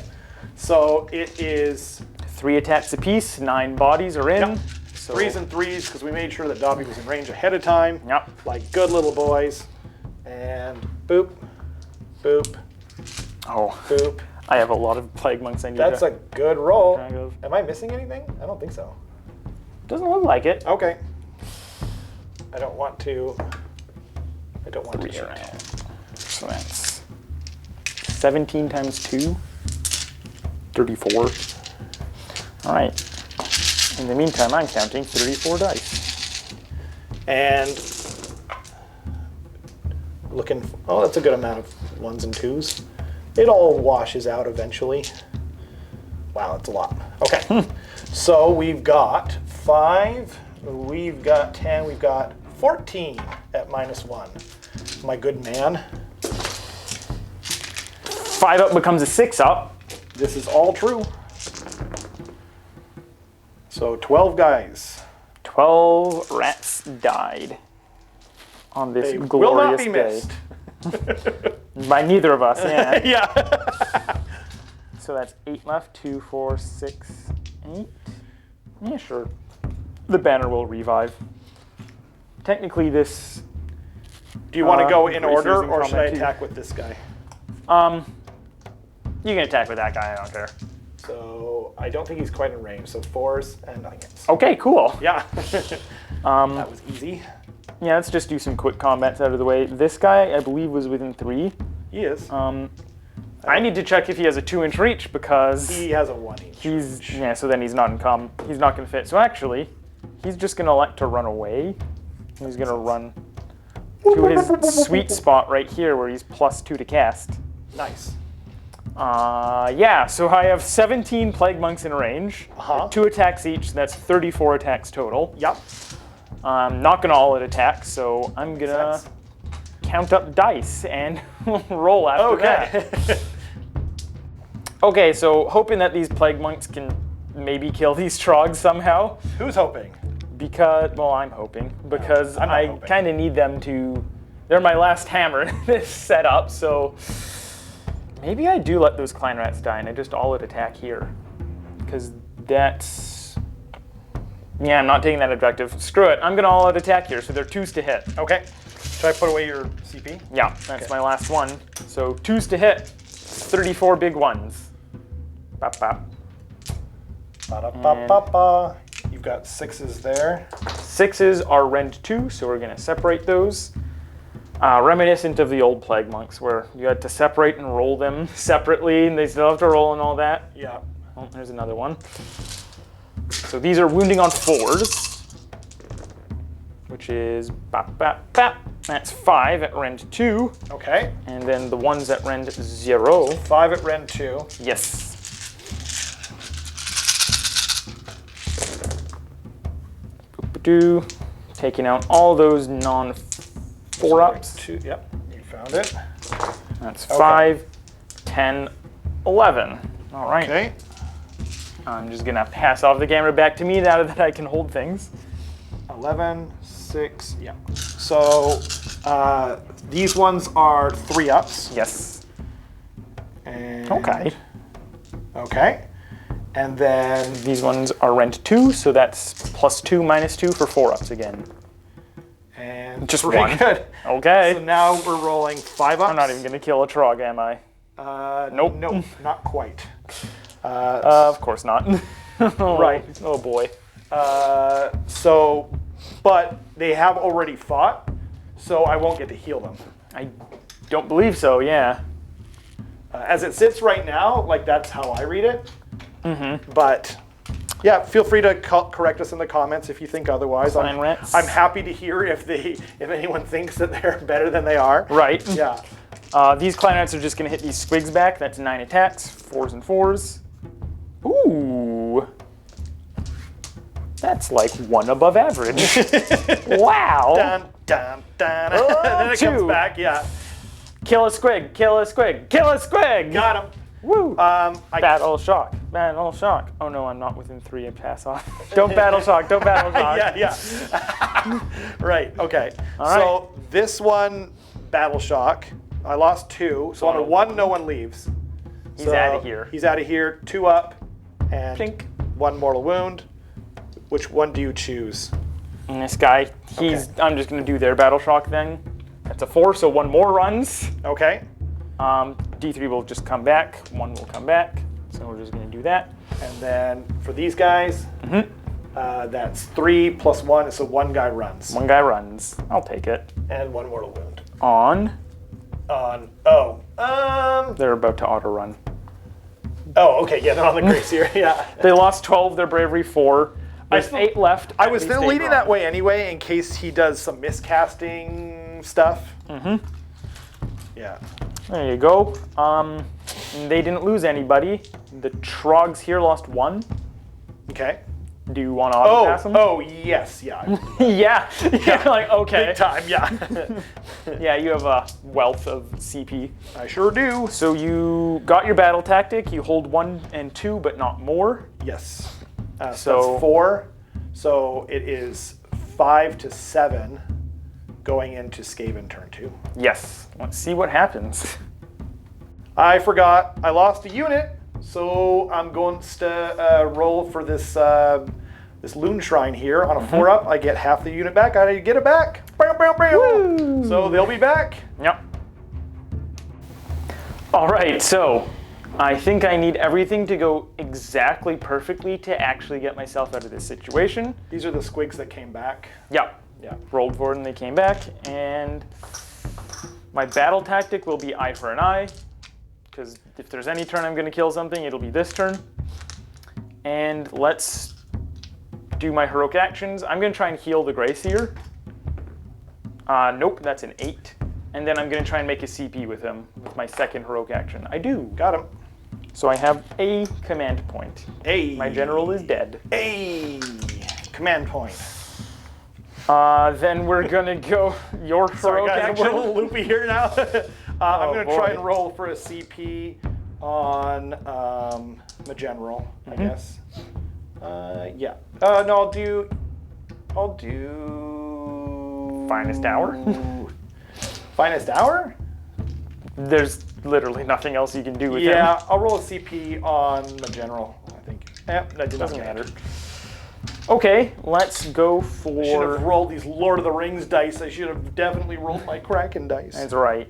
[SPEAKER 3] So it is
[SPEAKER 4] 3 attacks apiece, 9 bodies are in.
[SPEAKER 3] Yep.
[SPEAKER 4] So,
[SPEAKER 3] 3s and 3s because we made sure that Dobby was in range ahead of time.
[SPEAKER 4] Yep.
[SPEAKER 3] Like good little boys. And boop, boop,
[SPEAKER 4] Oh,
[SPEAKER 3] boop.
[SPEAKER 4] I have a lot of Plague Monks I need
[SPEAKER 3] That's
[SPEAKER 4] to...
[SPEAKER 3] a good roll.
[SPEAKER 4] Kind of.
[SPEAKER 3] Am I missing anything? I don't think so.
[SPEAKER 4] Doesn't look like it.
[SPEAKER 3] Okay. I don't want to. I don't want to.
[SPEAKER 4] Three around. So that's 17 times 2. 34. All right. In the meantime, I'm counting 34 dice.
[SPEAKER 3] And looking. Oh, that's a good amount of 1s and 2s. It all washes out eventually. Wow, that's a lot. Okay. So we've got 5. We've got 10. We've got 14 at -1. My good man.
[SPEAKER 4] 5 up becomes a 6 up.
[SPEAKER 3] This is all true. So 12 guys.
[SPEAKER 4] 12 rats died on this
[SPEAKER 3] They will
[SPEAKER 4] glorious
[SPEAKER 3] not be
[SPEAKER 4] day.
[SPEAKER 3] missed.
[SPEAKER 4] By neither of us, yeah.
[SPEAKER 3] Yeah.
[SPEAKER 4] So that's 8 left. 2, 4, 6, 8. Yeah, sure. The banner will revive. Technically, this.
[SPEAKER 3] Do you want to go in
[SPEAKER 4] Grace
[SPEAKER 3] order,
[SPEAKER 4] using
[SPEAKER 3] or should I
[SPEAKER 4] combat too.
[SPEAKER 3] attack with this guy?
[SPEAKER 4] You can attack with that guy. I don't care.
[SPEAKER 3] So I don't think he's quite in range. So 4s and 9s.
[SPEAKER 4] Okay, cool.
[SPEAKER 3] Yeah. That was easy.
[SPEAKER 4] Yeah, let's just do some quick combats out of the way. This guy, I believe, was within 3.
[SPEAKER 3] He is.
[SPEAKER 4] I need to check if he has a 2-inch reach because
[SPEAKER 3] He has a 1-inch.
[SPEAKER 4] so then he's not he's not gonna fit. So actually, he's just gonna elect to run away. He's gonna run to his sweet spot right here where he's +2 to cast.
[SPEAKER 3] Nice.
[SPEAKER 4] Yeah, so I have 17 Plague Monks in range.
[SPEAKER 3] Uh-huh.
[SPEAKER 4] 2 attacks each, so that's 34 attacks total.
[SPEAKER 3] Yep.
[SPEAKER 4] I'm not gonna all-out attack, so I'm gonna count up dice and roll after that. Okay, so hoping that these plague monks can maybe kill these trogs somehow.
[SPEAKER 3] Who's hoping?
[SPEAKER 4] Because, well, I'm hoping. Because
[SPEAKER 3] I'm not
[SPEAKER 4] I
[SPEAKER 3] hoping.
[SPEAKER 4] kind of need them to... They're my last hammer in this setup, so... Maybe I do let those clan rats die and I just all-out attack here. Because that's... Yeah, I'm not taking that objective. Screw it, I'm going to all-out attack here, so they're 2s to hit.
[SPEAKER 3] Okay. Should I put away your CP?
[SPEAKER 4] Yeah, that's my last one. So 2s to hit, 34 big ones. Bop, bop.
[SPEAKER 3] Ba-da-ba-ba-ba. You've got 6s there.
[SPEAKER 4] 6s are rend 2, so we're going to separate those. Reminiscent of the old plague monks, where you had to separate and roll them separately, and they still have to roll and all that.
[SPEAKER 3] Yeah.
[SPEAKER 4] Oh, there's another one. So these are wounding on 4s, which is bop, bop, bop. That's 5 at rend 2.
[SPEAKER 3] Okay.
[SPEAKER 4] And then the ones at rend 0.
[SPEAKER 3] 5 at rend 2.
[SPEAKER 4] Yes. Boop-a-doo. Taking out all those non-4-ups.
[SPEAKER 3] 2. Yep. You found it.
[SPEAKER 4] That's 5, 10, 11. All right.
[SPEAKER 3] Okay.
[SPEAKER 4] I'm just gonna pass off the camera back to me now that I can hold things.
[SPEAKER 3] 11, 6. Yeah. So these ones are 3-ups.
[SPEAKER 4] Yes.
[SPEAKER 3] And
[SPEAKER 4] Okay.
[SPEAKER 3] Okay. And then
[SPEAKER 4] These ones are rend 2, so that's +2, -2 for 4-ups again.
[SPEAKER 3] and
[SPEAKER 4] Just
[SPEAKER 3] pretty
[SPEAKER 4] one.
[SPEAKER 3] good.
[SPEAKER 4] Okay.
[SPEAKER 3] So now we're rolling 5-ups.
[SPEAKER 4] I'm not even gonna kill a trog, am I? Nope.
[SPEAKER 3] Nope, not quite.
[SPEAKER 4] Of course not.
[SPEAKER 3] Right.
[SPEAKER 4] Oh boy.
[SPEAKER 3] So, but they have already fought, so I won't get to heal them.
[SPEAKER 4] I don't believe so, yeah.
[SPEAKER 3] As it sits right now, like that's how I read it. But yeah, feel free to correct us in the comments if you think otherwise.
[SPEAKER 4] Clan rats.
[SPEAKER 3] I'm happy to hear if anyone thinks that they're better than they are.
[SPEAKER 4] Right.
[SPEAKER 3] Yeah.
[SPEAKER 4] These clan rats are just gonna hit these squigs back. That's 9 attacks, 4s and 4s. Ooh. That's like 1 above average. Wow.
[SPEAKER 3] Dun, dun, dun.
[SPEAKER 4] Oh,
[SPEAKER 3] And then it comes
[SPEAKER 4] 2.
[SPEAKER 3] back. Yeah.
[SPEAKER 4] Kill a squig, kill a squig, kill a squig!
[SPEAKER 3] Got him.
[SPEAKER 4] Woo!
[SPEAKER 3] I
[SPEAKER 4] Battle shock, battle shock. Oh no, I'm not within 3 and pass off. Don't battle shock, don't battle shock.
[SPEAKER 3] yeah. Right. Okay.
[SPEAKER 4] All
[SPEAKER 3] So this one, battle shock. I lost 2. So on a 1, no one leaves.
[SPEAKER 4] He's outta here.
[SPEAKER 3] He's out of here. 2 up, and
[SPEAKER 4] Plink.
[SPEAKER 3] 1 mortal wound. Which one do you choose?
[SPEAKER 4] And this guy, I'm just gonna do their battle shock then. That's a 4, so 1 more runs.
[SPEAKER 3] Okay.
[SPEAKER 4] D3 will just come back, 1 will come back. So we're just gonna do that.
[SPEAKER 3] And then for these guys, that's 3 plus 1, so 1 guy runs.
[SPEAKER 4] 1 guy runs. I'll take it.
[SPEAKER 3] And 1 mortal wound.
[SPEAKER 4] They're about to auto run.
[SPEAKER 3] Oh, okay, yeah, they're on the Gracier, yeah.
[SPEAKER 4] They lost 12, their bravery 4. There's 8 left.
[SPEAKER 3] I
[SPEAKER 4] At
[SPEAKER 3] was
[SPEAKER 4] least
[SPEAKER 3] still
[SPEAKER 4] 8
[SPEAKER 3] leaning
[SPEAKER 4] run.
[SPEAKER 3] that way anyway, in case he does some miscasting stuff. Yeah.
[SPEAKER 4] There you go. They didn't lose anybody. The trogs here lost 1.
[SPEAKER 3] Okay.
[SPEAKER 4] Do you want to auto pass them?
[SPEAKER 3] Oh, yes, yeah.
[SPEAKER 4] Yeah. Like, okay.
[SPEAKER 3] Big time, yeah.
[SPEAKER 4] Yeah, you have a wealth of CP.
[SPEAKER 3] I sure do.
[SPEAKER 4] So you got your battle tactic. You hold 1 and 2, but not more.
[SPEAKER 3] Yes. So
[SPEAKER 4] So-
[SPEAKER 3] that's 4. So it is 5 to 7 going into Skaven Turn 2.
[SPEAKER 4] Yes. Let's see what happens.
[SPEAKER 3] I forgot. I lost a unit, so I'm going to roll for this this Loon Shrine here. On a 4-up, I get half the unit back. I get it back. Bam, bam, bam.
[SPEAKER 4] Woo!
[SPEAKER 3] So they'll be back.
[SPEAKER 4] Yep. All right, so I think I need everything to go exactly perfectly to actually get myself out of this situation.
[SPEAKER 3] These are the squigs that came back.
[SPEAKER 4] Yep.
[SPEAKER 3] Yeah.
[SPEAKER 4] Rolled for it and they came back. And my battle tactic will be eye for an eye. Because if there's any turn I'm going to kill something, it'll be this turn. And let's do my heroic actions. I'm going to try and heal the Gracier. Nope, that's an 8. And then I'm going to try and make a CP with him with my second heroic action. I do.
[SPEAKER 3] Got him.
[SPEAKER 4] So I have a command point.
[SPEAKER 3] Hey.
[SPEAKER 4] My general is dead.
[SPEAKER 3] Hey. Command point.
[SPEAKER 4] Then we're gonna go your
[SPEAKER 3] Sorry
[SPEAKER 4] heroic
[SPEAKER 3] guys, we're a
[SPEAKER 4] action.
[SPEAKER 3] little loopy here now. I'm gonna
[SPEAKER 4] boy.
[SPEAKER 3] try and roll for a CP on my general, I guess. Yeah. No, I'll do
[SPEAKER 4] Finest hour.
[SPEAKER 3] Finest hour?
[SPEAKER 4] There's literally nothing else you can do with
[SPEAKER 3] Yeah,
[SPEAKER 4] him.
[SPEAKER 3] I'll roll a CP on my general, I think. Yep, that did not
[SPEAKER 4] Doesn't
[SPEAKER 3] matter.
[SPEAKER 4] matter. Okay, let's go
[SPEAKER 3] I should have
[SPEAKER 4] for.
[SPEAKER 3] rolled these Lord of the Rings dice. I should have definitely rolled my Kraken dice.
[SPEAKER 4] That's right.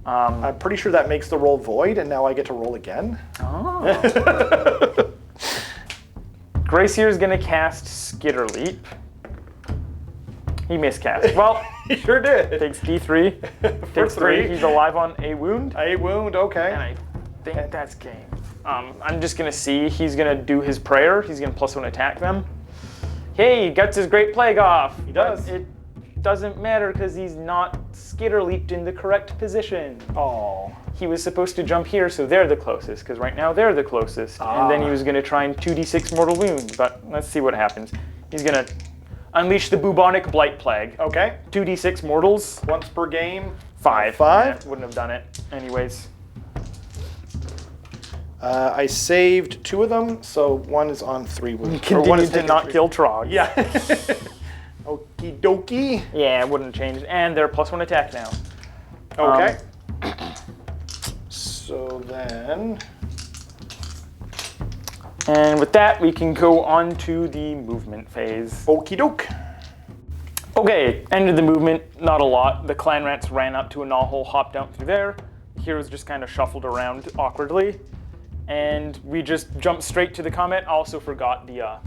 [SPEAKER 3] I'm pretty sure that makes the roll void, and now I get to roll again.
[SPEAKER 4] Oh. Grace here is gonna cast Skitter Leap. He miscast. Well,
[SPEAKER 3] He sure did.
[SPEAKER 4] takes D3. Takes 3. He's alive on a wound.
[SPEAKER 3] A wound, okay.
[SPEAKER 4] And I think that's game. I'm just gonna see. He's gonna do his prayer. He's gonna +1 attack them. Hey, gets his Great Plague off.
[SPEAKER 3] He does.
[SPEAKER 4] But it doesn't matter because he's not Skitter Leaped in the correct position.
[SPEAKER 3] Oh.
[SPEAKER 4] He was supposed to jump here, so they're the closest, because right now they're the closest. And then he was gonna try and 2d6 mortal wound, but let's see what happens. He's gonna unleash the bubonic blight plague.
[SPEAKER 3] Okay.
[SPEAKER 4] 2d6 mortals,
[SPEAKER 3] Once per game.
[SPEAKER 4] 5.
[SPEAKER 3] 5?
[SPEAKER 4] Yeah, wouldn't have done it anyways.
[SPEAKER 3] I saved 2 of them, so one is on 3 wounds. Or one
[SPEAKER 4] Continue
[SPEAKER 3] is
[SPEAKER 4] to
[SPEAKER 3] taken
[SPEAKER 4] not
[SPEAKER 3] 3.
[SPEAKER 4] kill Trog.
[SPEAKER 3] Yeah. Okie dokie.
[SPEAKER 4] Yeah, it wouldn't change. And they're +1 attack now.
[SPEAKER 3] Okay. So then.
[SPEAKER 4] And with that, we can go on to the movement phase.
[SPEAKER 3] Okie doke.
[SPEAKER 4] Okay, end of the movement, not a lot. The clan rats ran up to a knothole, hopped down through there. The heroes just kind of shuffled around awkwardly. And we just jumped straight to the combat. I also forgot the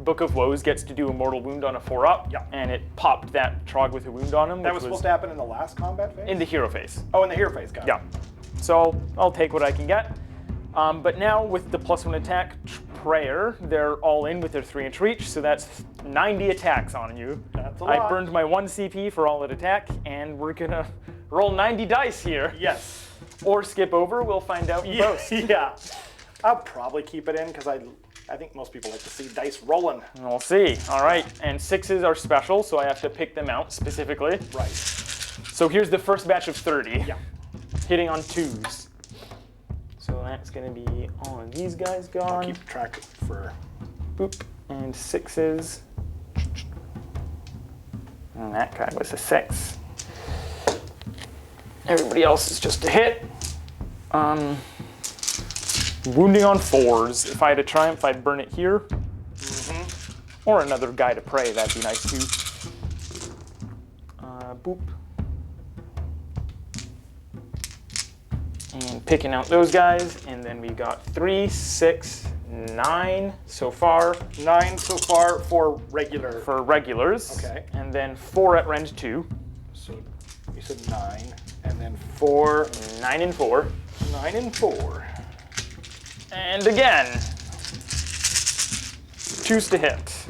[SPEAKER 4] Book of Woes gets to do a mortal wound on a 4-up.
[SPEAKER 3] Yeah.
[SPEAKER 4] And it popped that Trog with a wound on him.
[SPEAKER 3] That
[SPEAKER 4] which
[SPEAKER 3] was supposed to happen in the last combat phase?
[SPEAKER 4] in the hero phase.
[SPEAKER 3] Oh, in the hero phase, got it.
[SPEAKER 4] Yeah. So I'll take what I can get. But now with the +1 attack prayer, they're all in with their 3-inch reach, so that's 90 attacks on you.
[SPEAKER 3] That's a
[SPEAKER 4] I
[SPEAKER 3] lot.
[SPEAKER 4] burned my 1 CP for all that attack, and we're gonna roll 90 dice here.
[SPEAKER 3] Yes.
[SPEAKER 4] Or skip over, we'll find out in post.
[SPEAKER 3] Yeah. I'll probably keep it in because I think most people like to see dice rolling.
[SPEAKER 4] We'll see. All right, and 6s are special, so I have to pick them out specifically.
[SPEAKER 3] Right.
[SPEAKER 4] So here's the first batch of 30.
[SPEAKER 3] Yeah.
[SPEAKER 4] Hitting on 2s. So that's gonna be all of these guys gone.
[SPEAKER 3] Keep track for.
[SPEAKER 4] Boop. And 6s. And that guy was a 6. Everybody else is just a hit. Wounding on 4s. If I had a triumph, I'd burn it here. Or another guy to pray, that'd be nice too. Boop. And picking out those guys, and then we got 3, 6, 9 so far
[SPEAKER 3] 9 so far for regular.
[SPEAKER 4] for regulars.
[SPEAKER 3] Okay.
[SPEAKER 4] And then 4 at Rend 2.
[SPEAKER 3] So you said 9, and then 4,
[SPEAKER 4] 9 and 4.
[SPEAKER 3] 9 and 4.
[SPEAKER 4] And again. 2s to hit.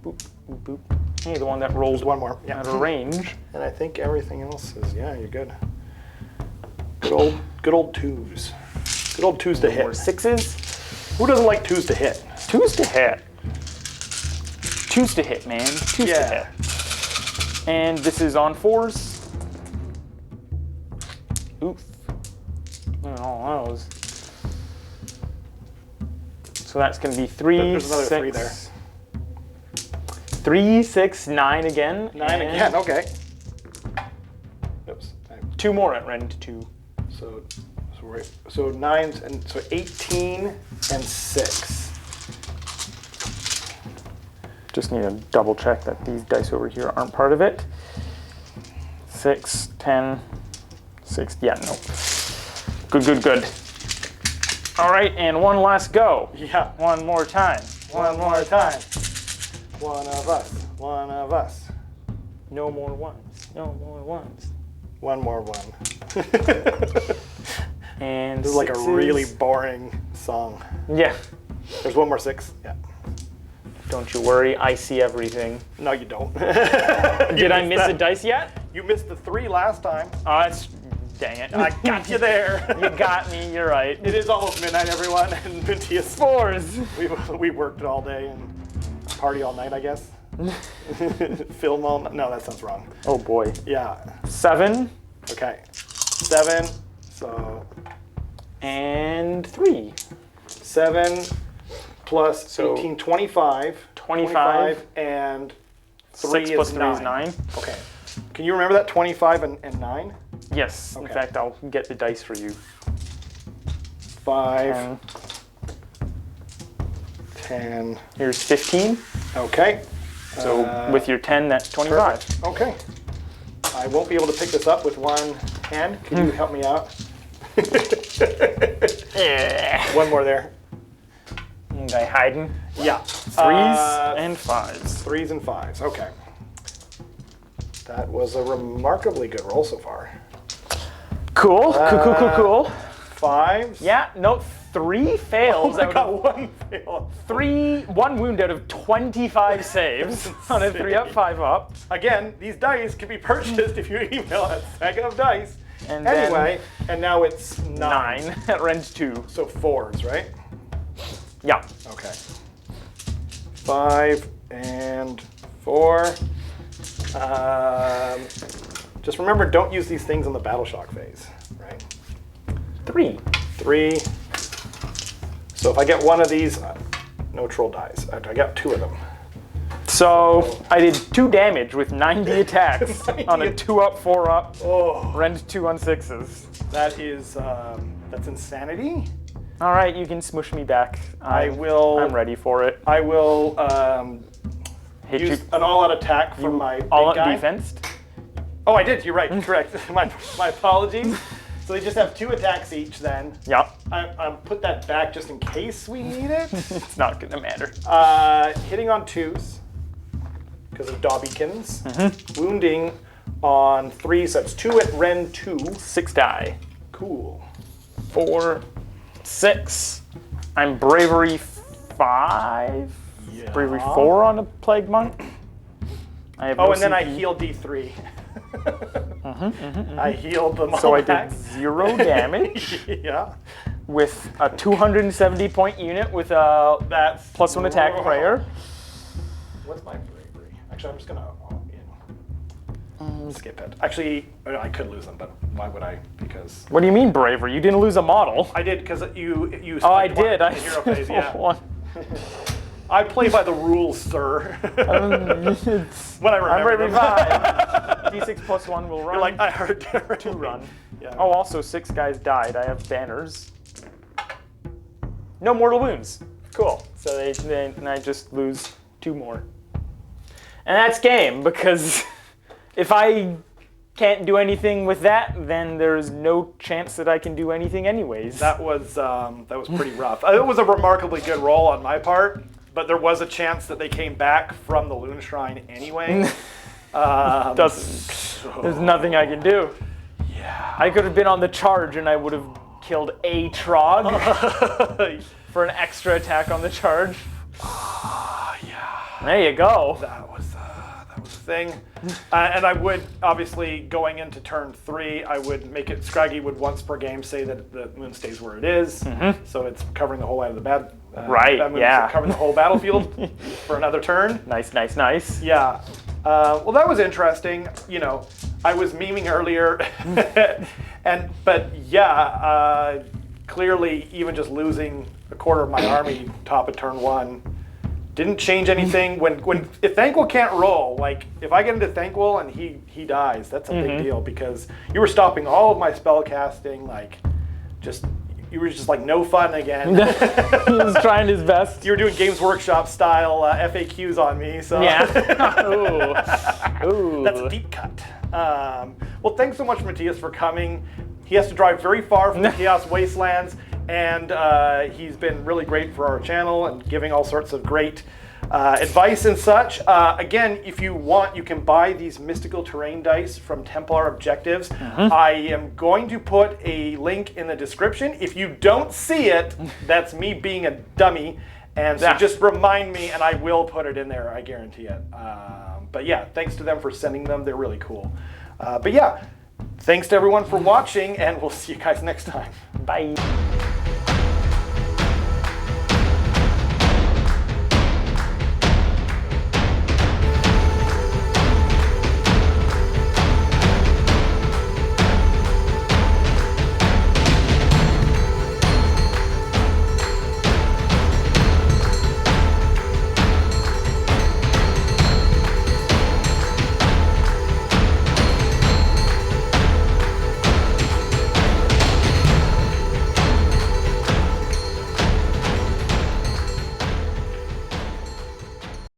[SPEAKER 4] Boop, boop, boop. Hey, the one that rolled
[SPEAKER 3] There's one more. Yeah.
[SPEAKER 4] out of range.
[SPEAKER 3] And I think everything else is, yeah, you're good. Good old 2s. Good old 2s to hit.
[SPEAKER 4] More 6s.
[SPEAKER 3] Who doesn't like 2s to hit?
[SPEAKER 4] 2s to hit. 2s to hit, man. 2s
[SPEAKER 3] Yeah.
[SPEAKER 4] to hit. And this is on 4s. Oof. Look at all those. So that's going to be 3,
[SPEAKER 3] There's another
[SPEAKER 4] 6,
[SPEAKER 3] 3 there.
[SPEAKER 4] 3, 6, 9 again.
[SPEAKER 3] 9
[SPEAKER 4] and
[SPEAKER 3] again, okay. Oops.
[SPEAKER 4] 2 more at Rend 2.
[SPEAKER 3] So 9s and so 18 and 6.
[SPEAKER 4] Just need to double check that these dice over here aren't part of it. 6, 10, 6, yeah, no. Good, good, good. All right, and one last go.
[SPEAKER 3] Yeah.
[SPEAKER 4] One more time.
[SPEAKER 3] One more time. One of us. One of us.
[SPEAKER 4] No more ones. No more ones.
[SPEAKER 3] One more one.
[SPEAKER 4] And
[SPEAKER 3] This is like a
[SPEAKER 4] 6s.
[SPEAKER 3] really boring song.
[SPEAKER 4] Yeah.
[SPEAKER 3] There's one more 6. Yeah.
[SPEAKER 4] Don't you worry, I see everything.
[SPEAKER 3] No, you don't.
[SPEAKER 4] Did I miss a dice yet?
[SPEAKER 3] You missed the 3 last time.
[SPEAKER 4] Oh, that's dang it.
[SPEAKER 3] I got you there.
[SPEAKER 4] You got me. You're right.
[SPEAKER 3] It is almost midnight, everyone, and Mintius.
[SPEAKER 4] 4s.
[SPEAKER 3] We worked all day, and party all night, I guess. Film all night. No, that sounds wrong.
[SPEAKER 4] Oh boy.
[SPEAKER 3] Yeah.
[SPEAKER 4] 7.
[SPEAKER 3] Okay. 7. So.
[SPEAKER 4] And 3.
[SPEAKER 3] 7 plus
[SPEAKER 4] So
[SPEAKER 3] 18, 25.
[SPEAKER 4] 25.
[SPEAKER 3] And 3
[SPEAKER 4] 6 plus
[SPEAKER 3] is
[SPEAKER 4] 3
[SPEAKER 3] 9.
[SPEAKER 4] is 9.
[SPEAKER 3] Okay. Can you remember that 25 and 9?
[SPEAKER 4] Yes.
[SPEAKER 3] Okay.
[SPEAKER 4] In fact, I'll get the dice for you.
[SPEAKER 3] 5. 10.
[SPEAKER 4] Here's 15.
[SPEAKER 3] Okay.
[SPEAKER 4] So with your 10, that's 25.
[SPEAKER 3] Perfect. Okay. I won't be able to pick this up with one hand. Can you help me out? One more there.
[SPEAKER 4] Okay, hiding.
[SPEAKER 3] Yeah.
[SPEAKER 4] 3s and 5s.
[SPEAKER 3] 3s and 5s. Okay. That was a remarkably good roll so far.
[SPEAKER 4] Cool. Cool.
[SPEAKER 3] 5s.
[SPEAKER 4] Yeah, no, 3 fails.
[SPEAKER 3] I got 1 fail.
[SPEAKER 4] 1 wound out of 25 saves on a 3 up, 5 up.
[SPEAKER 3] Again, these dice can be purchased if you email at sagaofdice.
[SPEAKER 4] And
[SPEAKER 3] Anyway, and now it's 9.
[SPEAKER 4] 9 at range 2.
[SPEAKER 3] So 4s, right?
[SPEAKER 4] Yeah.
[SPEAKER 3] Okay. 5 and 4. Just remember, don't use these things in the battle shock phase, right?
[SPEAKER 4] 3.
[SPEAKER 3] 3. So if I get one of these, no troll dies. I got 2 of them.
[SPEAKER 4] So I did 2 damage with 90 attacks on a 2 up, 4 up,
[SPEAKER 3] Oh,
[SPEAKER 4] range 2 on 6s.
[SPEAKER 3] that is that's insanity.
[SPEAKER 4] All right, you can smush me back.
[SPEAKER 3] I will.
[SPEAKER 4] I'm ready for it.
[SPEAKER 3] I will
[SPEAKER 4] Hit
[SPEAKER 3] use
[SPEAKER 4] you
[SPEAKER 3] an all-out attack from my big
[SPEAKER 4] all
[SPEAKER 3] guy.
[SPEAKER 4] out defense.
[SPEAKER 3] Oh, I did. You're right. Correct. my apologies. So they just have 2 attacks each then.
[SPEAKER 4] Yeah,
[SPEAKER 3] I put that back just in case we need it.
[SPEAKER 4] it's not gonna matter.
[SPEAKER 3] Hitting on 2s because of Dobbykins. Wounding on 3s. So that's 2 at Ren 2.
[SPEAKER 4] 6 die.
[SPEAKER 3] Cool.
[SPEAKER 4] 4, 6. I'm bravery 5.
[SPEAKER 3] Yeah.
[SPEAKER 4] Bravery 4 on a plague monk. I have
[SPEAKER 3] Oh,
[SPEAKER 4] no
[SPEAKER 3] and then I
[SPEAKER 4] CP.
[SPEAKER 3] heal D3. I healed them all
[SPEAKER 4] So I did
[SPEAKER 3] back.
[SPEAKER 4] 0 damage
[SPEAKER 3] Yeah.
[SPEAKER 4] with a 270 point unit with a
[SPEAKER 3] That's
[SPEAKER 4] +1 attack prayer.
[SPEAKER 3] What's my bravery? Actually, I'm just gonna skip it. Actually, I could lose them, but why would I? Because
[SPEAKER 4] What do you mean bravery? You didn't lose a model.
[SPEAKER 3] I did because you.
[SPEAKER 4] Oh, I
[SPEAKER 3] spent one
[SPEAKER 4] did.
[SPEAKER 3] in the hero phase, yeah.
[SPEAKER 4] One.
[SPEAKER 3] I play by the rules, sir. When I remember
[SPEAKER 4] I'm bravery
[SPEAKER 3] them.
[SPEAKER 4] 5. D6 +1 will run.
[SPEAKER 3] You're like I heard
[SPEAKER 4] 2 run.
[SPEAKER 3] Yeah.
[SPEAKER 4] Oh, also 6 guys died. I have banners. No mortal wounds. Cool. So then I just lose 2 more. And that's game, because if I can't do anything with that, then there's no chance that I can do anything anyways.
[SPEAKER 3] That was pretty rough. It was a remarkably good roll on my part, but there was a chance that they came back from the Loon Shrine anyway.
[SPEAKER 4] There's nothing I can do.
[SPEAKER 3] Yeah.
[SPEAKER 4] I could have been on the charge and I would have killed a Trog for an extra attack on the charge.
[SPEAKER 3] Yeah.
[SPEAKER 4] There you go.
[SPEAKER 3] That was the thing. And I would, obviously, going into turn 3, I would make it, Scraggy would once per game say that the moon stays where it is. So it's covering the whole out of the bad.
[SPEAKER 4] Right,
[SPEAKER 3] that moon
[SPEAKER 4] yeah.
[SPEAKER 3] is covering the whole battlefield for another turn.
[SPEAKER 4] Nice, nice, nice.
[SPEAKER 3] Yeah. Well, that was interesting. You know, I was memeing earlier. But yeah, clearly, even just losing a quarter of my army top of turn 1 didn't change anything. If Thanquol can't roll, like if I get into Thanquol and he dies, that's a big deal, because you were stopping all of my spell casting, like you were just like no fun again.
[SPEAKER 4] He was trying his best.
[SPEAKER 3] You were doing Games Workshop style FAQs on me, so
[SPEAKER 4] Yeah. Ooh.
[SPEAKER 3] that's a deep cut. Well, thanks so much, Matthias, for coming. He has to drive very far from the Chaos Wastelands, and he's been really great for our channel and giving all sorts of great advice and such. Again, if you want, you can buy these mystical terrain dice from Templar Objectives. I am going to put a link in the description. If you don't see it, that's me being a dummy. And so just remind me, and I will put it in there, I guarantee it. But yeah, thanks to them for sending them. They're really cool. But yeah, thanks to everyone for watching, and we'll see you guys next time.
[SPEAKER 4] Bye.